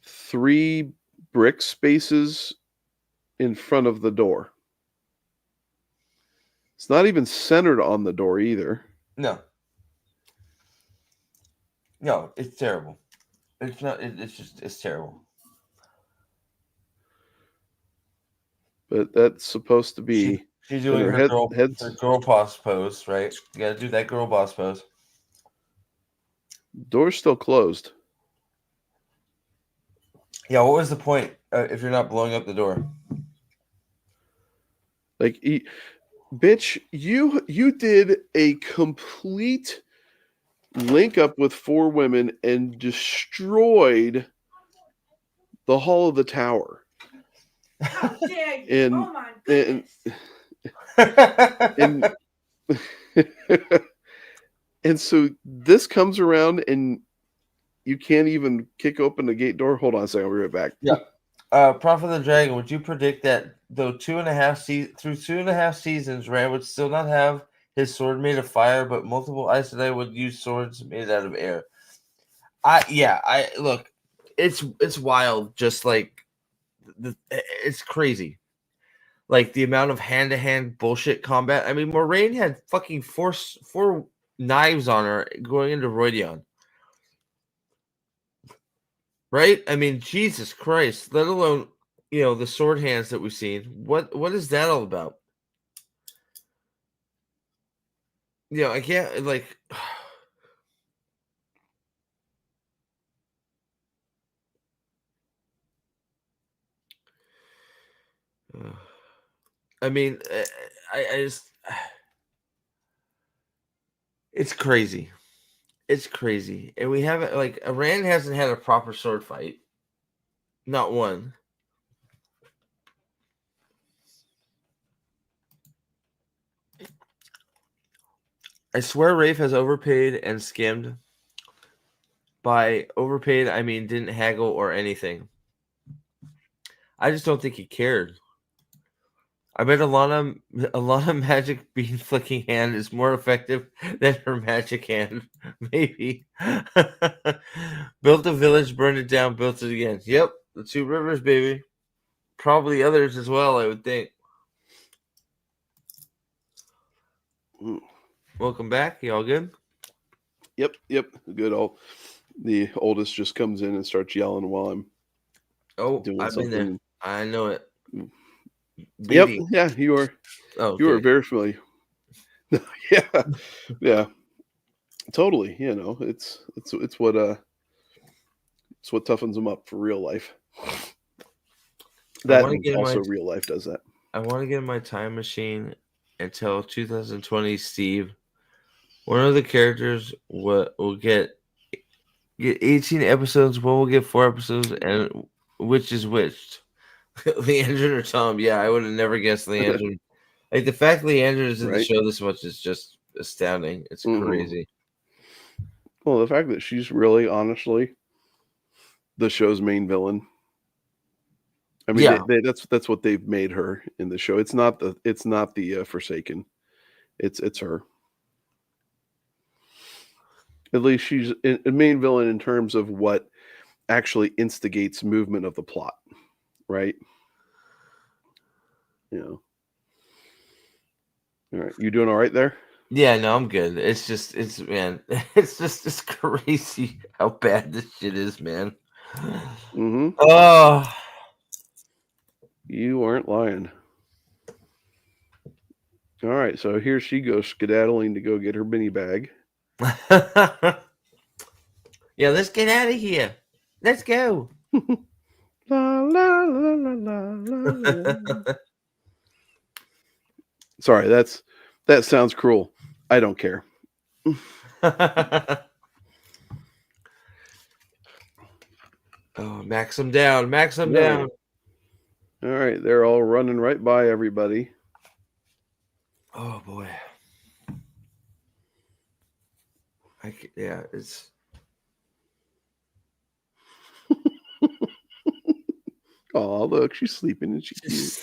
C: 3 brick spaces in front of the door. It's not even centered on the door either.
A: No. No, it's terrible. It's not. It's terrible.
C: But that's supposed to be.
A: She's doing her girl boss pose, right? You got to do that girl boss pose.
C: Door's still closed.
A: Yeah, what was the point if you're not blowing up the door?
C: Like, bitch, you did a complete link up with 4 women and destroyed the hull of the tower.
E: How dare you?
C: And,
E: oh my goodness.
C: and and so this comes around and you can't even kick open the gate door. Hold on a second, I'll be right back.
A: Yeah. Prophet of the Dragon, would you predict that through 2.5 seasons, Rand would still not have his sword made of fire, but multiple Aes Sedai would use swords made out of air? Look, it's wild. Just like it's crazy. Like the amount of hand-to-hand bullshit combat. I mean, Moraine had fucking four knives on her going into Roydion. Right? I mean, Jesus Christ, let alone, the sword hands that we've seen. What is that all about? I can't, like... I mean, I just... It's crazy. It's crazy. And we haven't, like, Iran hasn't had a proper sword fight. Not one. I swear Rafe has overpaid and skimmed. By overpaid, I mean didn't haggle or anything. I just don't think he cared. I bet Alana magic bean flicking hand is more effective than her magic hand. Maybe. Built a village, burned it down, built it again. Yep, the two rivers, baby. Probably others as well, I would think. Welcome back. Y'all good?
C: Yep. Good. The oldest just comes in and starts yelling while I'm doing
A: I've
C: something.
A: been there. I know it.
C: Yep.
A: BB.
C: Yeah, you are.
A: Oh,
C: You are
A: okay.
C: very familiar. Yeah. Totally. You know, it's what toughens them up for real life. That and also real life does that.
A: I want to get in my time machine and tell 2020 Steve one of the characters will get 18 episodes, one will get 4 episodes, and which is which? Leandrin or Tom? Yeah, I would have never guessed Leandrin. Like the fact Leandrin is in the show this much is just astounding. It's crazy.
C: Well, the fact that she's really, honestly, the show's main villain. I mean,
A: Yeah.
C: that's what they've made her in the show. It's not the Forsaken. It's her. At least she's a main villain in terms of what actually instigates movement of the plot, right? You know. All right, you doing all right there?
A: Yeah, no, I'm good. It's crazy how bad this shit is, man.
C: Mm-hmm.
A: Oh,
C: you aren't lying. All right, so here she goes skedaddling to go get her mini bag.
A: Yeah, let's get out of here. Let's go.
C: La, la, la, la, la, la. Sorry, that sounds cruel. I don't care.
A: Oh, max them down. Max them down.
C: All right, they're all running right by everybody.
A: Oh boy. It's.
C: Oh, look, she's sleeping and she's cute.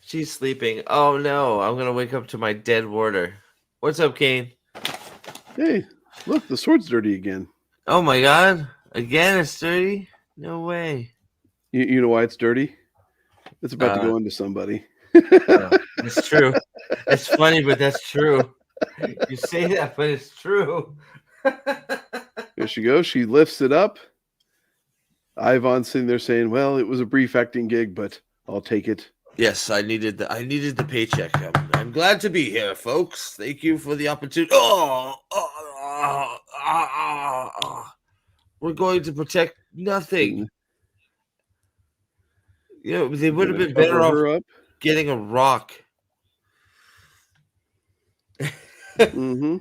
A: She's sleeping. Oh no, I'm gonna wake up to my dead warder. What's up, Kane?
C: Hey, look, the sword's dirty again.
A: Oh my god. Again it's dirty? No way.
C: You know why it's dirty? It's about to go into somebody.
A: It's true. It's funny, but that's true. You say that, but it's true.
C: There she goes. She lifts it up. Ivan's sitting there saying, "Well, it was a brief acting gig, but I'll take it."
A: Yes, I needed the paycheck. I'm glad to be here, folks. Thank you for the opportunity. We're going to protect nothing. You know, they would have been better off getting a rock.
C: Mm-hmm.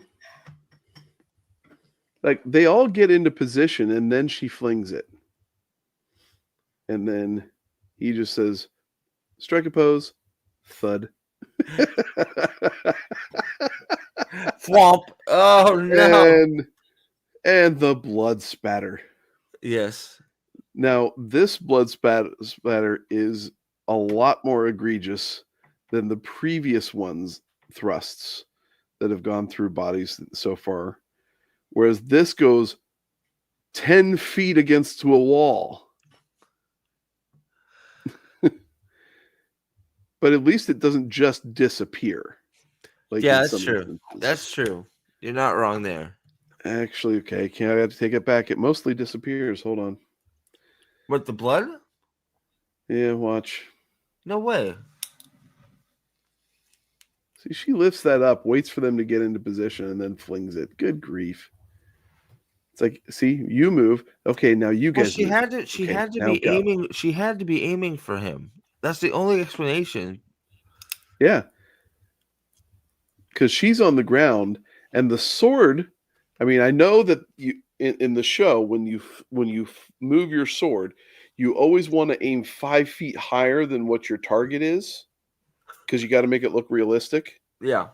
C: Like they all get into position, and then she flings it, and then he just says, "Strike a pose, thud."
A: Flop. Oh no.
C: And the blood spatter.
A: Yes.
C: Now, this blood spatter is a lot more egregious than the previous ones thrusts that have gone through bodies so far. Whereas this goes 10 feet against a wall. But at least it doesn't just disappear.
A: Like yeah, that's true. Instances. That's true. You're not wrong there.
C: Actually, okay. I have to take it back. It mostly disappears. Hold on.
A: What, the blood?
C: Yeah, watch.
A: No way.
C: See, she lifts that up, waits for them to get into position, and then flings it. Good grief. It's like, see, you move. Okay, now you guys.
A: She had to be aiming. She had to be aiming for him. That's the only explanation.
C: Yeah. Because she's on the ground, and the sword. I mean, I know that you in the show when you move your sword, you always want to aim 5 feet higher than what your target is. because you got to make it look realistic.
A: Yeah.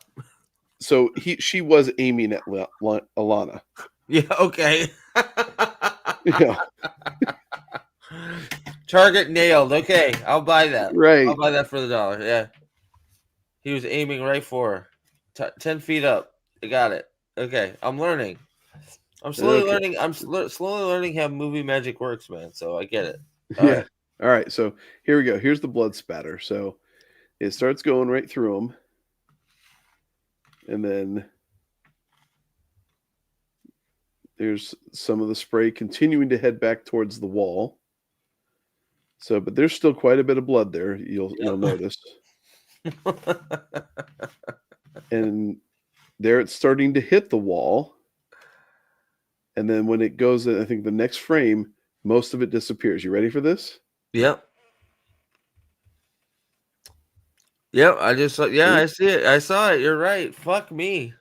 C: So she was aiming at Alana.
A: Yeah. Okay.
C: Yeah,
A: Target nailed. Okay, I'll buy that.
C: right.
A: I'll buy that for the $1. Yeah. He was aiming right for her. 10 feet up. I got it. Okay, I'm learning. I'm slowly
C: Okay.
A: learning. I'm slowly learning how movie magic works, man. So I get it. All
C: Yeah.
A: right.
C: All right. So here we go. Here's the blood spatter. So it starts going right through him, and then there's some of the spray continuing to head back towards the wall. So, but there's still quite a bit of blood there. You'll notice, and there it's starting to hit the wall. And then when it goes, I think the next frame, most of it disappears. You ready for this?
A: Yep. Yep. I just saw. Yeah, I see it. I saw it. You're right. Fuck me.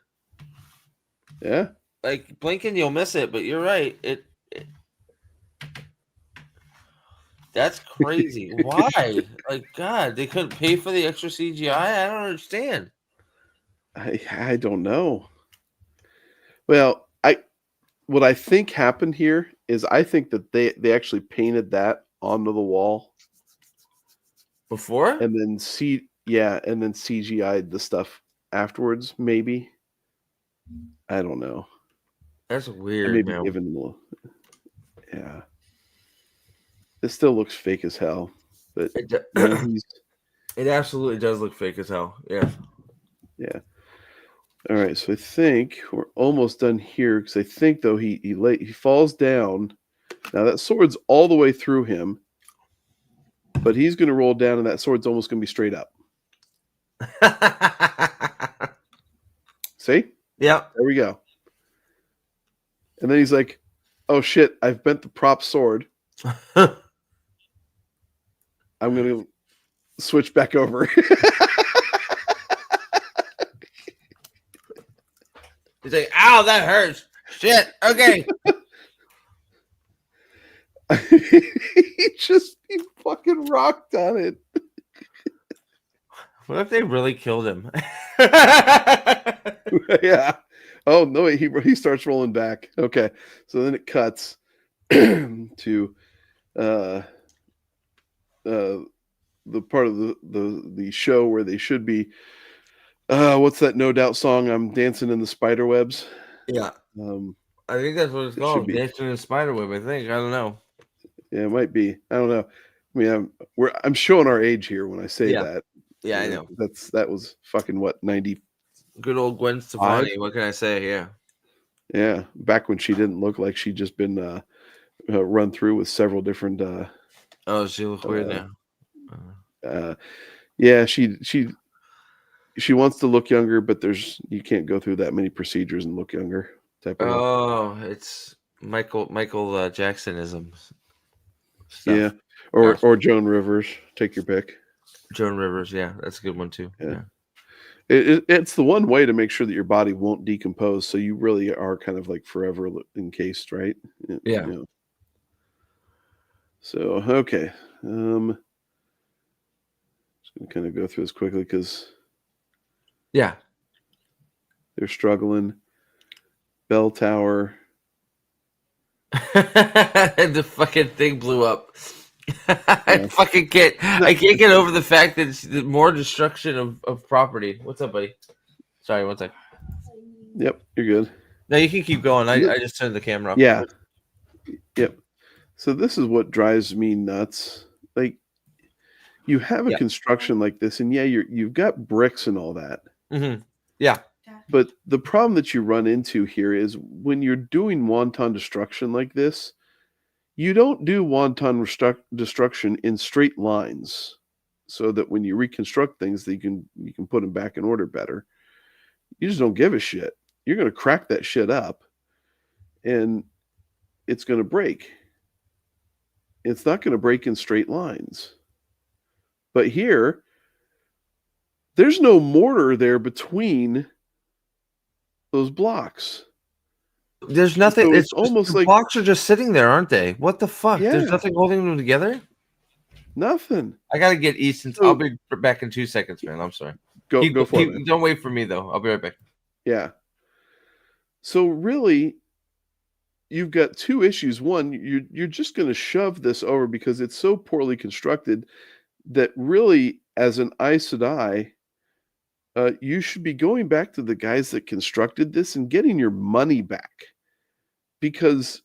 C: Yeah.
A: Like blinking, you'll miss it, but you're right. It that's crazy. Why? Like God, they couldn't pay for the extra CGI. I don't understand.
C: I don't know. Well, what I think happened here is I think that they actually painted that onto the wall
A: Before?
C: and then CGI'd the stuff afterwards. Maybe, I don't know.
A: That's weird,
C: Maybe
A: man.
C: given them yeah. This still looks fake as hell, but
A: It absolutely does look fake as hell. Yeah.
C: yeah. All right, so I think we're almost done here because I think though he falls down. Now that sword's all the way through him, but he's going to roll down, and that sword's almost going to be straight up. See?
A: Yeah.
C: There we go. And then he's like, "Oh shit! I've bent the prop sword. I'm going to switch back over."
A: He's like, "Ow, that hurts. Shit. Okay."
C: he fucking rocked on it.
A: What if they really killed him?
C: Yeah. Oh no, he starts rolling back. Okay. So then it cuts to the part of the show where they should be what's that No Doubt song? I'm dancing in the spider webs.
A: Yeah. I think that's what it's
C: It
A: called.
C: should be.
A: Dancing in a Spiderweb, I think. I don't know.
C: Yeah, it might be. I don't know. I mean, I'm showing our age here when I say that.
A: Yeah, I know.
C: That was fucking what, 90.
A: Good old Gwen Stefani. What can I say? Yeah.
C: Yeah, back when she didn't look like she'd just been run through with several different.
A: Oh, she looks weird now.
C: Yeah, she wants to look younger, but you can't go through that many procedures and look younger. Type of.
A: Oh, it's Michael Jacksonisms. Stuff.
C: Yeah, or Joan Rivers. Take your pick.
A: Joan Rivers, yeah, that's a good one too. Yeah.
C: It's the one way to make sure that your body won't decompose, so you really are kind of like forever encased, right?
A: Yeah.
C: You know. So okay, just gonna kind of go through this quickly because
A: Yeah.
C: they're struggling. Bell tower.
A: And the fucking thing blew up. I can't get over the fact that it's more destruction of property. What's up, buddy? Sorry, one sec.
C: Yep, you're good.
A: No, you can keep going. I just turned the camera off.
C: Yeah. Yep. So this is what drives me nuts. Like, you have a construction like this, and yeah, you've got bricks and all that.
A: Mm-hmm. Yeah.
C: But the problem that you run into here is when you're doing wanton destruction like this, you don't do wanton destruction in straight lines, so that when you reconstruct things, that you can put them back in order better. You just don't give a shit. You're going to crack that shit up, and it's going to break. It's not going to break in straight lines. But here, there's no mortar there between those blocks.
A: There's nothing.
C: So
A: it's
C: almost
A: the
C: like
A: blocks are just sitting there, aren't they? What the fuck?
C: Yeah.
A: There's nothing holding them together.
C: Nothing.
A: I gotta get Easton.
C: So-
A: I'll be back in 2 seconds, man. I'm sorry.
C: Go for it, man.
A: Don't wait for me though. I'll be right back.
C: Yeah. So really, you've got two issues. One, you're just going to shove this over because it's so poorly constructed that really, as an Aes Sedai, you should be going back to the guys that constructed this and getting your money back because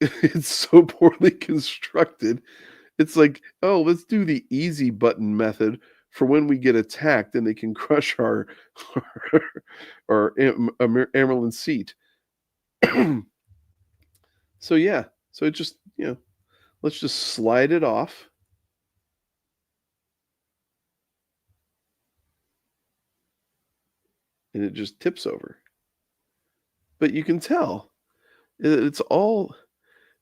C: it's so poorly constructed. It's like, oh, let's do the easy button method for when we get attacked and they can crush our Amerlin seat. So yeah, so it just, let's just slide it off. And it just tips over. But you can tell this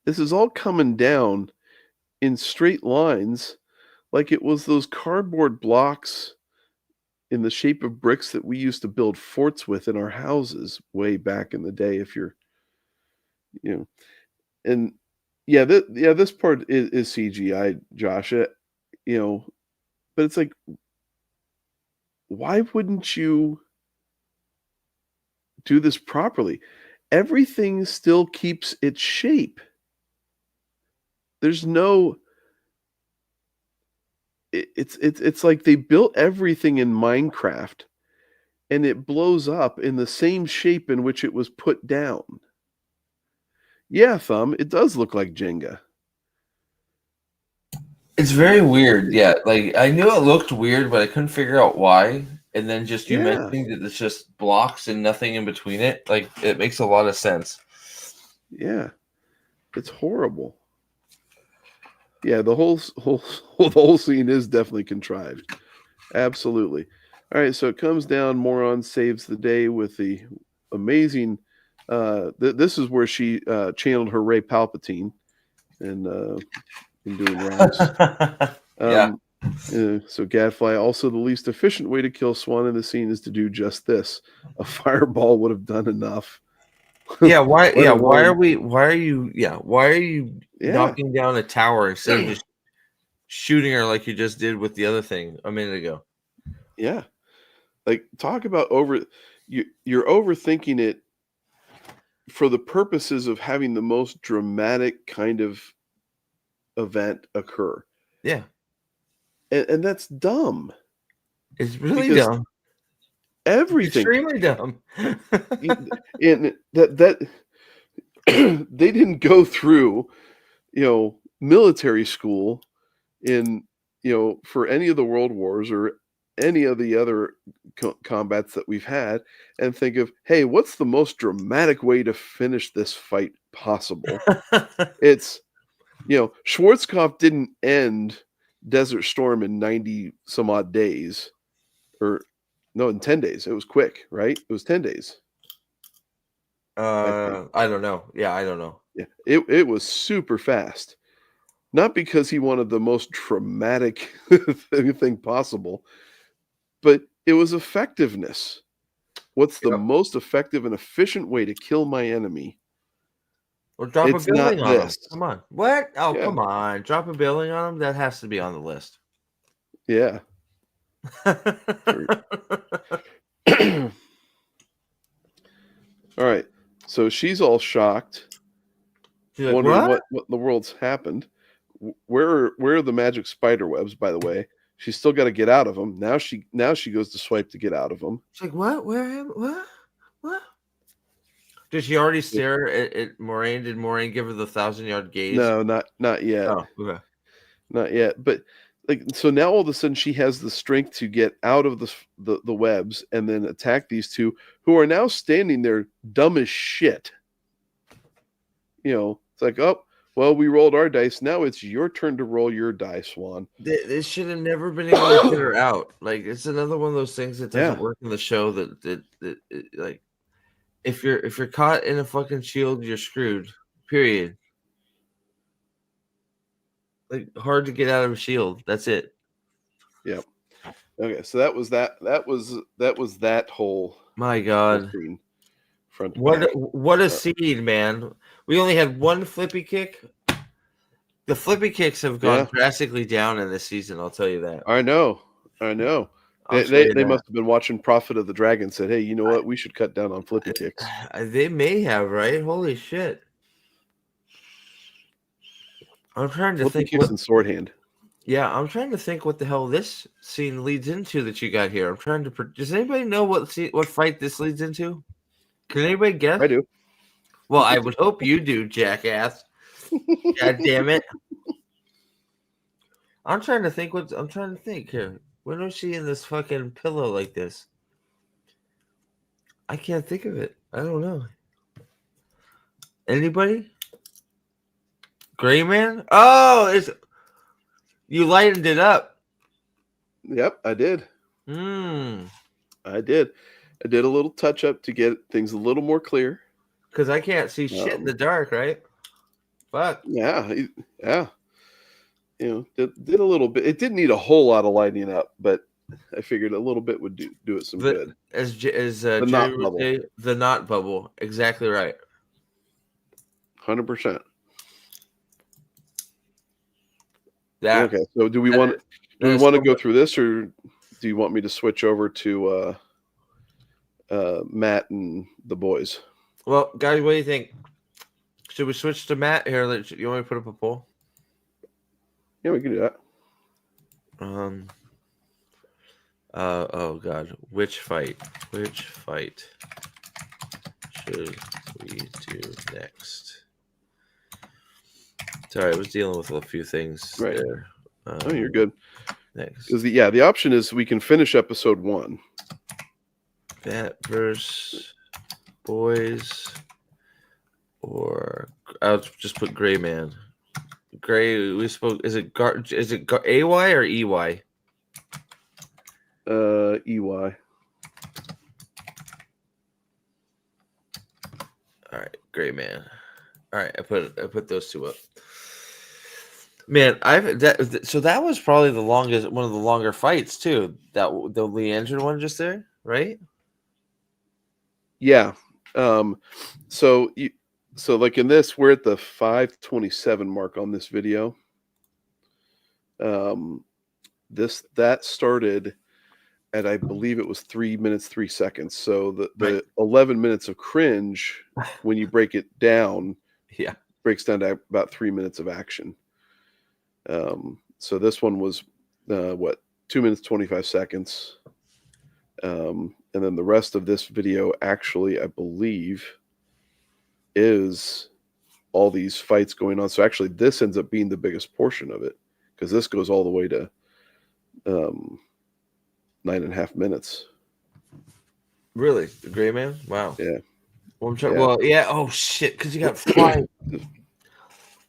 C: is all coming down in straight lines like it was those cardboard blocks in the shape of bricks that we used to build forts with in our houses way back in the day. If you're, and this part is CGI, Josh, but it's like, why wouldn't you do this properly? Everything still keeps its shape. There's no, it's like they built everything in Minecraft and it blows up in the same shape in which it was put down. Yeah, Thumb, it does look like Jenga.
A: It's very weird. Yeah, like I knew it looked weird, but I couldn't figure out why. And then just you mentioning that it's just blocks and nothing in between it, like it makes a lot of sense.
C: Yeah, it's horrible. Yeah, the whole scene is definitely contrived. Absolutely. All right, so it comes down. Moron saves the day with the amazing. This is where she channeled her Ray Palpatine, and in doing routes.
A: Yeah.
C: So Gadfly, also the least efficient way to kill Swan in the scene is to do just this. A fireball would have done enough.
A: Yeah, why? Yeah, why are you knocking down a tower instead of just shooting her like you just did with the other thing a minute ago?
C: Yeah, like talk about you're overthinking it for the purposes of having the most dramatic kind of event occur.
A: Yeah,
C: and that's dumb.
A: It's really dumb.
C: Everything
A: extremely dumb.
C: And that they didn't go through, military school in, for any of the world wars or any of the other combats that we've had and think of, hey, what's the most dramatic way to finish this fight possible? It's, Schwarzkopf didn't end Desert Storm in 90 some odd days, or no, in 10 days. It was quick, right? It was 10 days.
A: I don't know. Yeah, I don't know.
C: Yeah, it was super fast. Not because he wanted the most dramatic thing possible, but it was effectiveness. What's the most effective and efficient way to kill my enemy?
A: Or drop
C: It's
A: a building
C: not
A: on him.
C: this.
A: Come on. What? Oh,
C: Yeah.
A: come on. Drop a building on him? That has to be on the list.
C: Yeah. All right. So she's all shocked,
A: She's
C: wondering
A: like,
C: what in the world's happened. Where are the magic spider webs, by the way? She's still got to get out of them. Now she goes to swipe to get out of them.
A: She's like, what? Where? What? Did she already stare at Moraine? Did Moraine give her the 1,000-yard gaze?
C: No, not yet.
A: Oh, okay.
C: Not yet. But so now all of a sudden she has the strength to get out of the webs and then attack these two who are now standing there dumb as shit. It's like, oh, well, we rolled our dice. Now it's your turn to roll your dice, Swan.
A: They should have never been able to get her out. Like, it's another one of those things that doesn't work in the show. That like, if you're caught in a fucking shield, you're screwed. Period. Like, hard to get out of a shield. That's it.
C: Yep. Okay, so that was that whole.
A: My God.
C: Screen front.
A: What a scene, man. We only had one flippy kick. The flippy kicks have gone drastically down in this season. I'll tell you that.
C: I know.
A: I'll tell you
C: They
A: that.
C: must have been watching Prophet of the Dragon. Said, "Hey, you know what? We should cut down on flippy kicks."
A: They may have, right? Holy shit! I'm trying to
C: Flippy
A: think.
C: kicks and sword hand.
A: Yeah, I'm trying to think what the hell this scene leads into that you got here. I'm trying to. Does anybody know what fight this leads into? Can anybody guess?
C: I do.
A: Well, I would hope you do, jackass. God damn it! I'm trying to think. I'm trying to think here. When was she in this fucking pillow like this? I can't think of it. I don't know. Anybody? Gray Man? Oh, it's you lightened it up.
C: Yep, I did. I did. I did a little touch up to get things a little more clear.
A: Because I can't see shit in the dark, right? Fuck.
C: Yeah. You know, did a little bit. It didn't need a whole lot of lighting up, but I figured a little bit would do it some good.
A: As
C: The knot bubble.
A: The knot bubble. Exactly right.
C: 100%.
A: That,
C: okay. So do we want to go through this, or do you want me to switch over to Matt and the boys?
A: Well, guys, what do you think? Should we switch to Matt here? You want me to put up a poll?
C: Yeah, we can do that.
A: Oh God, which fight should we do next? Sorry, I was dealing with a few things there.
C: Oh, you're good.
A: Next,
C: because the option is we can finish episode 1.
A: That versus boys, or I'll just put Gray Man. Gray, we spoke. Is it AY or EY?
C: EY.
A: All right, Gray Man. All right, I put those two up. Man, that was probably one of the longer fights too. That the Leandrin one just there, right?
C: Yeah. So like in this, we're at the 5:27 mark on this video. That started at, I believe it was 3 minutes 3 seconds. So the 11 minutes of cringe, when you break it down, breaks down to about 3 minutes of action. So this one was 2 minutes 25 seconds. And then the rest of this video, actually, I believe, is all these fights going on. So actually, this ends up being the biggest portion of it, because this goes all the way to 9.5 minutes.
A: Really, the Gray Man? Wow.
C: Yeah.
A: Well, yeah. Oh shit! Because you got 5.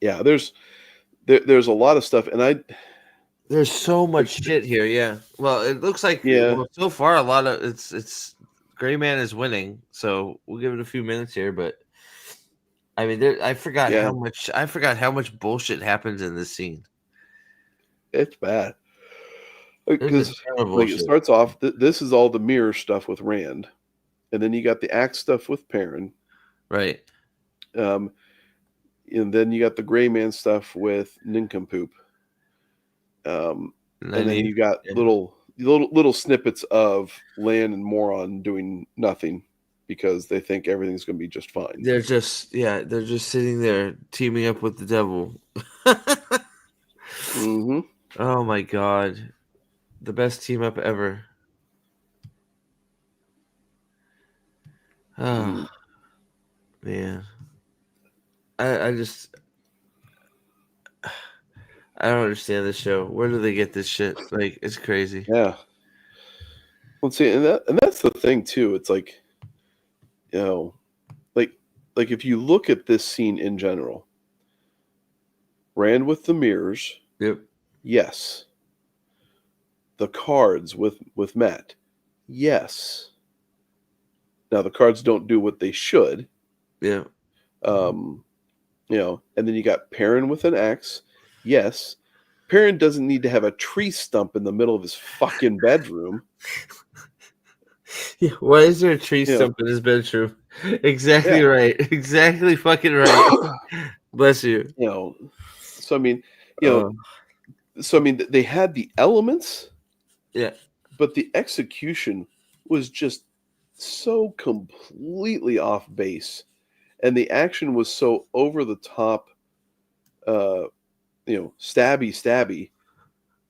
C: Yeah, there's a lot of stuff, and
A: there's so much shit here. Yeah. Well, it looks like so far a lot of it's Gray Man is winning, so we'll give it a few minutes here. But I mean, I forgot how much bullshit happens in this scene.
C: It's bad. Because it starts off, this is all the mirror stuff with Rand, and then you got the axe stuff with Perrin,
A: right?
C: And then you got the Gray Man stuff with Nincompoop, and then you got little snippets of Lan and Moron doing nothing because they think everything's going to be just fine.
A: They're just sitting there teaming up with the devil.
C: Mm-hmm.
A: Oh my god. The best team up ever. Oh, man. I don't understand this show. Where do they get this shit? Like, it's crazy.
C: Yeah. Let's see, and that's the thing too. It's like, like if you look at this scene in general, Rand with the mirrors.
A: Yep.
C: Yes. The cards with Matt. Yes. Now the cards don't do what they should.
A: Yeah.
C: And then you got Perrin with an axe. Yes. Perrin doesn't need to have a tree stump in the middle of his fucking bedroom.
A: Yeah, why is there a tree stump in his bedroom? Exactly right. Exactly fucking right. Bless you.
C: So I mean, they had the elements,
A: Yeah.
C: but the execution was just so completely off base, and the action was so over the top, stabby,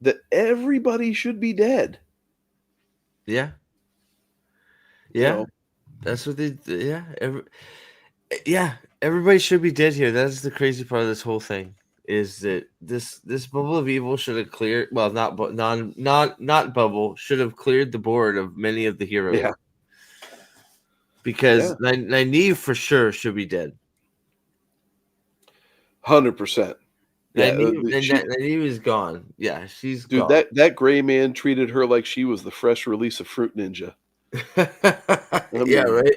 C: that everybody should be dead.
A: Yeah.
C: You
A: Yeah.
C: know?
A: That's what they. Yeah. Everybody should be dead here. That's the crazy part of this whole thing. Is that this bubble of evil should have cleared? Well, not bubble should have cleared the board of many of the heroes.
C: Yeah.
A: Because Nynaeve for sure should be dead.
C: 100%. Yeah,
A: Nynaeve is gone. Yeah, she's
C: dude.
A: gone.
C: That gray man treated her like she was the fresh release of Fruit Ninja.
A: Yeah, right.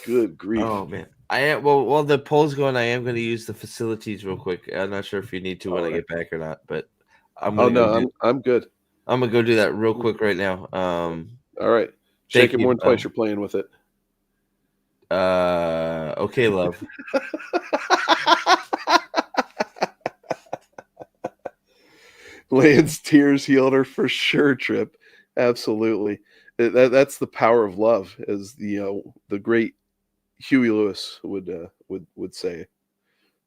C: Good grief.
A: Oh man, I am. Well, while the poll's going, I am going to use the facilities real quick. I'm not sure if you need to when I get back or not, but I'm gonna.
C: I'm good.
A: I'm gonna go do that real quick right now.
C: All right, shake it more than twice. You're playing with it.
A: Okay, love.
C: Land's tears healed her for sure. Trip, absolutely. That's the power of love, as the great Huey Lewis would say.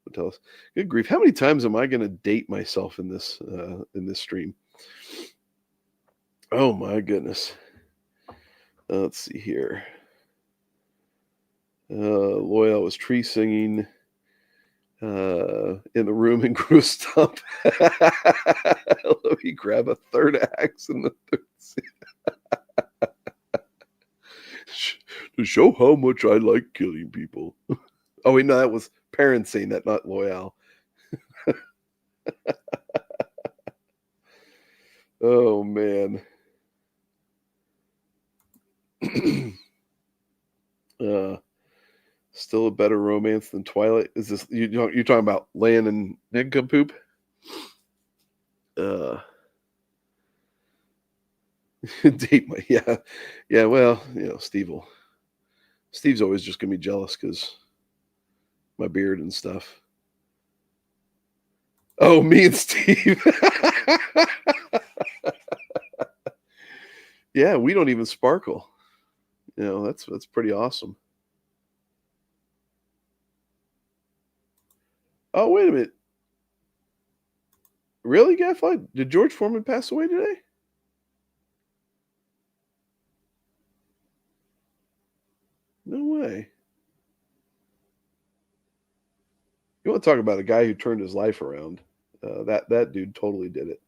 C: Would tell us. Good grief! How many times am I going to date myself in this stream? Oh my goodness. Let's see here. Loyal was tree singing in the room and grew a stump. Let me grab a third axe in the third scene. To show how much I like killing people. Oh wait, no, that was parents saying that, not Loyal. Oh man. Still a better romance than Twilight. Is this you're talking about Lan and Nincompoop? Date my yeah. Well, Steve's always just gonna be jealous because my beard and stuff. Oh, me and Steve. Yeah, we don't even sparkle. That's pretty awesome. Oh, wait a minute. Really, Gadfly? Did George Foreman pass away today? No way. You want to talk about a guy who turned his life around? That dude totally did it.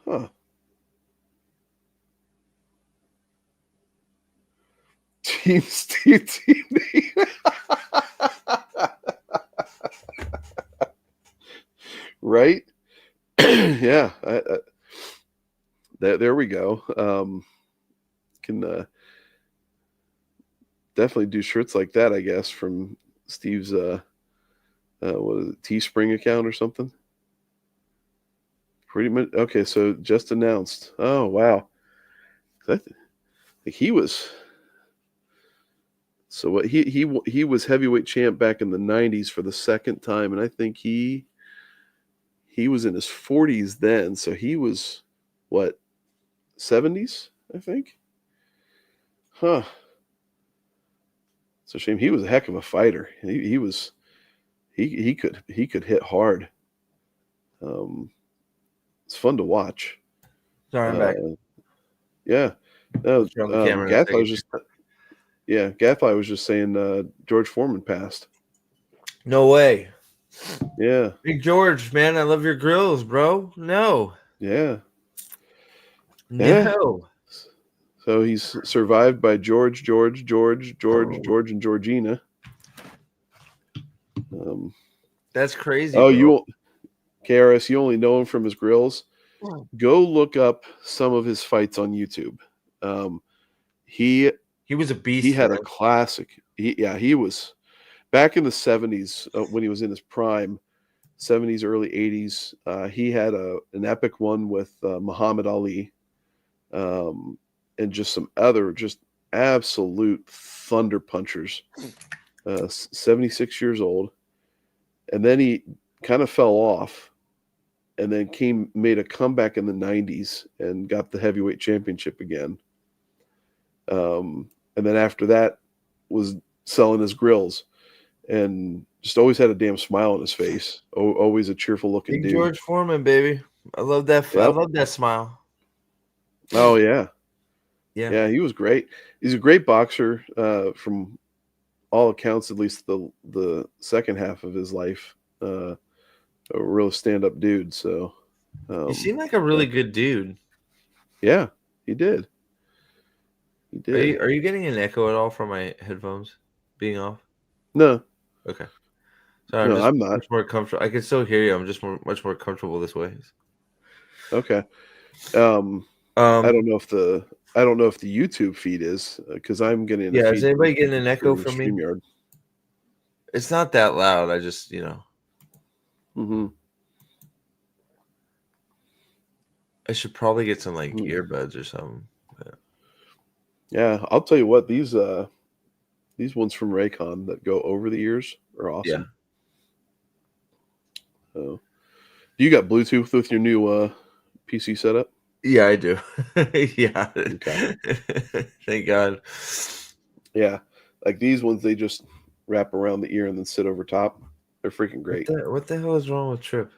C: Huh. Team Steve TV. Right? Yeah. There we go. Can definitely do shirts like that, I guess, from Steve's what is it, Teespring account or something. Pretty much. Okay, so just announced. Oh wow. I think he was. So what he was heavyweight champ back in the 90s for the second time, and I think he was in his 40s then, so he was what, 70s, I think. Huh. It's a shame. He was a heck of a fighter. He could hit hard. It's fun to watch.
A: Sorry, I'm back.
C: Yeah. No, Gadfly was just saying George Foreman passed.
A: No way.
C: Yeah.
A: Big George, man, I love your grills, bro. No.
C: Yeah.
A: No.
C: So he's survived by George, and Georgina.
A: That's crazy.
C: Oh, KRS, you only know him from his grills. Go look up some of his fights on YouTube. He
A: was a beast.
C: He had a classic. He was back in the 70s when he was in his prime, 70s, early 80s. He had an epic one with Muhammad Ali, and just some other just absolute thunder punchers. 76 years old, and then he kind of fell off, and then made a comeback in the 90s and got the heavyweight championship again. And then after that was selling his grills, and just always had a damn smile on his face. Always a cheerful looking
A: Big
C: dude.
A: George Foreman, baby. I love that. I
C: Yep.
A: love that smile.
C: Oh yeah.
A: Yeah.
C: Yeah, he was great. He's a great boxer, from all accounts, at least the second half of his life. A real stand-up dude. So
A: He seemed like a really good dude.
C: yeah, he did. He did.
A: Are you getting an echo at all from my headphones being off?
C: No,
A: Okay. Sorry,
C: no, I'm not.
A: much more comfortable. I can still hear you. I'm just much more comfortable this way.
C: Okay. I don't know if the YouTube feed is, because I'm getting
A: Yeah,
C: a
A: is
C: feed
A: anybody getting an echo
C: through
A: from me?
C: StreamYard.
A: It's not that loud. I just,
C: Mm-hmm.
A: I should probably get some like earbuds or something.
C: Yeah, I'll tell you what, these ones from Raycon that go over the ears are awesome.
A: Yeah.
C: So, you got Bluetooth with your new PC setup?
A: Yeah, I do. Yeah.
C: Okay.
A: Thank God.
C: Yeah, like these ones, they just wrap around the ear and then sit over top. They're freaking great.
A: What the hell is wrong with Trip?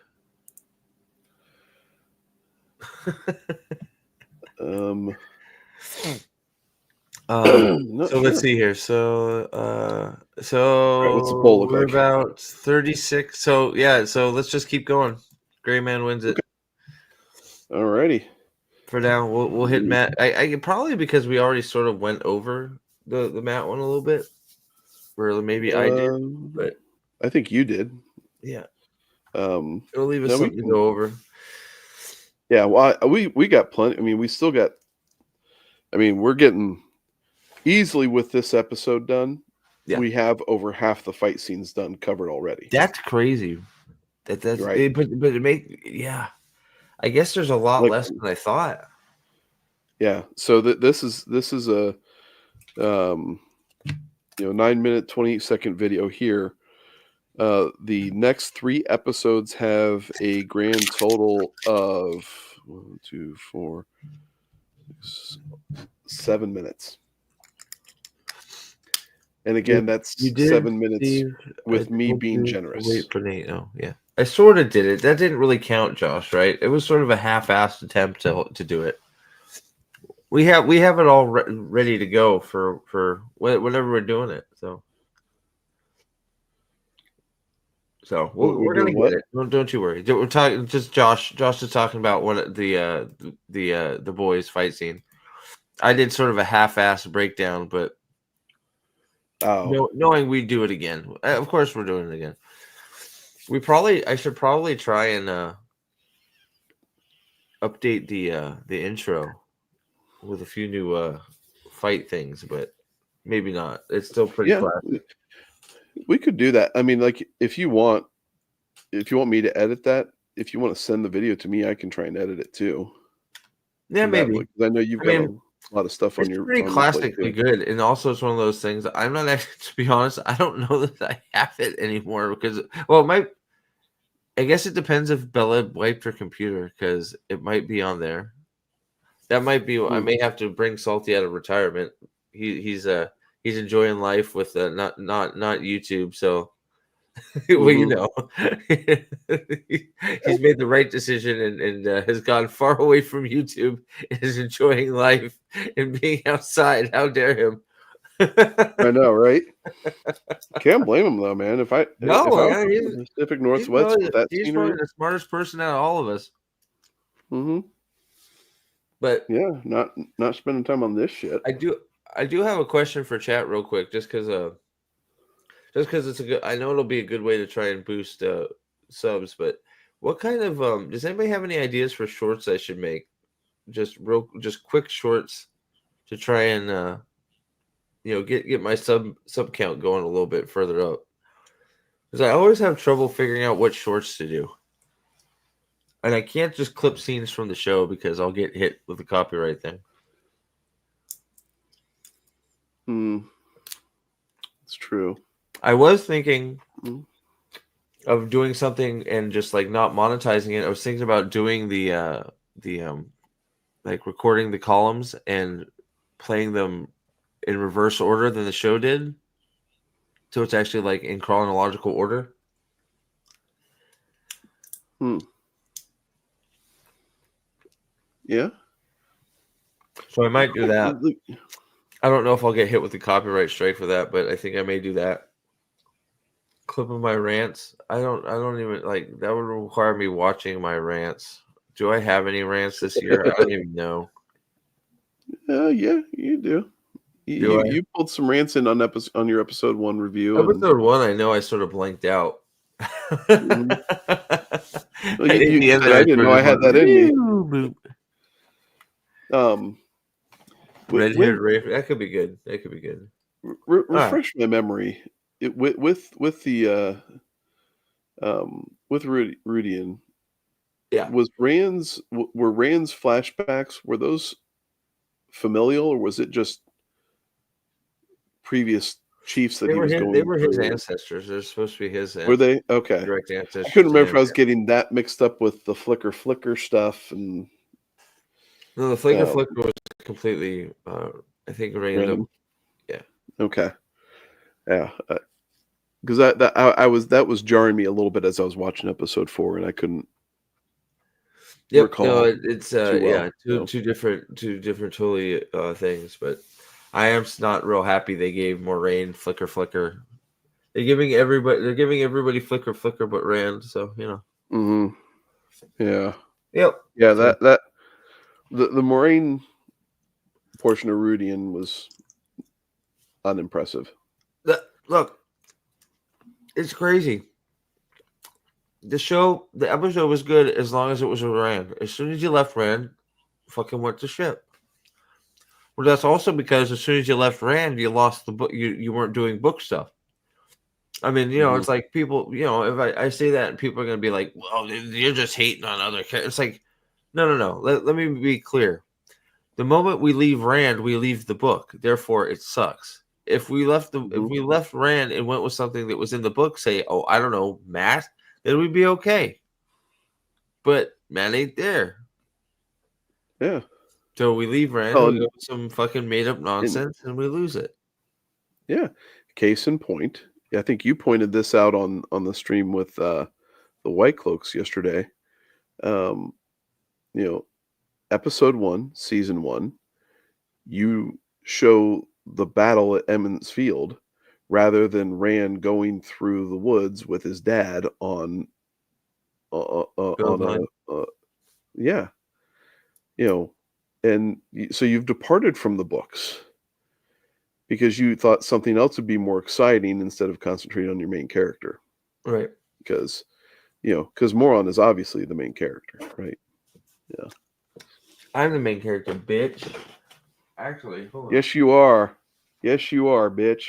A: So let's see here. So
C: right, what's the poll look
A: we're
C: like?
A: about 36. So yeah, so let's just keep going. Gray Man wins it.
C: Alrighty.
A: For now, we'll hit Matt. I probably, because we already sort of went over the Matt one a little bit. Or maybe I did, but
C: I think you did.
A: yeah.
C: It'll
A: leave us something to go over.
C: Yeah, well, we got plenty. I mean, we still got. I mean, we're getting easily with this episode done.
A: Yeah.
C: We have over half the fight scenes done covered already.
A: That's crazy. That's
C: right.
A: But it I guess there's a lot less than I thought.
C: Yeah. So this is a 9-minute 28-second video here. The next 3 episodes have a grand total of 1, 2, 4, 6, 7 minutes. And again, that's 7 minutes with me being generous.
A: Wait for Nate. Oh, yeah. I sort of did it. That didn't really count, Josh, right? It was sort of a half-assed attempt to do it. We have it all ready to go for whenever we're doing it. So we're gonna get it. Don't you worry. We're talking. Just Josh is talking about the boys fight scene. I did sort of a half-assed breakdown, but knowing we do it again, of course we're doing it again. I should probably try and update the intro with a few new fight things, but maybe not. It's still pretty classic.
C: We could do that. I mean, like, if you want me to edit that, if you want to send the video to me, I can try and edit it too.
A: Yeah, maybe.
C: I know you've got a lot of stuff on your.
A: It's pretty classically good, and also it's one of those things. I'm not actually, to be honest, I don't know that I have it anymore because, I guess it depends if Bella wiped her computer, because it might be on there. That might be. I may have to bring Salty out of retirement. He's enjoying life with not YouTube. So, well, he's made the right decision and has gone far away from YouTube and is enjoying life and being outside. How dare him?
C: I know, right? Can't blame him though, man. If I was in the Pacific Northwest with that
A: he's
C: scenery,
A: probably the smartest person out of all of us.
C: Mm-hmm.
A: But
C: yeah, not spending time on this shit.
A: I do have a question for chat real quick, just because it's a good. I know it'll be a good way to try and boost subs. But what kind of does anybody have any ideas for shorts I should make? Just quick shorts to try and get my sub count going a little bit further up, because I always have trouble figuring out what shorts to do, and I can't just clip scenes from the show because I'll get hit with the copyright thing.
C: It's true.
A: I was thinking
C: Mhm.
A: of doing something and just like not monetizing it. I was thinking about doing the like recording the columns and playing them in reverse order than the show did. So it's actually like in chronological order.
C: Yeah.
A: So I might do that. I don't know if I'll get hit with the copyright strike for that, but I think I may do that. Clip of my rants. I don't even like that would require me watching my rants. Do I have any rants this year? I don't even know.
C: Yeah, you do.
A: Do I?
C: You pulled some rants in on your episode 1 review.
A: Episode 1, I know I sort of blanked out.
C: Mhm. Well,
A: At
C: you
A: the end
C: said
A: there,
C: I didn't know I had that in me.
A: Red haired Raven. That could be good. That could be good.
C: Refresh my memory. With the with Rudian.
A: Yeah.
C: Were Rand's flashbacks, were those familial, or was it just previous chiefs that
A: They
C: he
A: were
C: was
A: his.
C: going
A: They were his
C: through?
A: ancestors. They're supposed to be his.
C: Were they? Okay.
A: Direct
C: I
A: ancestors
C: couldn't
A: to
C: remember
A: him.
C: if I was getting that mixed up with the flicker stuff and
A: No, the flicker was completely. I think random. Yeah.
C: Okay. Yeah. Because that was jarring me a little bit as I was watching episode 4, and I couldn't recall.
A: No, it's
C: too well,
A: two different totally things, but I am not real happy they gave Moraine flicker. They're giving everybody flicker but Rand, so you know.
C: Mm-hmm. Yeah.
A: Yep.
C: Yeah, that the Moraine portion of Rudian was unimpressive.
A: Look, it's crazy. The episode was good as long as it was with Rand. As soon as you left Rand, fucking went to shit. Well, that's also because as soon as you left Rand, you lost the book. You weren't doing book stuff. I mean, it's like people, if I say that, and people are going to be like, well, you're just hating on other characters. It's like, no. Let me be clear. The moment we leave Rand, we leave the book. Therefore, it sucks. If we left Rand and went with something that was in the book, say, oh, I don't know, Matt, then we'd be okay. But Matt ain't there.
C: Yeah.
A: So we leave Rand, we go with some fucking made up nonsense, and we lose it.
C: Yeah. Case in point. I think you pointed this out on the stream with the White Cloaks yesterday. Episode 1, season 1, you show the battle at Emmons Field rather than Rand going through the woods with his dad on yeah. And so you've departed from the books because you thought something else would be more exciting instead of concentrating on your main character.
A: Right.
C: Because Moron is obviously the main character, right? Yeah.
A: I'm the main character, bitch. Actually, hold on.
C: Yes, you are. Yes, you are, bitch.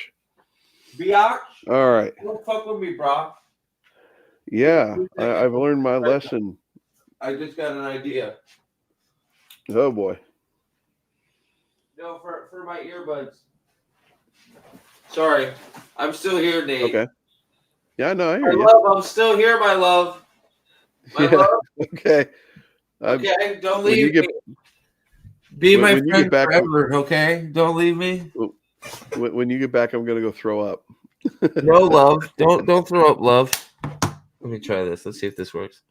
A: Biatch.
C: All right.
A: Don't fuck with me, bro.
C: Yeah, I've learned my lesson.
A: I just got an idea.
C: Oh boy.
A: No, for my earbuds. Sorry, I'm still here, Nate.
C: Okay. Yeah, no, I hear you.
A: Love, I'm still here, my love. My love.
C: Okay.
A: Okay, don't leave me. Be my friend forever, okay? Don't leave me.
C: When you get back, I'm gonna go throw up.
A: No, love. Don't throw up, love. Let me try this. Let's see if this works.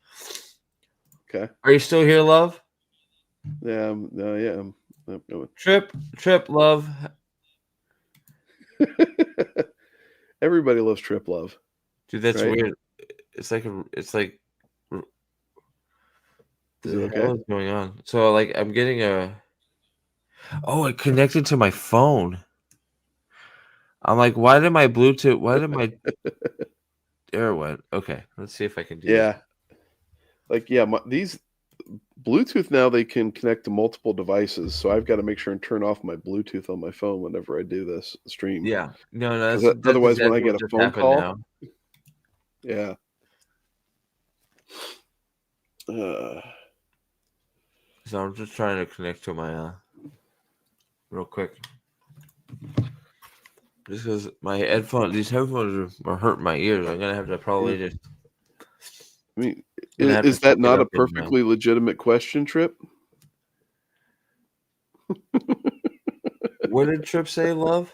C: Okay.
A: Are you still here, love?
C: Yeah. Yeah.
A: Trip, love.
C: Everybody loves Trip Love.
A: Dude, that's
C: right?
A: weird. It's like.
C: Is it okay?
A: What the hell is going on? So, like, I'm getting a. Oh, it connected to my phone. I'm like, why did my Bluetooth? Why did my? There it went. Okay, let's see if I can do.
C: Yeah. These Bluetooth now, they can connect to multiple devices, so I've got to make sure and turn off my Bluetooth on my phone whenever I do this stream.
A: Yeah, no,
C: otherwise when I get a phone call.
A: Now.
C: Yeah.
A: So I'm just trying to connect to my real quick. Just because these headphones are hurting my ears. I'm gonna have to probably just.
C: I mean,
A: Gonna have to
C: is that
A: fuck it
C: not a
A: up and,
C: perfectly legitimate question, Trip?
A: What did Trip say? Love?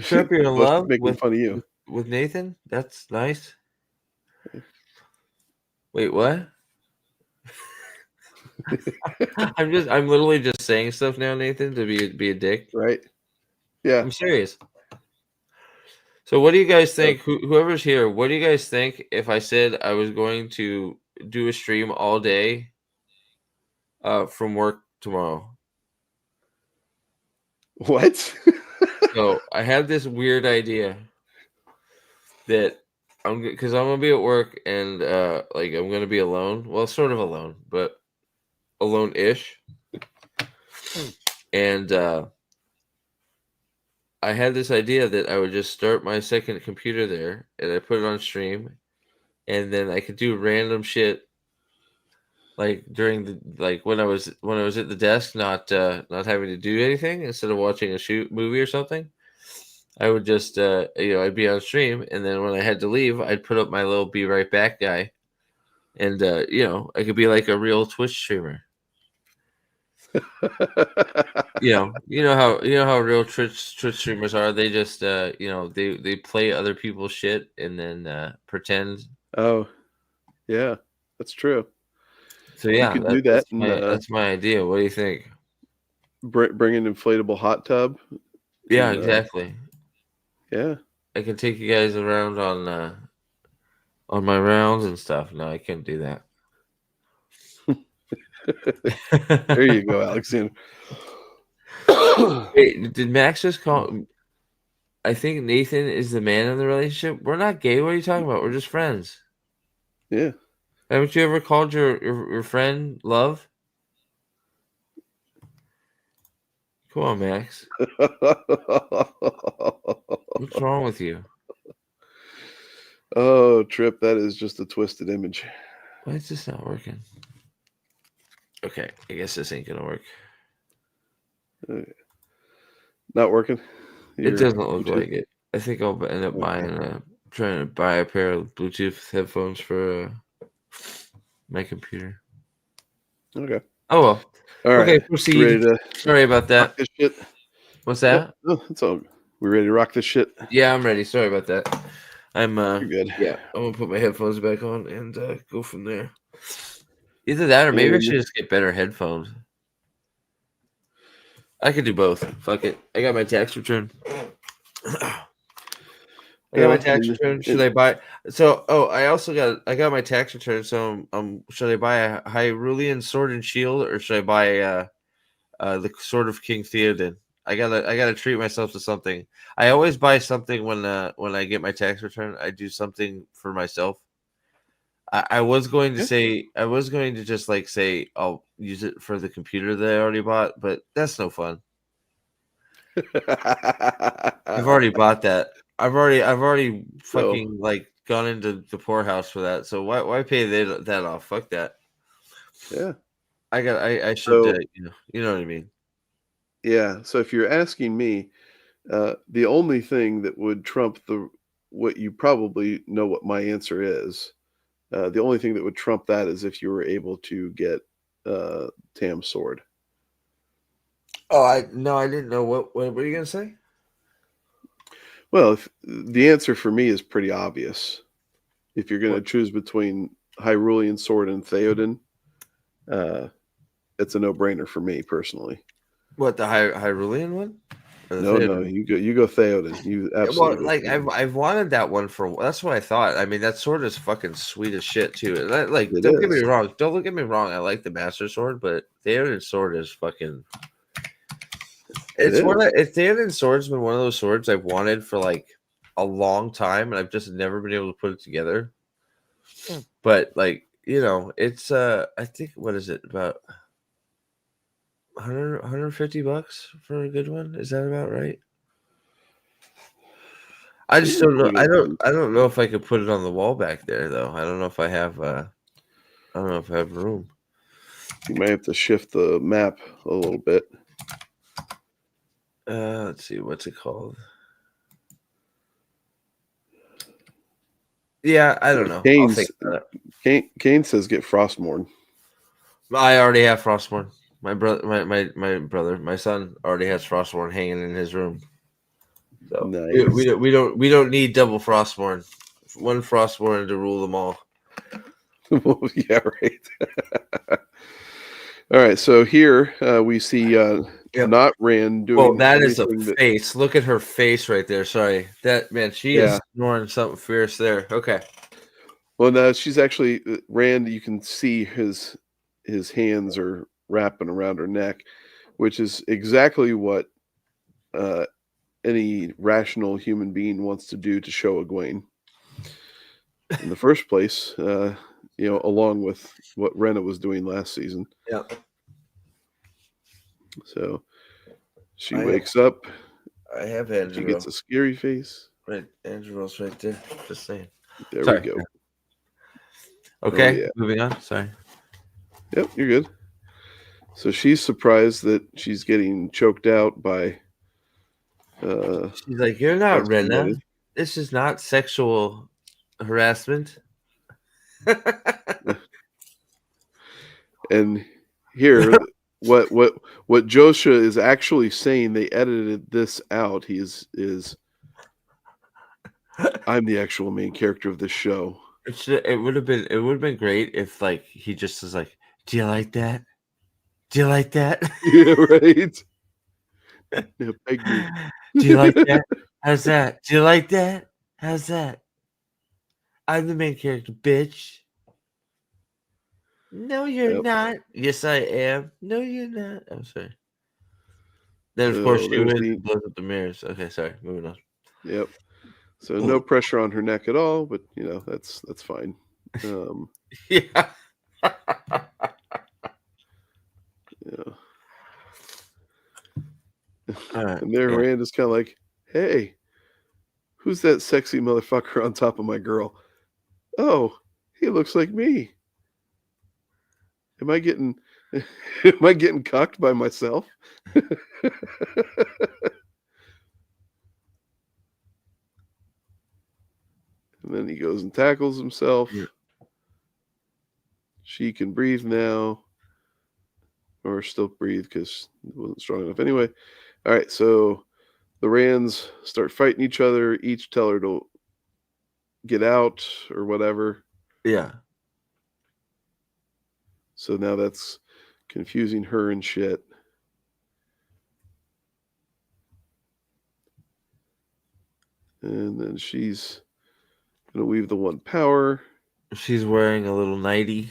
A: Trip, you're in
C: Must be
A: love
C: making fun of you.
A: with Nathan? That's nice. Wait, what? I'm literally just saying stuff now, Nathan, to be a dick.
C: Right? Yeah.
A: I'm serious. So what do you guys think? Whoever's here, what do you guys think if I said I was going to do a stream all day from work tomorrow?
C: What?
A: So I have this weird idea that because I'm gonna be at work and like I'm gonna be alone. Well, sort of alone, but alone-ish. And I had this idea that I would just start my second computer there and I put it on stream, and then I could do random shit like during the when I was at the desk, not having to do anything instead of watching a movie or something. I would just I'd be on stream, and then when I had to leave, I'd put up my little "be right back" guy, and I could be like a real Twitch streamer. You know how real Twitch streamers are. They just they play other people's shit and then pretend.
C: Oh, yeah, that's true.
A: So yeah,
C: you could do that.
A: That's my idea. What do you think?
C: Bring an inflatable hot tub.
A: Yeah,
C: and,
A: exactly.
C: Yeah,
A: I can take you guys around on my rounds and stuff. No, I can't do that.
C: there you go, Alexander.
A: Wait, did Max just call? I think Nathan is the man in the relationship. We're not gay. What are you talking about? We're just friends.
C: Yeah.
A: Haven't you ever called your friend love? Come on, Max. What's wrong with you?
C: Oh, Trip, that is just a twisted image.
A: Why is this not working? Okay, I guess this ain't gonna work.
C: Not working?
A: It doesn't look like it. I think I'll end up trying to buy a pair of Bluetooth headphones for my computer.
C: Okay.
A: Oh well.
C: All right.
A: Okay, proceed. Sorry about that.
C: This shit?
A: What's that?
C: Oh, it's all. We ready to rock this shit?
A: Yeah, I'm ready. Sorry about that. I'm
C: You're good.
A: Yeah, I'm gonna put my headphones back on and go from there. Either that or maybe I should just get better headphones. I could do both. Fuck it. I got my tax return. I got my tax return. Should I buy? So, I got my tax return. So, should I buy a Hyrulean sword and shield, or should I buy the sword of King Theoden? I gotta treat myself to something. I always buy something when I get my tax return. I do something for myself. I was going to just like say I'll use it for the computer that I already bought, but that's no fun. I've already bought that. I've already fucking like gone into the poorhouse for that. So why pay that off? Fuck that.
C: Yeah.
A: I should you know what I mean.
C: Yeah. So if you're asking me, the only thing that would trump what you probably know what my answer is. The only thing that would trump that is if you were able to get Tam's sword.
A: Oh, I didn't know what were you gonna say?
C: Well, the answer for me is pretty obvious. If you're going to choose between Hyrulean sword and Theoden, it's a no-brainer for me personally.
A: What, the Hyrulean one?
C: No, you go Theoden. You absolutely.
A: Well, I've wanted that one that's what I thought. I mean, that sword is fucking sweet as shit too. Don't get me wrong. Don't look at me wrong. I like the Master Sword, but Theoden's sword is fucking. Theoden's sword's been one of those swords I've wanted for like a long time, and I've just never been able to put it together. But like it's I think what is it about 150 bucks for a good one? Is that about right? I just don't know. I don't know if I could put it on the wall back there though. I don't know if I have room.
C: You might have to shift the map a little bit.
A: Let's see, what's it called? Yeah, I don't know. I'll think about it.
C: Kane says get Frostmourne.
A: I already have Frostborn. My brother, my son already has Frostborn hanging in his room. So
C: Nice.
A: we don't need double Frostborn. One Frostborn to rule them all.
C: Yeah, right. All right, so here we see
A: Yep.
C: not Rand doing.
A: Well, that is a
C: anything that-
A: face. Look at her face right there. Sorry, that man. She is
C: Yeah.
A: snoring something fierce there. Okay.
C: Well, no, she's actually Rand. You can see his hands are wrapping around her neck, which is exactly what any rational human being wants to do to show Egwene in the first place. Along with what Rena was doing last season.
A: Yeah.
C: So she wakes up.
A: I have
C: She
A: Andrew.
C: gets a scary face.
A: Right, Andrew's right there. Just saying.
C: There
A: Sorry.
C: we go.
A: Okay,
C: yeah.
A: moving on. Sorry.
C: Yep, you're good. So she's surprised that she's getting choked out by.
A: She's like, "You're not Rena.
C: somebody.
A: This is not sexual harassment."
C: And here, what Joshua is actually saying, they edited this out. He is I'm the actual main character of this show.
A: It would have been great if like he just was like, "Do you like that? Do you like that?
C: Yeah, right. Yeah, peg me.
A: Do you like that? How's that? Do you like that? How's that? I'm the main character, bitch." No, you're
C: Yep.
A: not. Yes, I am. No, you're not. I'm sorry. Then of
C: So
A: course she
C: there's
A: wins
C: the-
A: and blows up the mirrors. Okay, sorry. Moving on.
C: Yep. So no pressure on her neck at all, but that's fine.
A: Yeah.
C: Yeah.
A: All right.
C: And there
A: Yeah.
C: Rand is kind of like, hey, who's that sexy motherfucker on top of my girl? Oh, he looks like me. Am I getting cucked by myself? And then he goes and tackles himself.
A: Yeah.
C: She can breathe now. Or still breathe because it wasn't strong enough anyway. All right, so the Rands start fighting each other. Each tell her to get out or whatever.
A: Yeah.
C: So now that's confusing her and shit. And then she's going to weave the one power.
A: She's wearing a little nightie.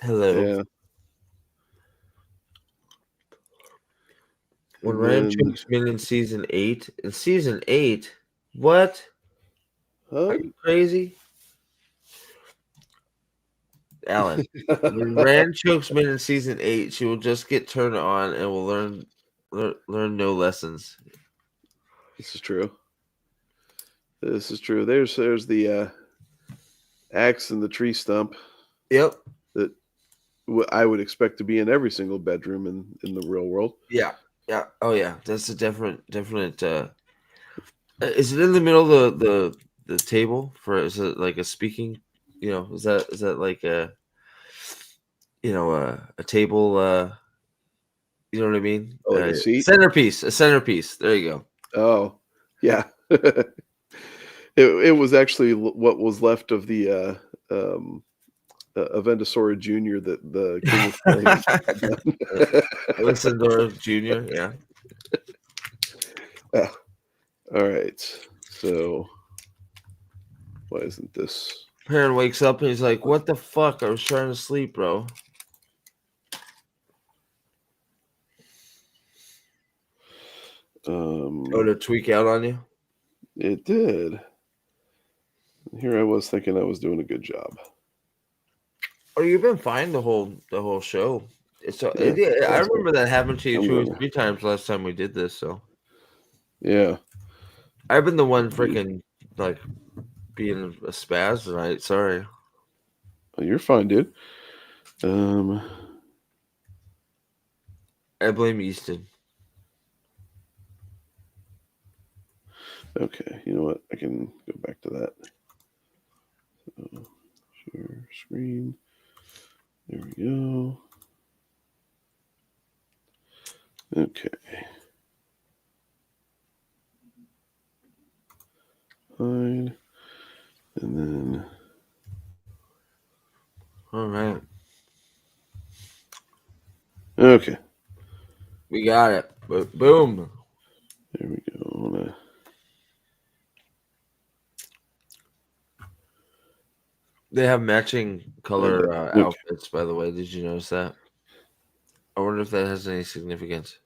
A: Hello.
C: Yeah.
A: When
C: And
A: Rand
C: then-
A: chokes Min in season 8. In season 8? What?
C: Huh?
A: Are you crazy? Alan. When Rand chokes Min in season 8, she will just get turned on and will learn no lessons.
C: This is true. This is true. There's the axe and the tree stump
A: Yep.
C: that I would expect to be in every single bedroom in the real world.
A: Yeah. Yeah. Oh yeah. That's a different is it in the middle of the table for is it like a speaking, is that like a a table you know what I mean?
C: Oh, like a seat?
A: Centerpiece. A centerpiece. There you go.
C: Oh, yeah. It was actually what was left of the Avendosora Jr. that the king was playing.
A: Alessandro Jr., yeah.
C: All right. So why isn't this?
A: Perrin wakes up and he's like, "What the fuck? I was trying to sleep, bro." To tweak out on you?
C: It did. Here I was thinking I was doing a good job.
A: Oh, you've been fine the whole show. I remember that happened to you 2 or 3 times last time we did this. So
C: yeah,
A: I've been the one freaking like being a spaz tonight. Sorry.
C: oh, you're fine, dude.
A: I blame Easton.
C: Okay, you know what? I can go back to that. So, share screen. There we go. Okay. Fine. And then.
A: All right.
C: Okay.
A: We got it. Boom.
C: There we go.
A: They have matching color
C: Okay.
A: outfits, by the way. Did you notice that? I wonder if that has any significance.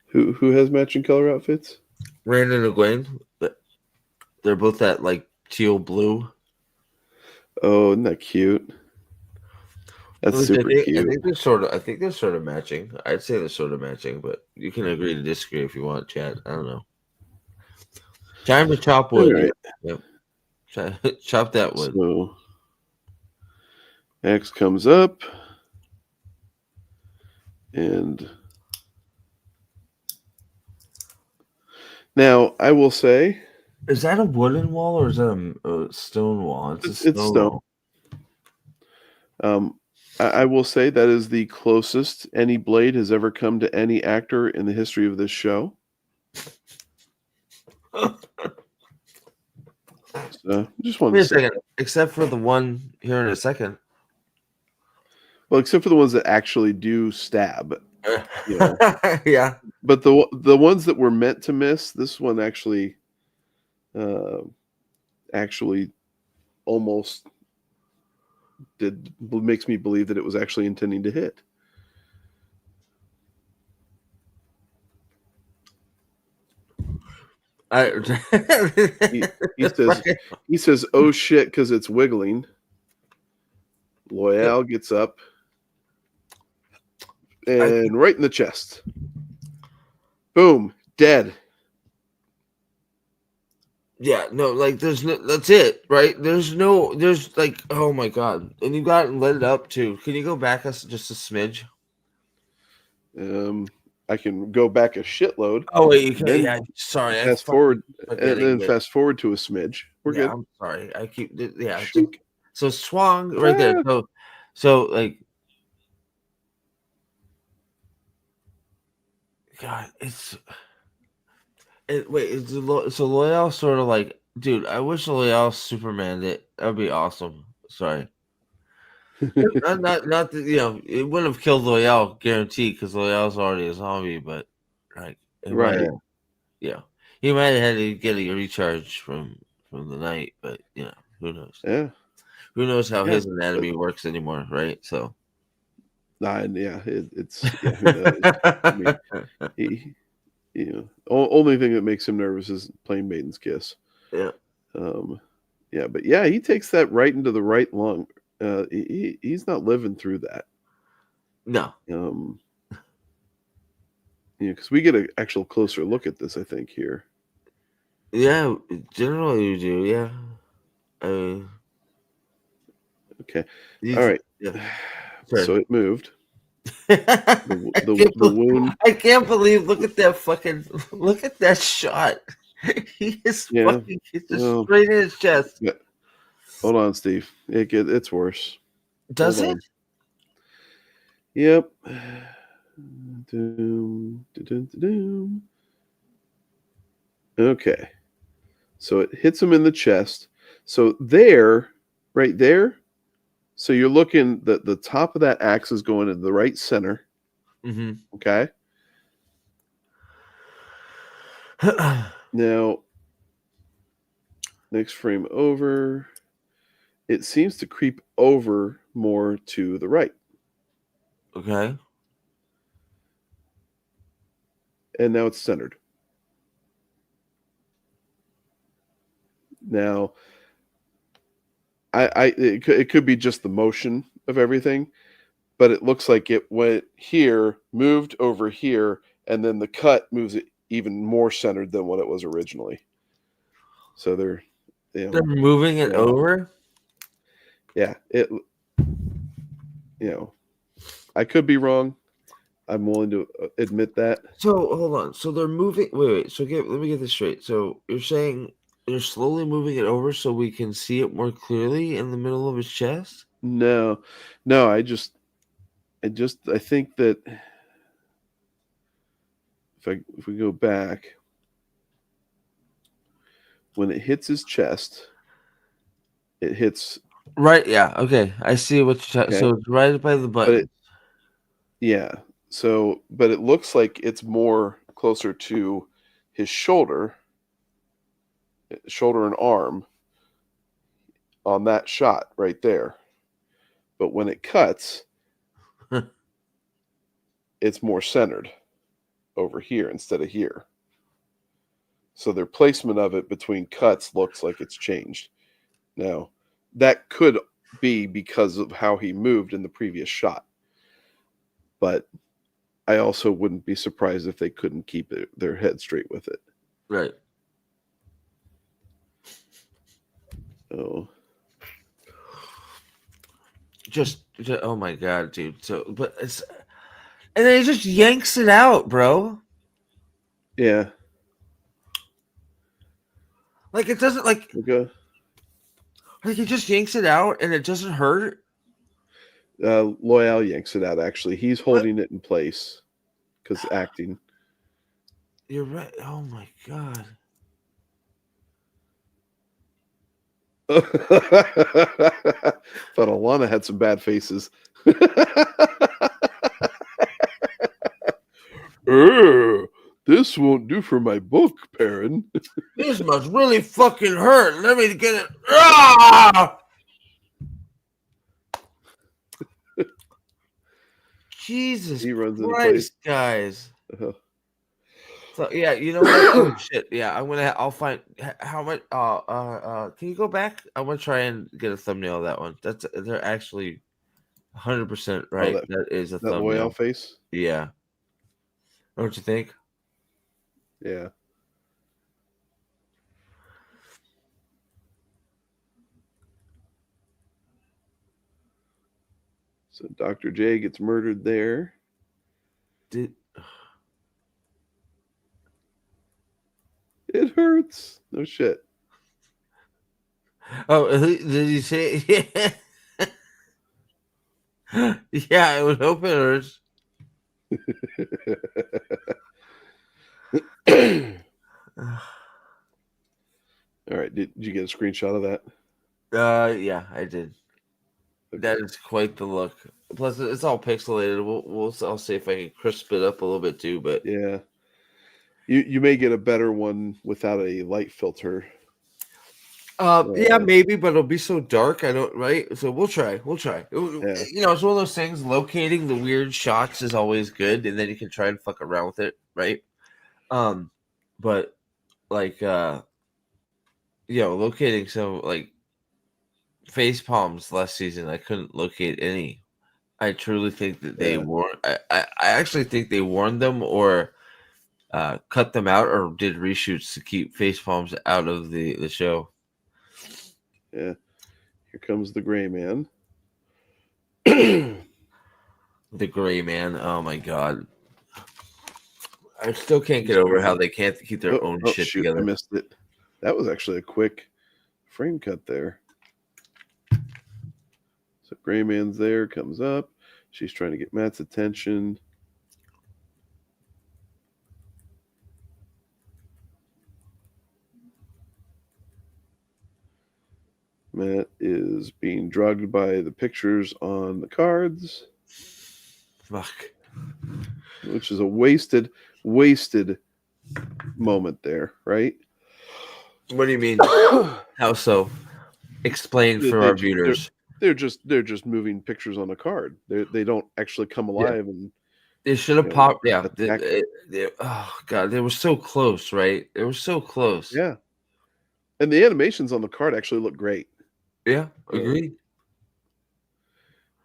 C: Who has matching color outfits?
A: Brandon and Gwen, they're both that like teal blue.
C: Oh, isn't that cute? That's
A: Which
C: super
A: I
C: cute.
A: think they're sort of. I think they're sort of matching. I'd say they're sort of matching, but you can agree to disagree if you want, Chad. I don't know. Time to chop
C: All
A: wood.
C: right.
A: Yep. Chop that wood.
C: So X comes up, and now I will say,
A: Is that a wooden wall or is that a stone wall? It's a
C: it's stone.
A: wall.
C: I will say that is the closest any blade has ever come to any actor in the history of this show. So just wanted
A: Wait
C: to
A: a
C: say.
A: second. Except for the one here in a second.
C: Well, except for the ones that actually do stab. Yeah.
A: Yeah.
C: But the ones that were meant to miss, this one actually almost makes me believe that it was actually intending to hit. He says, "Oh shit," because it's wiggling. Loyal gets up and right in the chest. Boom, dead.
A: Yeah, no, like there's no. That's it, right? There's like, oh my god, and you got it lit up too. Can you go back us just a smidge?
C: I can go back a shitload.
A: Oh wait, you
C: Then
A: can't. Yeah, sorry,
C: fast forward, and then
A: that.
C: fast forward to a smidge. We're
A: Yeah,
C: good.
A: I'm sorry. I keep yeah.
C: Shink.
A: So swung right there. So like, God, wait. So Loyal sort of like, dude. I wish Loyal Superman it. That'd be awesome. Sorry. Not that, it wouldn't have killed Loyal, guaranteed, because Loyal's already a zombie. But like,
C: Right.
A: He might have had to get a recharge from the night. But who knows?
C: Yeah.
A: Who knows how his anatomy works anymore, right? So.
C: It's who knows? I mean, only thing that makes him nervous is playing Maiden's Kiss.
A: Yeah.
C: But he takes that right into the right lung. He's not living through that.
A: No.
C: Because we get an actual closer look at this, I think, here.
A: Yeah, generally you do. Yeah.
C: Okay. All right.
A: Yeah.
C: So it moved. The wound.
A: I can't believe. Look at that shot. He is fucking just straight in his chest.
C: Yeah. Hold on, Steve. It's worse.
A: Does it?
C: Yep. Okay. So it hits him in the chest. So right there. So you're looking, the top of that axe is going in the right center.
A: Mm-hmm.
C: Okay. Now, next frame over, it seems to creep over more to the right.
A: Okay.
C: And now it's centered. Now, it could be just the motion of everything, but it looks like it went here, moved over here, and then the cut moves it even more centered than what it was originally. So they're
A: moving it over.
C: Yeah, I could be wrong. I'm willing to admit that.
A: So hold on. So they're moving. Wait. So let me get this straight. So you're saying they're slowly moving it over so we can see it more clearly in the middle of his chest?
C: No, I think that if we go back, when it hits his chest, it hits
A: Right. Yeah. Okay. I see what you're talking.
C: okay,
A: So it's right by the
C: but
A: button.
C: but it looks like it's more closer to his shoulder and arm on that shot right there. But when it cuts, it's more centered over here instead of here. So their placement of it between cuts looks like it's changed. Now, that could be because of how he moved in the previous shot. But I also wouldn't be surprised if they couldn't keep their head straight with it.
A: Right.
C: Oh,
A: Just oh my god, dude. So, but it's and then he just yanks it out, bro.
C: yeah.
A: Like it doesn't
C: Okay.
A: like he just yanks it out and it doesn't hurt.
C: Loyal yanks it out. Actually, he's holding it in place because acting.
A: You're right. Oh my god.
C: But Alana had some bad faces. This won't do for my book, Perrin.
A: This must really fucking hurt. Let me get it. Ah! Jesus
C: He runs into
A: Christ,
C: place.
A: guys.
C: Uh-huh.
A: So yeah, you know what? Oh shit. Yeah, I'll find how much. Can you go back? I'm gonna try and get a thumbnail of that one. They're actually 100% right. That is a
C: that Loyal
A: thumbnail.
C: face.
A: Yeah. Don't you think?
C: Yeah. So Dr. J gets murdered there.
A: Did
C: It hurts. No shit.
A: oh did you say yeah? Yeah, I would hope it hurts.
C: All right. Did you get a screenshot of that?
A: Yeah, I did. That is quite the look. Plus, it's all pixelated. I'll see if I can crisp it up a little bit too. But
C: Yeah. You may get a better one without a light filter.
A: yeah, maybe, but it'll be so dark. I don't right. So we'll try.
C: Yeah.
A: You know, it's one of those things. Locating the weird shots is always good, and then you can try and fuck around with it, right? But like locating some like face palms last season, I couldn't locate any. I truly think that they warned. I actually think they warned them or cut them out or did reshoots to keep face palms out of the show.
C: Yeah. Here comes the gray man.
A: The gray man. Oh my god. I still can't get over how they can't keep their own shit together.
C: I missed it. That was actually a quick frame cut there. So gray man's there, comes up. She's trying to get Matt's attention. Matt is being drugged by the pictures on the cards.
A: Fuck.
C: Which is a wasted moment there, right?
A: What do you mean? How so? Explain for our viewers.
C: They're just moving pictures on a card. They don't actually come alive and
A: they should have popped. Yeah. Oh god, they were so close, right? They were so close.
C: Yeah. And the animations on the card actually look great.
A: Yeah, agreed.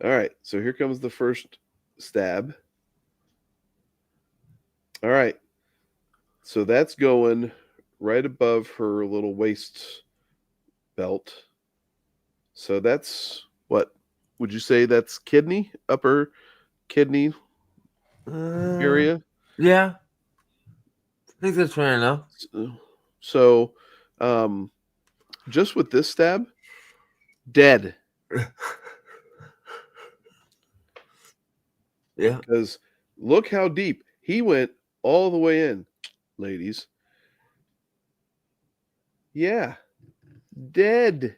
C: All right, so here comes the first stab. All right. So that's going right above her little waist belt. So that's what would you say that's kidney, upper kidney? area.
A: Yeah, I think that's fair enough.
C: So, just with this stab, dead.
A: Yeah.
C: Because look how deep he went all the way in, ladies. Yeah, dead.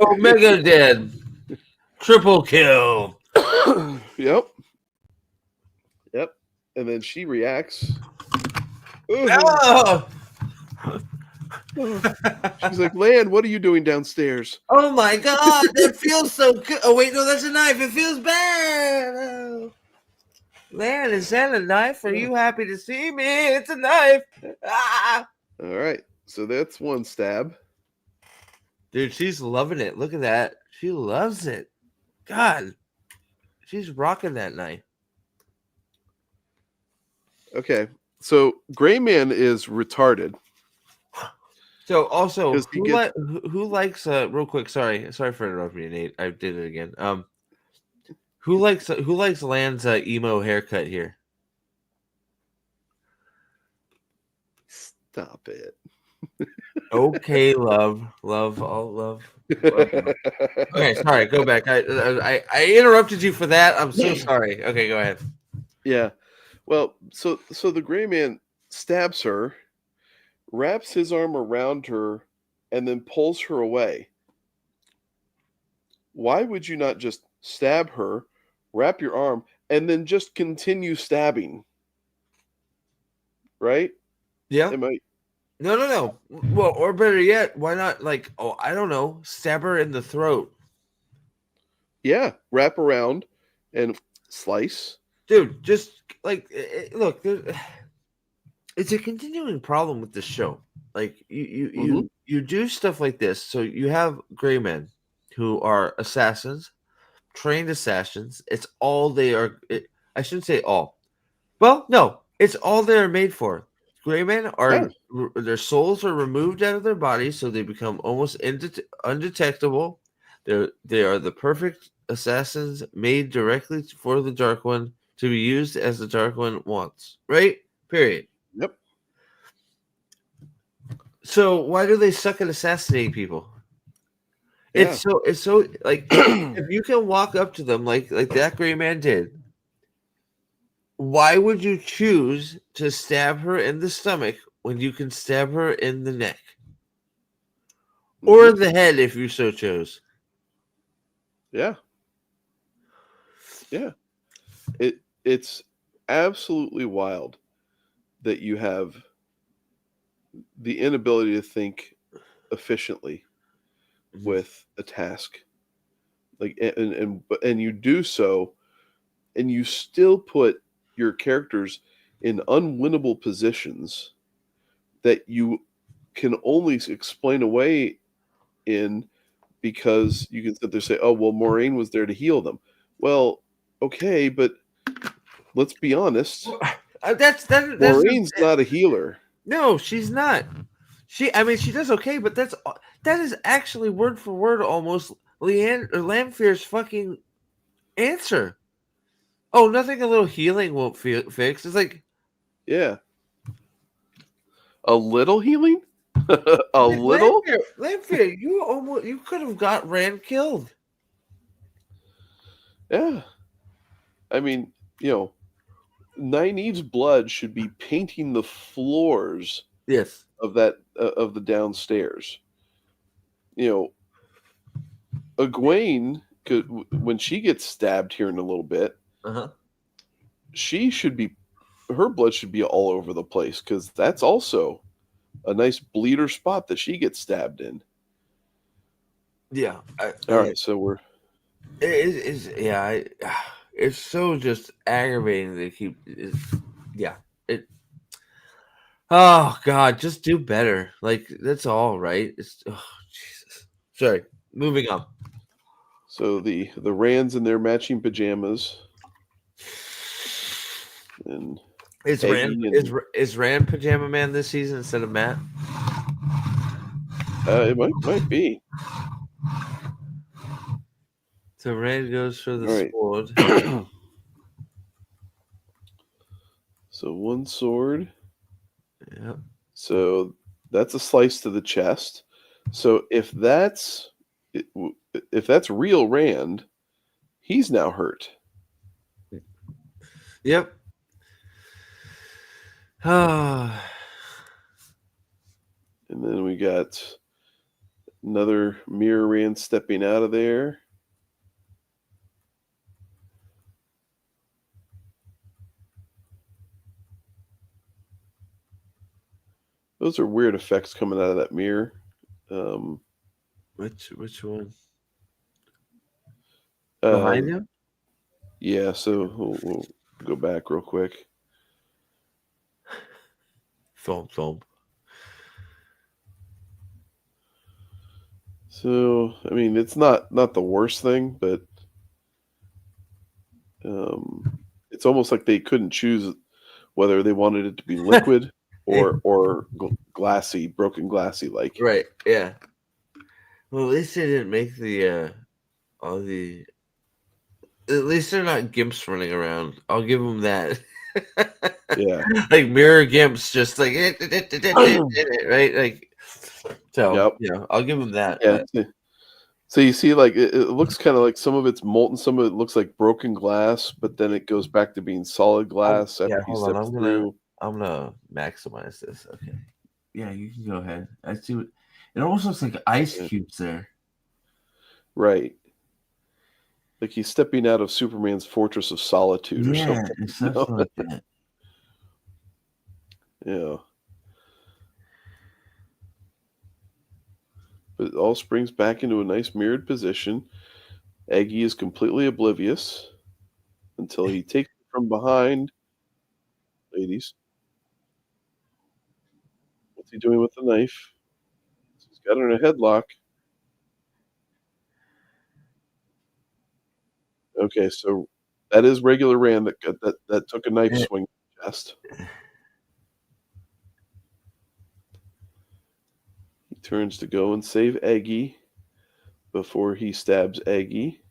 A: Omega dead. Triple kill.
C: Yep. Yep. And then she reacts. Ooh.
A: Oh!
C: She's like, Land, what are you doing downstairs?
A: Oh my god, that feels so good. Oh wait, no, that's a knife. It feels bad. Oh. Man, is that a knife? Are you happy to see me? It's a knife. Ah!
C: All right. So that's one stab.
A: Dude, she's loving it. Look at that. She loves it. God. She's rocking that knife.
C: Okay. So Gray Man is retarded.
A: So also,
C: 'Cause he gets-
A: who likes real quick, sorry for interrupting you, Nate. I did it again. Who likes Land's emo haircut here?
C: Stop it.
A: Okay, love. Okay, sorry. Go back. I interrupted you for that. I'm so sorry. Okay, go ahead.
C: Yeah. Well, so the Gray Man stabs her, wraps his arm around her, and then pulls her away. Why would you not just stab her, wrap your arm, and then just continue stabbing? Right?
A: Yeah.
C: Am I?
A: No. Well, or better yet, why not I don't know, stab her in the throat.
C: Yeah. Wrap around and slice.
A: Dude, just look, it's a continuing problem with this show. Like you do stuff like this. So you have gray men who are assassins, trained assassins. It's all they are. I shouldn't say all. Well, no, it's all they are made for. Gray men are their souls are removed out of their bodies, so they become almost undetectable. They are the perfect assassins made directly for the Dark One to be used as the Dark One wants. Right? Period.
C: Yep.
A: So why do they suck at assassinating people?
C: Yeah.
A: It's so like if you can walk up to them like that gray man did, why would you choose to stab her in the stomach when you can stab her in the neck? Or the head if you so chose.
C: Yeah. Yeah. It's absolutely wild that you have the inability to think efficiently with a task. Like and you do so and you still put your characters in unwinnable positions that you can only explain away in because you can sit there and say, oh, well, Maureen was there to heal them. Well, okay, but let's be honest. Maureen's not a healer.
A: No, she's not. She does okay, but that is actually word for word almost Lanfear's fucking answer. Oh, nothing a little healing won't fix. It's like,
C: yeah, a little healing, a little.
A: Lanfear, you could have got Rand killed.
C: Yeah, I mean, Nynaeve's blood should be painting the floors.
A: Yes.
C: Of that of the downstairs. Egwene could when she gets stabbed here in a little bit. She should be her blood should be all over the place because that's also a nice bleeder spot that she gets stabbed in.
A: Yeah.
C: All right, so we're.
A: It's so just aggravating to keep. Oh God, just do better. Like that's all right. It's Jesus. Sorry. Moving on.
C: So the Rands in their matching pajamas. And
A: is Rand Pajama Man this season instead of Matt?
C: It might be.
A: So Rand goes for the
C: All right.
A: sword.
C: So one sword.
A: Yep.
C: So that's a slice to the chest. So if that's real Rand, he's now hurt.
A: Yep. Ah.
C: And then we got another mirror Rand stepping out of there. Those are weird effects coming out of that mirror.
A: Which one? Behind him?
C: Yeah, so we'll go back real quick.
A: Thump, thump.
C: So, I mean, it's not the worst thing, but it's almost like they couldn't choose whether they wanted it to be liquid or glassy, broken glassy like.
A: Right, yeah. Well, at least they didn't make the all the. At least they're not gimps running around. I'll give them that.
C: Yeah.
A: Like mirror gimps, just like right, like. So
C: Yep.
A: yeah, I'll give them that.
C: Yeah.
A: But
C: So you see, like it looks kind of like some of it's molten, some of it looks like broken glass, but then it goes back to being solid glass after he
A: hold on.
C: steps through.
A: I'm gonna maximize this. Okay. Yeah, you can go ahead. I see what it almost looks like ice cubes there.
C: Right. Like he's stepping out of Superman's Fortress of Solitude or something.
A: It's something like that.
C: Yeah. But it all springs back into a nice mirrored position. Eggy is completely oblivious until he takes it from behind. Ladies. What's he doing with the knife? He's got her in a headlock. Okay, so that is regular Rand that took a knife swing to the chest. He turns to go and save Eggy before he stabs Eggy.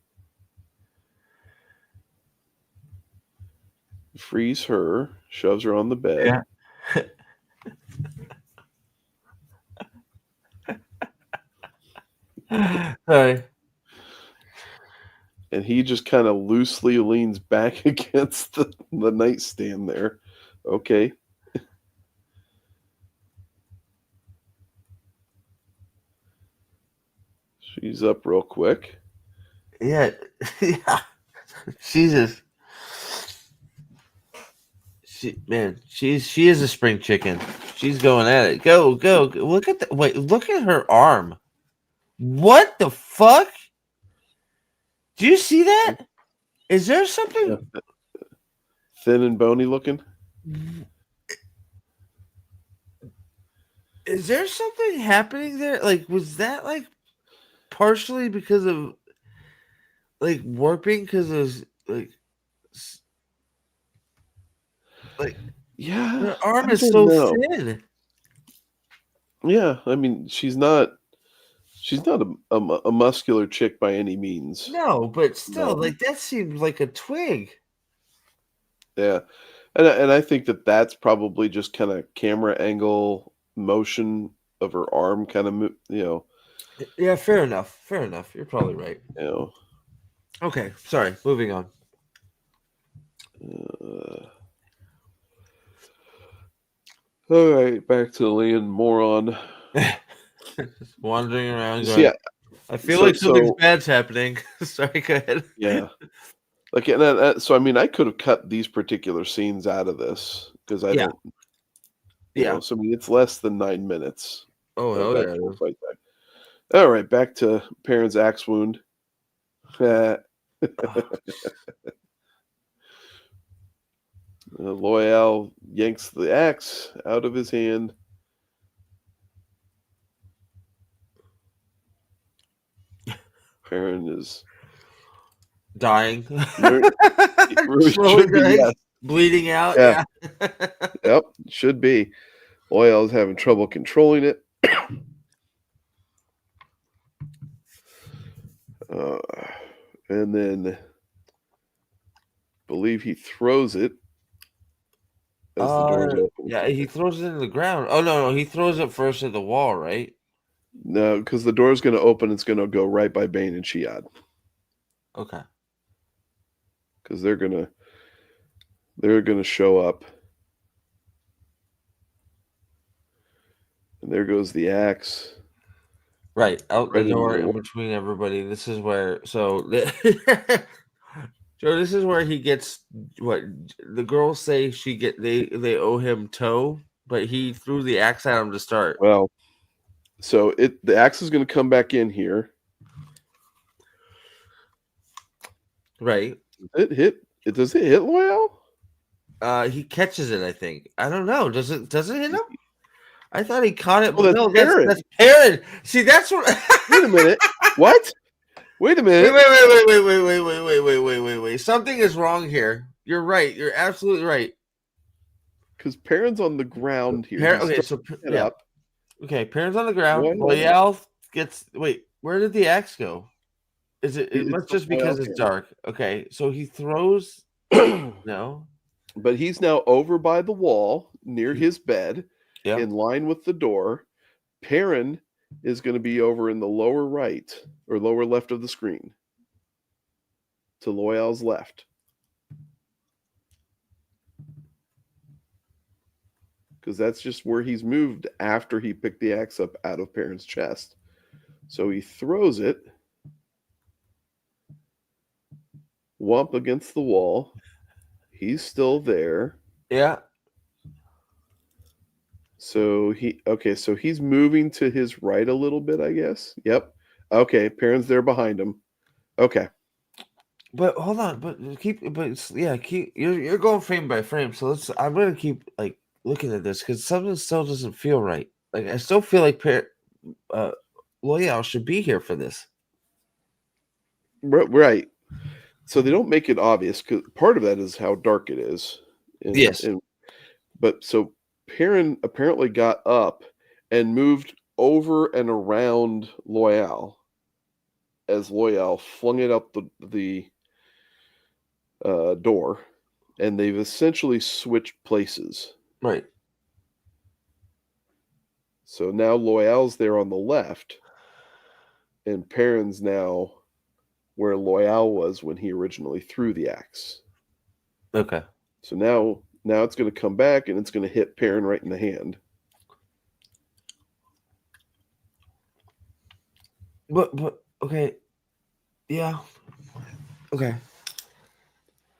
C: Frees her, shoves her on the bed.
A: Yeah. Sorry.
C: And he just kind of loosely leans back against the nightstand there. Okay. She's up real quick.
A: Yeah. Yeah. Jesus. She is a spring chicken. She's going at it. Go. Look at her arm. What the fuck? Do you see that? Is there something
C: thin and bony looking?
A: Is there something happening there? Like, was that like partially because of like warping? Because of like
C: Yeah,
A: her arm
C: I
A: is
C: don't
A: so
C: know.
A: thin.
C: Yeah, I mean, she's not a muscular chick by any means.
A: No, but still,
C: No.
A: like that seems like a twig.
C: Yeah, and I think that's probably just kind of camera angle motion of her arm, kind of
A: Yeah, fair enough. Fair enough. You're probably right.
C: you know.
A: Okay, sorry. Moving on.
C: All right, back to the land moron.
A: Just wandering around.
C: See,
A: Going, I feel like something's bad's happening. Sorry, go ahead.
C: Yeah. Like, and so I mean, I could have cut these particular scenes out of this because I don't.
A: Yeah.
C: So I mean, it's less than 9 minutes.
A: Oh hell
C: Back
A: yeah.
C: to fight back. All right, back to Perrin's axe wound. Loyal yanks the axe out of his hand. Perrin is
A: dying.
C: Slowly
A: dying.
C: Yes.
A: Bleeding out.
C: Yeah.
A: Yeah.
C: Yep, should be. Loyal is having trouble controlling it. And then believe he throws it as the doors open.
A: Yeah, he throws it in the ground. Oh no, he throws it first at the wall, right?
C: No, because the door's going to open. It's going to go right by Bane and Shiad.
A: Okay.
C: Because they're gonna show up. And there goes the axe.
A: Right, out
C: Right
A: the
C: in
A: door
C: the
A: in
C: wall.
A: between everybody. This is where so Joe, this is where he gets what the girls say they owe him toe, but he threw the axe at him to start.
C: Well, so the axe is going to come back in here.
A: Right.
C: Does it hit Loyal?
A: He catches it, I think. I don't know. Does it hit him? I thought he caught it,
C: Oh,
A: but
C: that's
A: no,
C: Perrin.
A: that's Perrin. See, that's what
C: Wait a minute. What? Wait a minute.
A: wait. Something is wrong here. You're right. You're absolutely right.
C: Because Perrin's on the ground here.
A: Okay, so
C: yeah.
A: up. Okay, Perrin's on the ground.
C: Loyal.
A: Loyal gets. Wait, where did the axe go? Is it? It
C: It's
A: must
C: the
A: just because
C: Loyal
A: it's dark. Okay, so he throws. No.
C: But he's now over by the wall near his bed,
A: Yeah.
C: in line with the door. Perrin is going to be over in the lower right or lower left of the screen, to Loyal's left. Because that's just where he's moved after he picked the axe up out of Perrin's chest. So he throws it. Whomp against the wall. He's still there.
A: Yeah.
C: So he's moving to his right a little bit, I guess. Yep. Okay, Perrin's there behind him. Okay.
A: But hold on, you're going frame by frame. So I'm gonna keep like looking at this because something still doesn't feel right. Like I still feel like Loyal should be here for this.
C: Right. So they don't make it obvious because part of that is how dark it is.
A: Yes.
C: But so Perrin apparently got up and moved over and around Loyal as Loyal flung it up the door, and they've essentially switched places.
A: Right.
C: So now Loyal's there on the left, and Perrin's now where Loyal was when he originally threw the axe.
A: Okay.
C: So now it's going to come back, and it's going to hit Perrin right in the hand.
A: But okay. Yeah. Okay.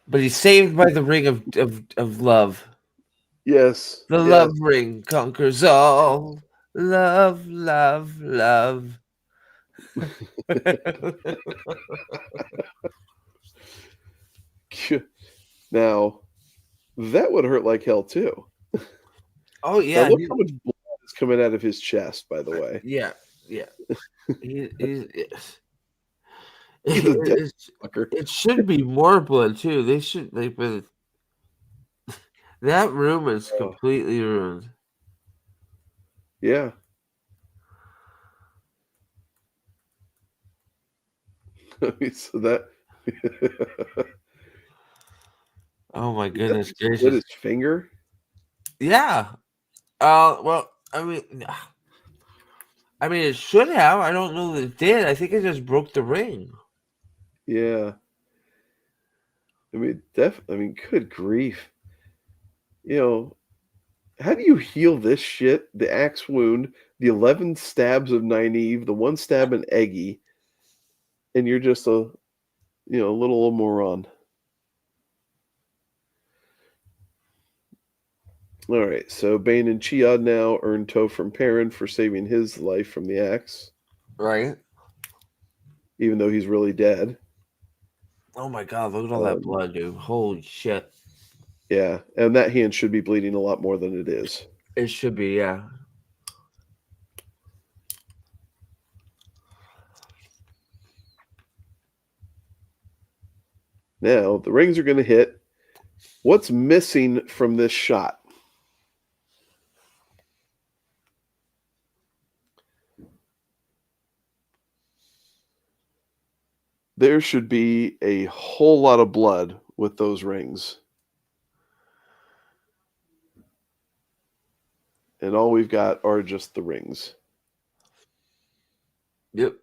A: But he's saved by the ring of love.
C: Yes.
A: The love ring conquers all. Love.
C: Now, that would hurt like hell too.
A: Oh yeah.
C: Now look how much blood is coming out of his chest, by the way.
A: Yeah.
C: He's a dead fucker.
A: It should be more blood too. They should but that room is completely ruined.
C: Yeah. So that
A: Oh my goodness gracious.
C: With his finger?
A: Yeah. Well, I mean it should have. I don't know that it did. I think it just broke the ring.
C: Yeah. I mean, good grief. You know, how do you heal this shit? The axe wound, the 11 stabs of Nynaeve, the one stab in Eggy, and you're just a little moron. All right, so Bane and Chiad now earn toe from Perrin for saving his life from the axe.
A: Right.
C: Even though he's really dead.
A: Oh my god, look at all that blood, dude. Holy shit.
C: Yeah, and that hand should be bleeding a lot more than it is.
A: It should be, yeah.
C: Now, the rings are going to hit. What's missing from this shot? there should be a whole lot of blood with those rings. And all we've got are just the rings.
A: Yep.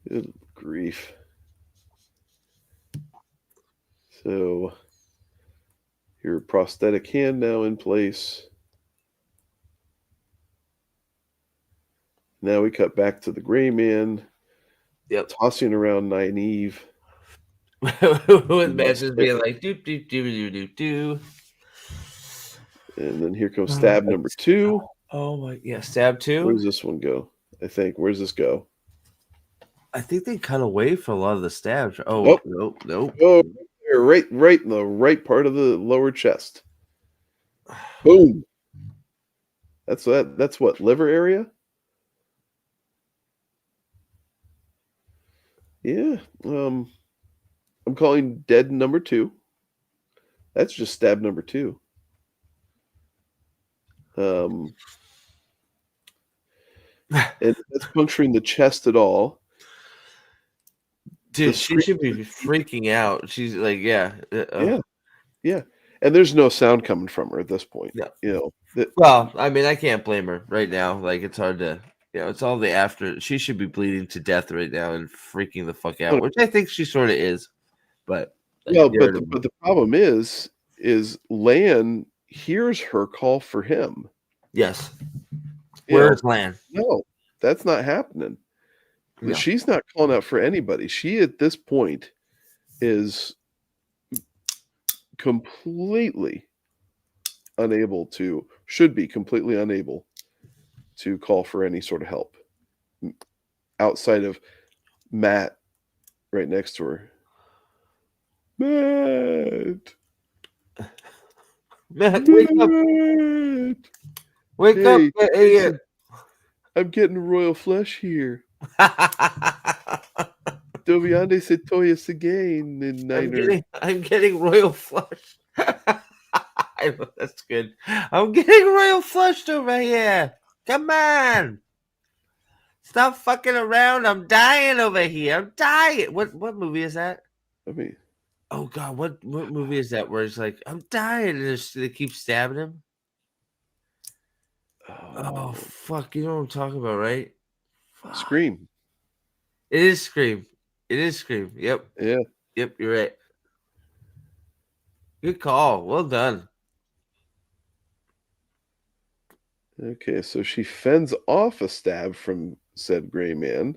C: Good grief. So your prosthetic hand now in place. Now we cut back to the gray man.
A: Yep.
C: Tossing around Nynaeve.
A: With matches being like do do do do do do.
C: And then here comes stab number 2.
A: Oh my, yeah, stab 2.
C: Where's this one go? I think. Where's this go?
A: I think they cut away for a lot of the stabs. Oh,
C: Nope.
A: nope.
C: Oh, right in the right part of the lower chest. Boom. That's what, liver area? Yeah. I'm calling dead number 2. That's just stab number 2. And that's puncturing the chest at all.
A: Dude, she should be freaking out. She's like, yeah.
C: Yeah. And there's no sound coming from her at this point.
A: Yeah.
C: You know.
A: Well, I mean, I can't blame her right now. Like, it's hard to, it's all the after. She should be bleeding to death right now and freaking the fuck out, which I think she sort of is. But
C: but the problem is Lan hears her call for him.
A: Yes. Where's Lan?
C: No, that's not happening. No. She's not calling out for anybody. She at this point is completely unable to, should be completely unable to call for any sort of help outside of Matt right next to her. Matt,
A: wake up. Wake up.
C: Listen, I'm getting royal flush here. Doviande se toya again in Niner.
A: I'm getting royal flush. That's good. I'm getting royal flushed over here. Come on. Stop fucking around. I'm dying over here. I'm dying. What movie is that?
C: I mean,
A: oh God, what movie is that where it's like, I'm dying and they keep stabbing him? Oh fuck, you know what I'm talking about, right? Fuck.
C: Scream.
A: It is Scream. It is Scream. Yep.
C: Yeah.
A: Yep, you're right. Good call. Well done.
C: Okay, so she fends off a stab from said gray man.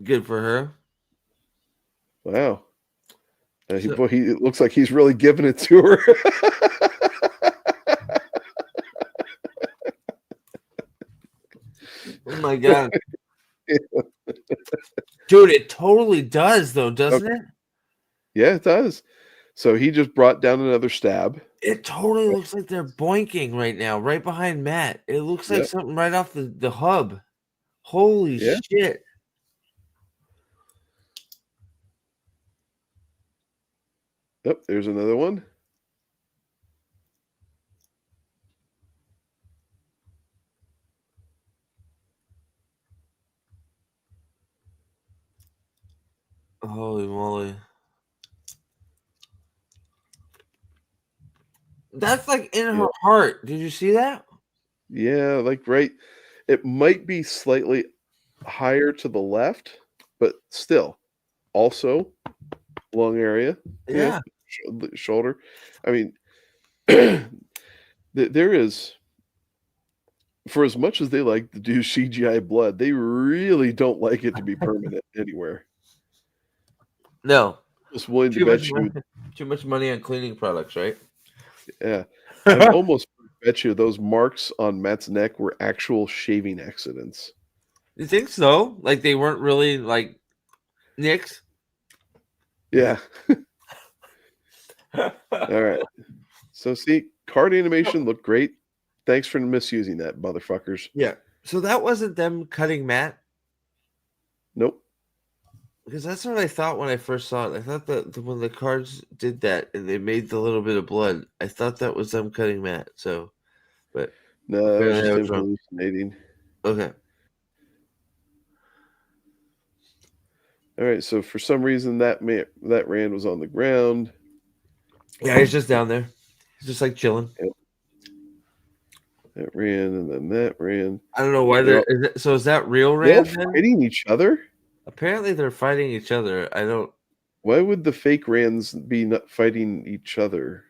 A: Good for her.
C: Wow. He looks like he's really giving it to her.
A: Oh my God. Dude, it totally does though, doesn't it?
C: Yeah, it does. So he just brought down another stab.
A: It totally looks like they're boinking right now, right behind Matt. It looks like something right off the hub. Holy shit.
C: Yep, there's another one.
A: Holy moly. That's like in her heart. Did you see that?
C: Yeah, like right. It might be slightly higher to the left, but still also lung area.
A: Yeah.
C: Shoulder. I mean, there is, for as much as they like to do CGI blood, they really don't like it to be permanent anywhere.
A: No.
C: Just willing to bet you
A: too much money on cleaning products, right?
C: Yeah. I almost bet you those marks on Matt's neck were actual shaving accidents.
A: You think so? Like they weren't really like nicks?
C: Yeah. All right. So see, card animation looked great. Thanks for misusing that, motherfuckers.
A: Yeah. So that wasn't them cutting Matt?
C: Nope.
A: Because that's what I thought when I first saw it. I thought that when the cards did that and they made the little bit of blood, I thought that was them cutting Matt. So, but
C: no, that was just him hallucinating.
A: Okay.
C: All right, so for some reason that Rand was on the ground.
A: Yeah, he's just down there. He's just like chilling.
C: That ran, and then that ran.
A: I don't know why
C: They're
A: so is that real
C: all
A: Rand then?
C: fighting each other?
A: Apparently they're fighting each other. I don't.
C: Why would the fake Rands be not fighting each other?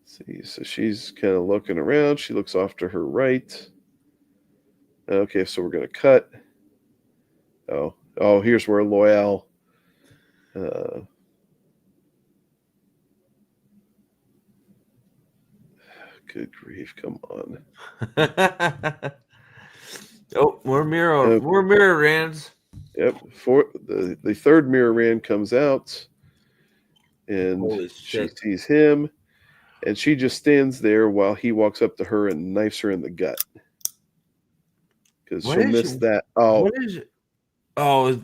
C: Let's see, so she's kind of looking around. She looks off to her right. Okay, so we're gonna cut. Oh, here's where Loyal. Good grief! Come on.
A: Oh, more mirror,
C: Okay.
A: more mirror Rands.
C: Yep. The third mirror Rand comes out, and
A: Holy
C: she
A: shit!
C: sees him, and she just stands there while he walks up to her and knifes her in the gut. Because
A: What
C: she'll
A: is
C: miss
A: she-
C: that. Oh,
A: What is it? Oh, is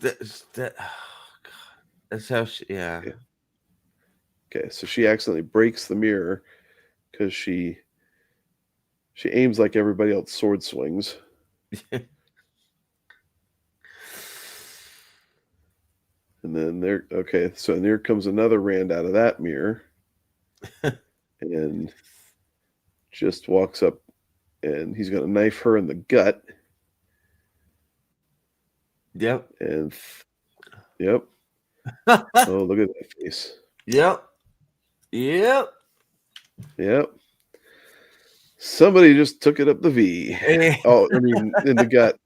A: that? Oh, God. That's how she. Yeah.
C: okay. So she accidentally breaks the mirror because she aims like everybody else sword swings. And then so there comes another Rand out of that mirror. And just walks up, and he's going to knife her in the gut.
A: Yep.
C: And yep. Oh, look at that face.
A: Yep. Yep.
C: Yep. Somebody just took it up the V. Oh, I mean, in the gut.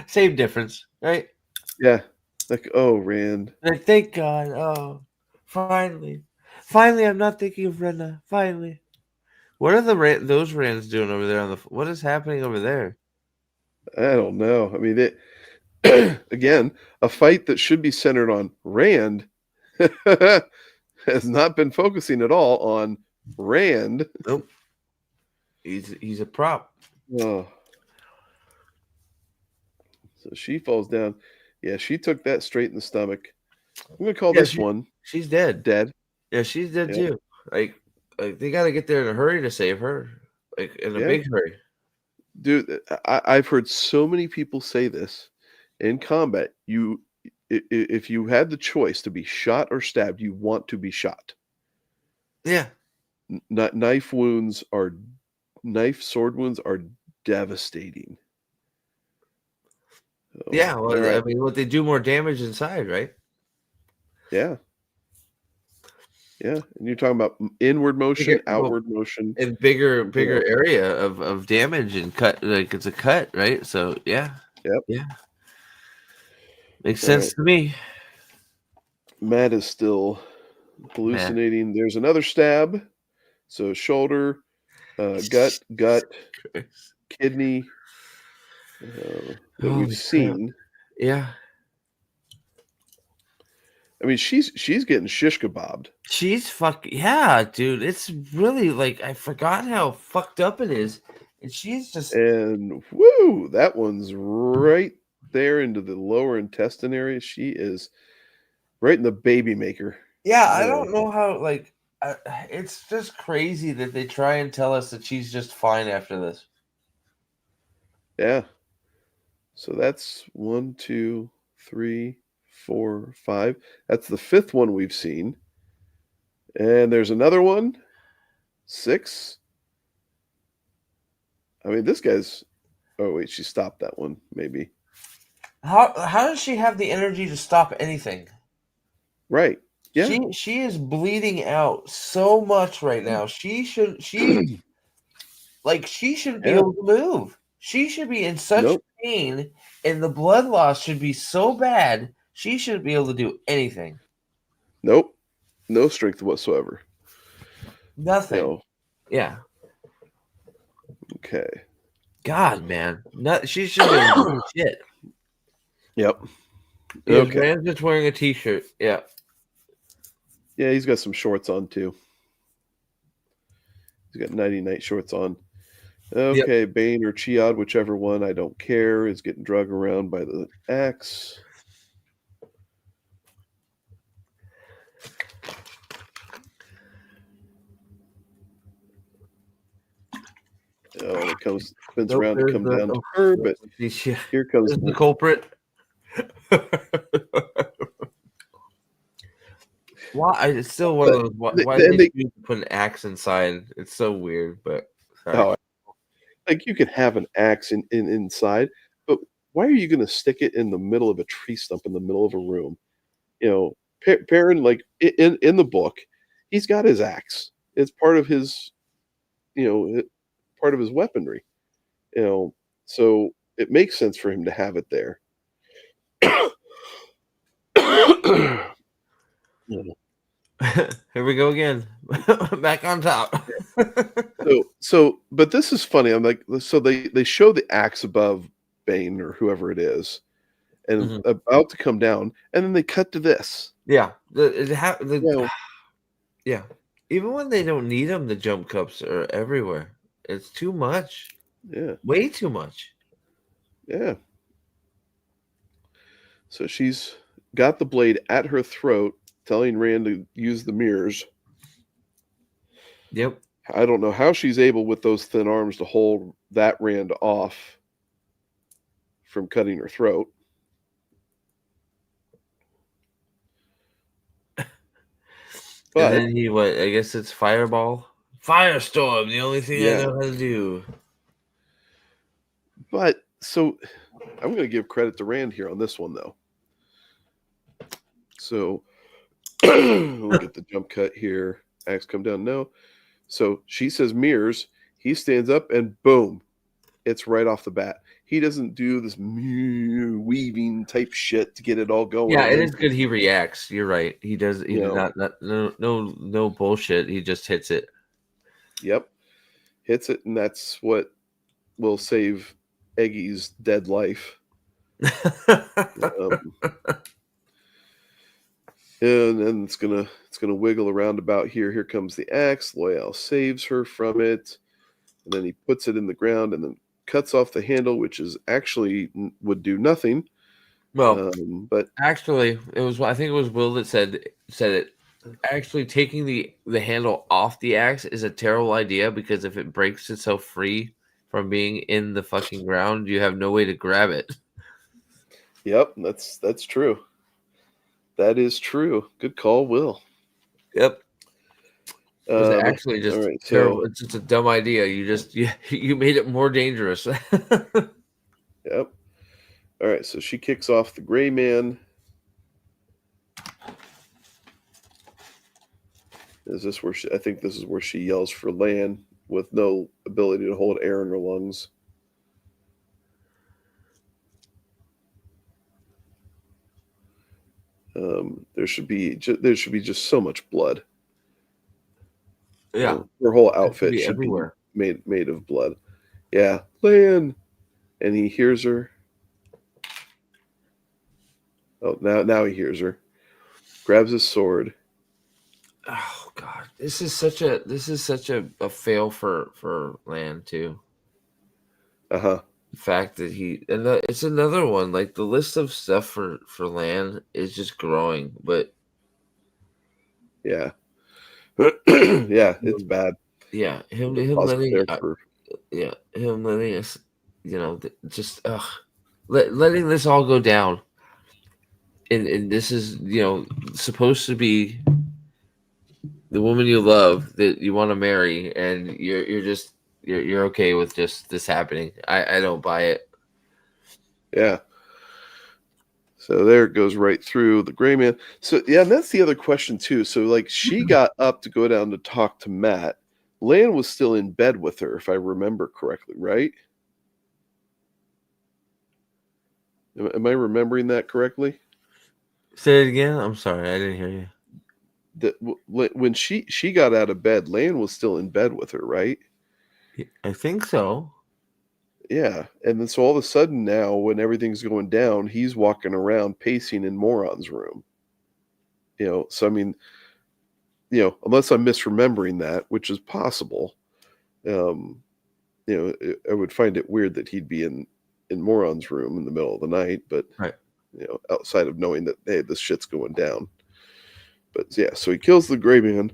A: Same difference, right?
C: Yeah. Like, oh, Rand.
A: Like, thank God. Oh, finally. Finally, I'm not thinking of Rena. Finally. What are those Rands doing over there on the? What is happening over there?
C: I don't know. I mean, again, a fight that should be centered on Rand has not been focusing at all on Rand.
A: Nope. He's a prop.
C: Oh. So she falls down. Yeah, she took that straight in the stomach. I'm gonna call this one
A: She's dead.
C: dead.
A: Yeah, she's dead
C: Yeah.
A: too. Like they got to get there in a hurry to save her. Like in a
C: Yeah.
A: big hurry.
C: Dude, I've heard so many people say this in combat. If you had the choice to be shot or stabbed, you want to be shot.
A: Yeah.
C: Knife sword wounds are devastating.
A: Yeah. Well,
C: right.
A: I mean, what they do more damage inside, right?
C: Yeah. Yeah. And you're talking about inward motion, outward motion.
A: And bigger area of damage and cut. Like it's a cut, right? So yeah.
C: Yep.
A: Yeah. Makes sense to me.
C: Matt is still hallucinating. There's another stab. So shoulder, gut, kidney that we've seen.
A: Yeah.
C: I mean, she's getting shish kebabbed.
A: She's yeah, dude. It's really like I forgot how fucked up it is. And she's just
C: And woo, that one's right there into the lower intestine area. She is right in the baby maker.
A: yeah, I don't know how like it's just crazy that they try and tell us that she's just fine after this.
C: Yeah. So that's 1, 2, 3, 4, 5. That's the fifth one we've seen. And there's another one. 6. I mean, this guy's. Oh wait, she stopped that one. Maybe.
A: How does she have the energy to stop anything?
C: Right. Yeah.
A: She is bleeding out so much right now. She shouldn't be able to move. She should be in such pain, and the blood loss should be so bad. She shouldn't be able to do anything.
C: Nope. No strength whatsoever.
A: Nothing.
C: No.
A: Yeah.
C: Okay.
A: God, man. She should be able to do shit.
C: Yep.
A: Yeah,
C: Okay.
A: Rand's just wearing a t-shirt. Yeah.
C: Yeah, he's got some shorts on too. He's got nighty night shorts on. Okay, yep. Bane or Chiad, whichever one, I don't care, is getting dragged around by the axe. spins around to come down to her, but here comes
A: the culprit. Why? It's still one of those. Why did they put an axe inside? It's so weird, but sorry.
C: Like you can have an axe inside, but why are you going to stick it in the middle of a tree stump in the middle of a room? You know, Perrin, like in the book, he's got his axe. It's part of his, part of his weaponry. So it makes sense for him to have it there.
A: Here we go again. Back on top.
C: But this is funny. I'm like, so they show the axe above Bane or whoever it is, and about to come down, and then they cut to this.
A: Yeah, yeah. Even when they don't need them, the jump cups are everywhere. It's too much.
C: Yeah,
A: way too much.
C: Yeah. So she's got the blade at her throat, telling Rand to use the mirrors.
A: Yep.
C: I don't know how she's able with those thin arms to hold that Rand off from cutting her throat.
A: But and then I guess it's Fireball. Firestorm, the only thing I know how to do.
C: But so I'm going to give credit to Rand here on this one, though. So we'll get the jump cut here. Axe come down. No. So she says mirrors. He stands up and boom, it's right off the bat. He doesn't do this weaving type shit to get it all going.
A: Yeah, it is good. He reacts. You're right. He does. He does not no bullshit. He just hits it.
C: Yep, hits it, and that's what will save Eggy's dead life. And then it's gonna wiggle around about here. Here comes the axe. Loyal saves her from it, and then he puts it in the ground and then cuts off the handle, which is actually would do nothing.
A: Well,
C: but
A: actually, I think it was Will that said it. Actually, taking the handle off the axe is a terrible idea because if it breaks itself free from being in the fucking ground, you have no way to grab it.
C: Yep, that's true. That is true. Good call, Will.
A: Yep. It's actually just
C: right,
A: terrible. It's just a dumb idea. You made it more dangerous.
C: Yep. All right, so she kicks off the gray man. Is this where I think this is where she yells for Lan with no ability to hold air in her lungs. There should be just so much blood.
A: Yeah,
C: her whole outfit should
A: everywhere.
C: be made of blood. Yeah, Lan, and he hears her. Oh, now he hears her. Grabs his sword.
A: Oh God, this is such a fail for Lan too.
C: The
A: fact that it's another one. Like the list of stuff for Lan is just growing, but
C: yeah, yeah, it's bad.
A: Yeah, him letting us, just letting this all go down. And this is supposed to be the woman you love that you want to marry, and you're okay with just this happening. I don't buy it.
C: Yeah. So there it goes right through the gray man. So yeah, and that's the other question too. So like she got up to go down to talk to Matt. Lan was still in bed with her, if I remember correctly, right? Am I remembering that correctly?
A: Say it again. I'm sorry, I didn't hear you.
C: When she got out of bed, Lan was still in bed with her, right?
A: I think so.
C: Yeah, and then so all of a sudden now, when everything's going down, he's walking around pacing in Moron's room. So I mean, unless I'm misremembering that, which is possible, I would find it weird that he'd be in Moron's room in the middle of the night, but
A: right.
C: Outside of knowing that, hey, this shit's going down. But yeah, so he kills the gray man,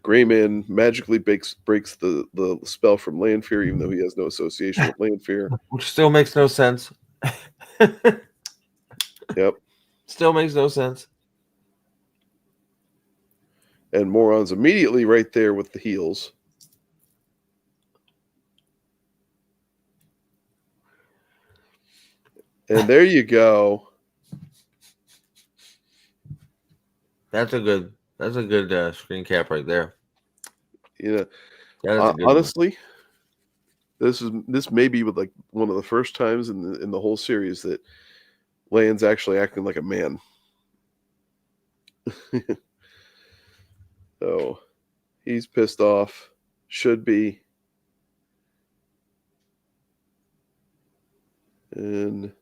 C: Gray Man magically breaks the spell from Lanfear, even though he has no association with Lanfear.
A: Which still makes no sense.
C: Yep.
A: Still makes no sense.
C: And Moron's immediately right there with the heels. And there you go.
A: That's a good screen cap right there.
C: You know,
A: That is a good one.
C: honestly, this may be like one of the first times in the whole series that Lan's actually acting like a man. So he's pissed off. Should be. And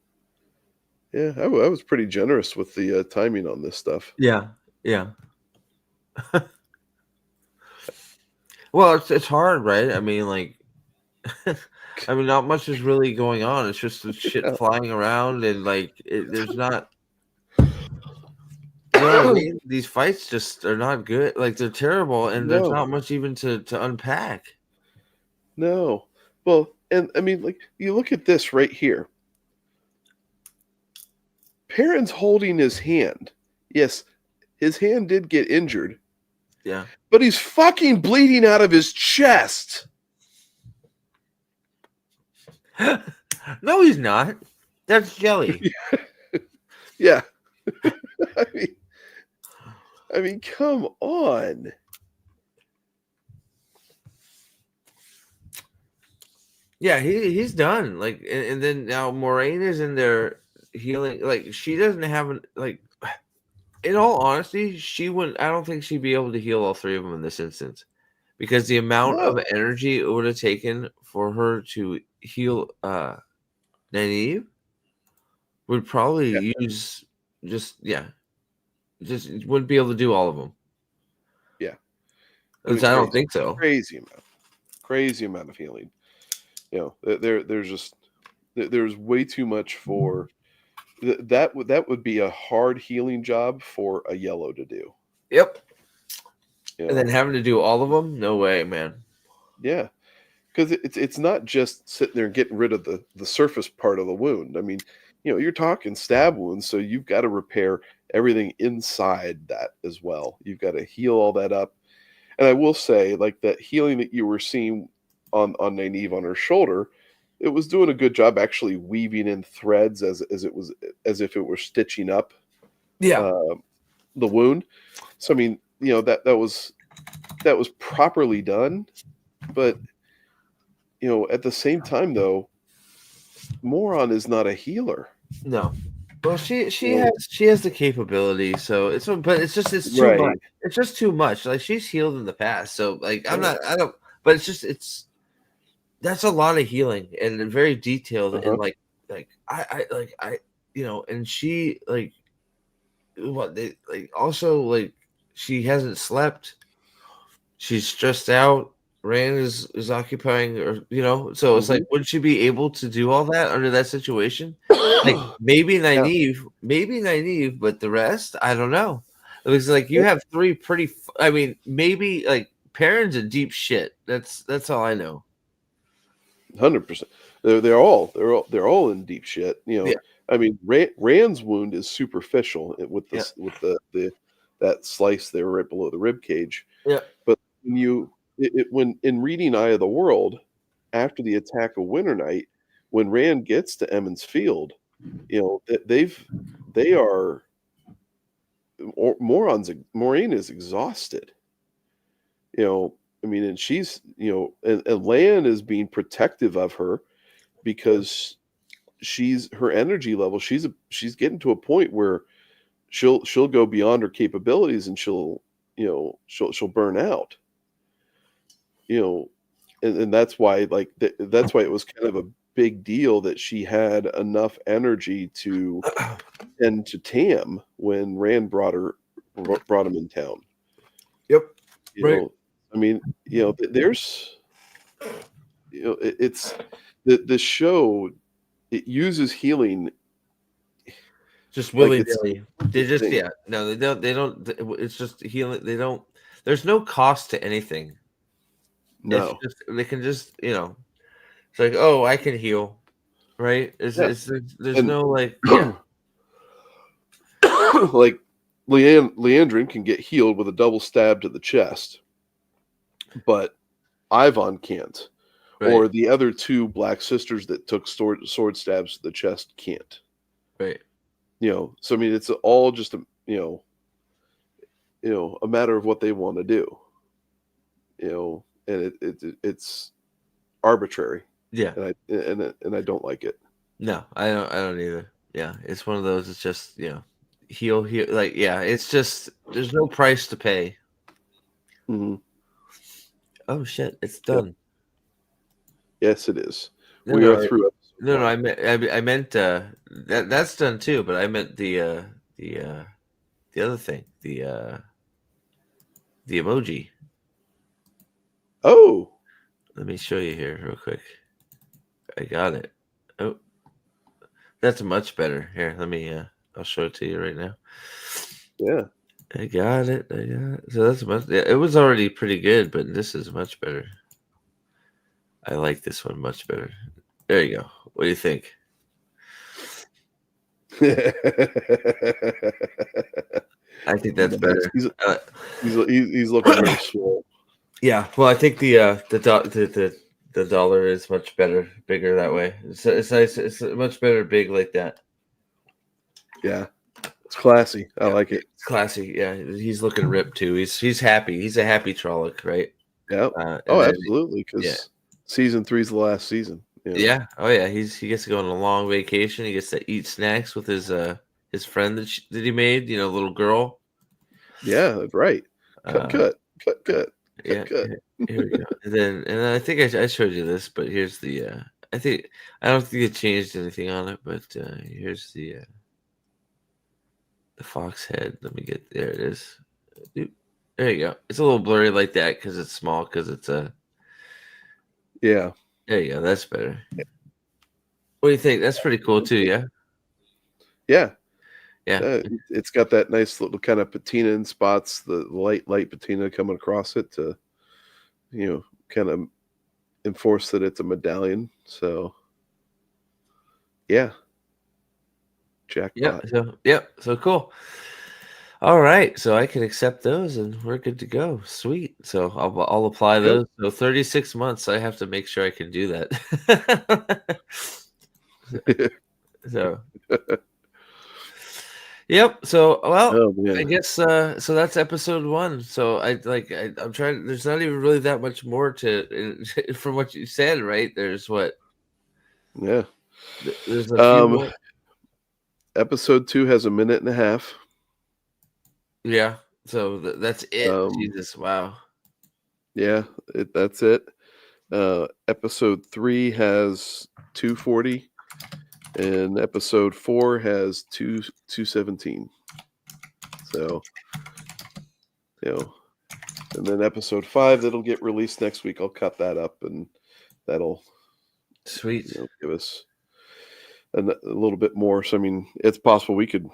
C: yeah, I was pretty generous with the timing on this stuff.
A: Yeah. Well, it's hard, right? I mean, like, not much is really going on. It's just the shit flying around, and like, there's not. You know what I mean? These fights just are not good. Like, they're terrible, and there's
C: No.
A: not much even to unpack.
C: No. Well, and I mean, like, you look at this right here. Perrin's holding his hand. Yes, his hand did get injured,
A: Yeah.
C: but he's fucking bleeding out of his chest.
A: No, he's not. That's jelly.
C: Yeah. I mean, come on.
A: Yeah, he's done. Like, and then now Moraine is in there healing. Like, she doesn't have like. In all honesty, she wouldn't. I don't think she'd be able to heal all three of them in this instance, because the amount of energy it would have taken for her to heal Nynaeve would probably use just wouldn't be able to do all of them.
C: Yeah,
A: I don't think so.
C: Crazy amount of healing. You know, there's way too much for that would be a hard healing job for a yellow to do.
A: Yep.
C: You know?
A: And then having to do all of them? No way, man.
C: Yeah, because it's not just sitting there and getting rid of the surface part of the wound. I mean, you know, you're talking stab wounds, so you've got to repair everything inside that as well. You've got to heal all that up. And I will say, like, that healing that you were seeing on Nynaeve on her shoulder, it was doing a good job actually weaving in threads as if it were stitching up the wound. So I mean, you know, that was properly done, but you know, at the same time though, Moron is not a healer.
A: No. Well, she has the capability, so it's too much. It's just too much. Like, she's healed in the past, so like but that's a lot of healing and very detailed and like I you know, and she like also like she hasn't slept. She's stressed out. Rand is occupying, or you know, so it's like, would she be able to do all that under that situation? Like, maybe Nynaeve, but the rest, I don't know. It was like you have three pretty. I mean, maybe like Perrin's in deep shit. That's all I know.
C: 100%. They're all in deep shit. You know, I mean, Rand's wound is superficial with the that slice there right below the rib cage.
A: Yeah,
C: but when in reading Eye of the World, after the attack of Winter Night, when Rand gets to Emmons Field, you know, Moraine is exhausted. You know, I mean, and she's, you know, and Lan is being protective of her because her energy level, she's getting to a point where she'll go beyond her capabilities and she'll burn out. You know, and that's why that's why it was kind of a big deal that she had enough energy to tend to Tam when Rand brought him in town.
A: Yep.
C: You know, I mean, you know, there's, you know, it's the show, it uses healing
A: just willy-nilly. They just they don't it's just healing. They don't there's no cost to anything.
C: No.
A: It's just they can just it's like, oh, I can heal, right? There's
C: And-
A: no like
C: Like Leandrin can get healed with a double stab to the chest, but Ivan can't.
A: right,
C: Or the other two black sisters that took sword stabs to the chest can't.
A: right.
C: So I mean, it's all just a a matter of what they want to do. And it's arbitrary,
A: Yeah.
C: and I don't like it.
A: No, I don't either. Yeah, it's one of those. It's just heal. Like it's just there's no price to pay.
C: Mm-hmm.
A: Oh shit, it's done.
C: Yes, it is.
A: No,
C: We
A: no,
C: are through.
A: No, I meant that's done too, but I meant the other thing, the emoji.
C: Oh,
A: Let me show you here real quick. I got it. Oh, that's much better. Here, let me. I'll show it to you right now.
C: yeah.
A: I got it. So that's much. It was already pretty good, but this is much better. I like this one much better. There you go. What do you think? I think that's better.
C: He's looking very swole.
A: Yeah. Well, I think the dollar is much better, bigger that way. It's nice. It's much better, big like that.
C: Yeah, it's classy. I like it.
A: It's classy. Yeah, he's looking ripped too. He's happy. He's a happy Trolloc, right?
C: Yeah. Absolutely. Because season 3 is the last season.
A: Yeah. Oh yeah. He gets to go on a long vacation. He gets to eat snacks with his friend that he made. Little girl.
C: Yeah. Right. Cut.
A: Yeah. Here we go. And I think I showed you this, but here's the. I don't think it changed anything on it, but here's the fox head. Let me get there. It is. There you go. It's a little blurry like that because it's small. Because it's a.
C: Yeah.
A: There you go. That's better. What do you think? That's pretty cool too. Yeah.
C: Yeah.
A: Yeah.
C: It's got that nice little kind of patina in spots. The light patina coming across it to, kind of enforce that it's a medallion. So. Yeah. Jackpot.
A: So cool. All right, so I can accept those, and we're good to go. Sweet. So I'll apply those. So 36 months. I have to make sure I can do that. So. Yep. So I guess so. That's episode 1. So I'm trying. There's not even really that much more to from what you said, right? There's what?
C: Yeah.
A: There's a few more.
C: Episode 2 has a minute and a half.
A: Yeah. So that's it. Jesus. Wow.
C: Yeah, that's it. Episode 3 has 2:40, and episode 4 has 2:17. So, and then episode 5 that'll get released next week. I'll cut that up, and that'll
A: sweet
C: give us a little bit more. So I mean, it's possible we could,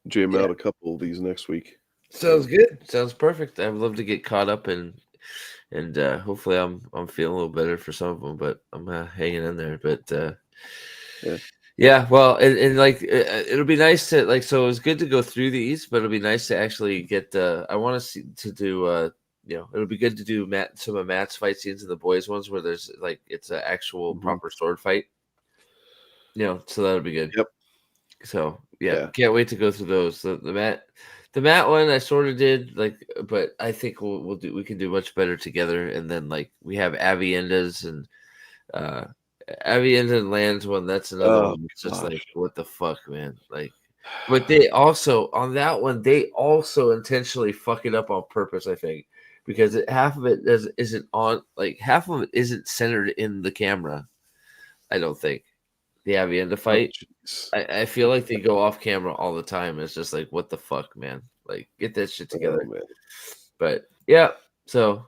C: jam out a couple of these next week.
A: Sounds good. Sounds perfect. I'd love to get caught up and hopefully I'm feeling a little better for some of them, but I'm hanging in there. But yeah. Well, and it'll be nice to so it was good to go through these, but it'll be nice to actually get. I want to do. It'll be good to do some of Matt's fight scenes and the boys ones where there's it's an actual proper sword fight. So that'll be good.
C: Yep.
A: So can't wait to go through those. The Matt one I sort of did but I think we can do much better together. And then we have Avienda's and Avienda and Land's one. That's another one. It's just what the fuck, man. But they also on that one they also intentionally fuck it up on purpose. I think because half of it isn't on half of it isn't centered in the camera. I don't think. The Avienda fight. I feel like they go off camera all the time. It's just what the fuck, man? Get that shit together. But yeah, so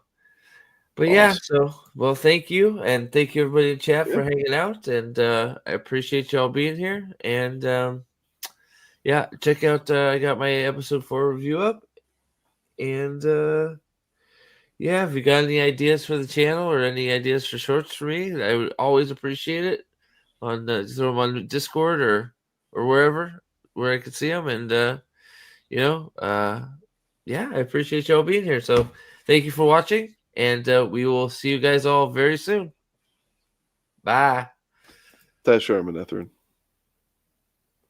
A: but awesome. Yeah, so well, thank you, and thank you everybody in chat for hanging out, and I appreciate y'all being here. And yeah, check out. I got my episode 4 review up, and yeah, if you got any ideas for the channel or any ideas for shorts for me, I would always appreciate it. On throw them on Discord or wherever where I could see them, and yeah, I appreciate y'all being here. So thank you for watching, and we will see you guys all very soon. Bye.
C: That's Sherman Etherin.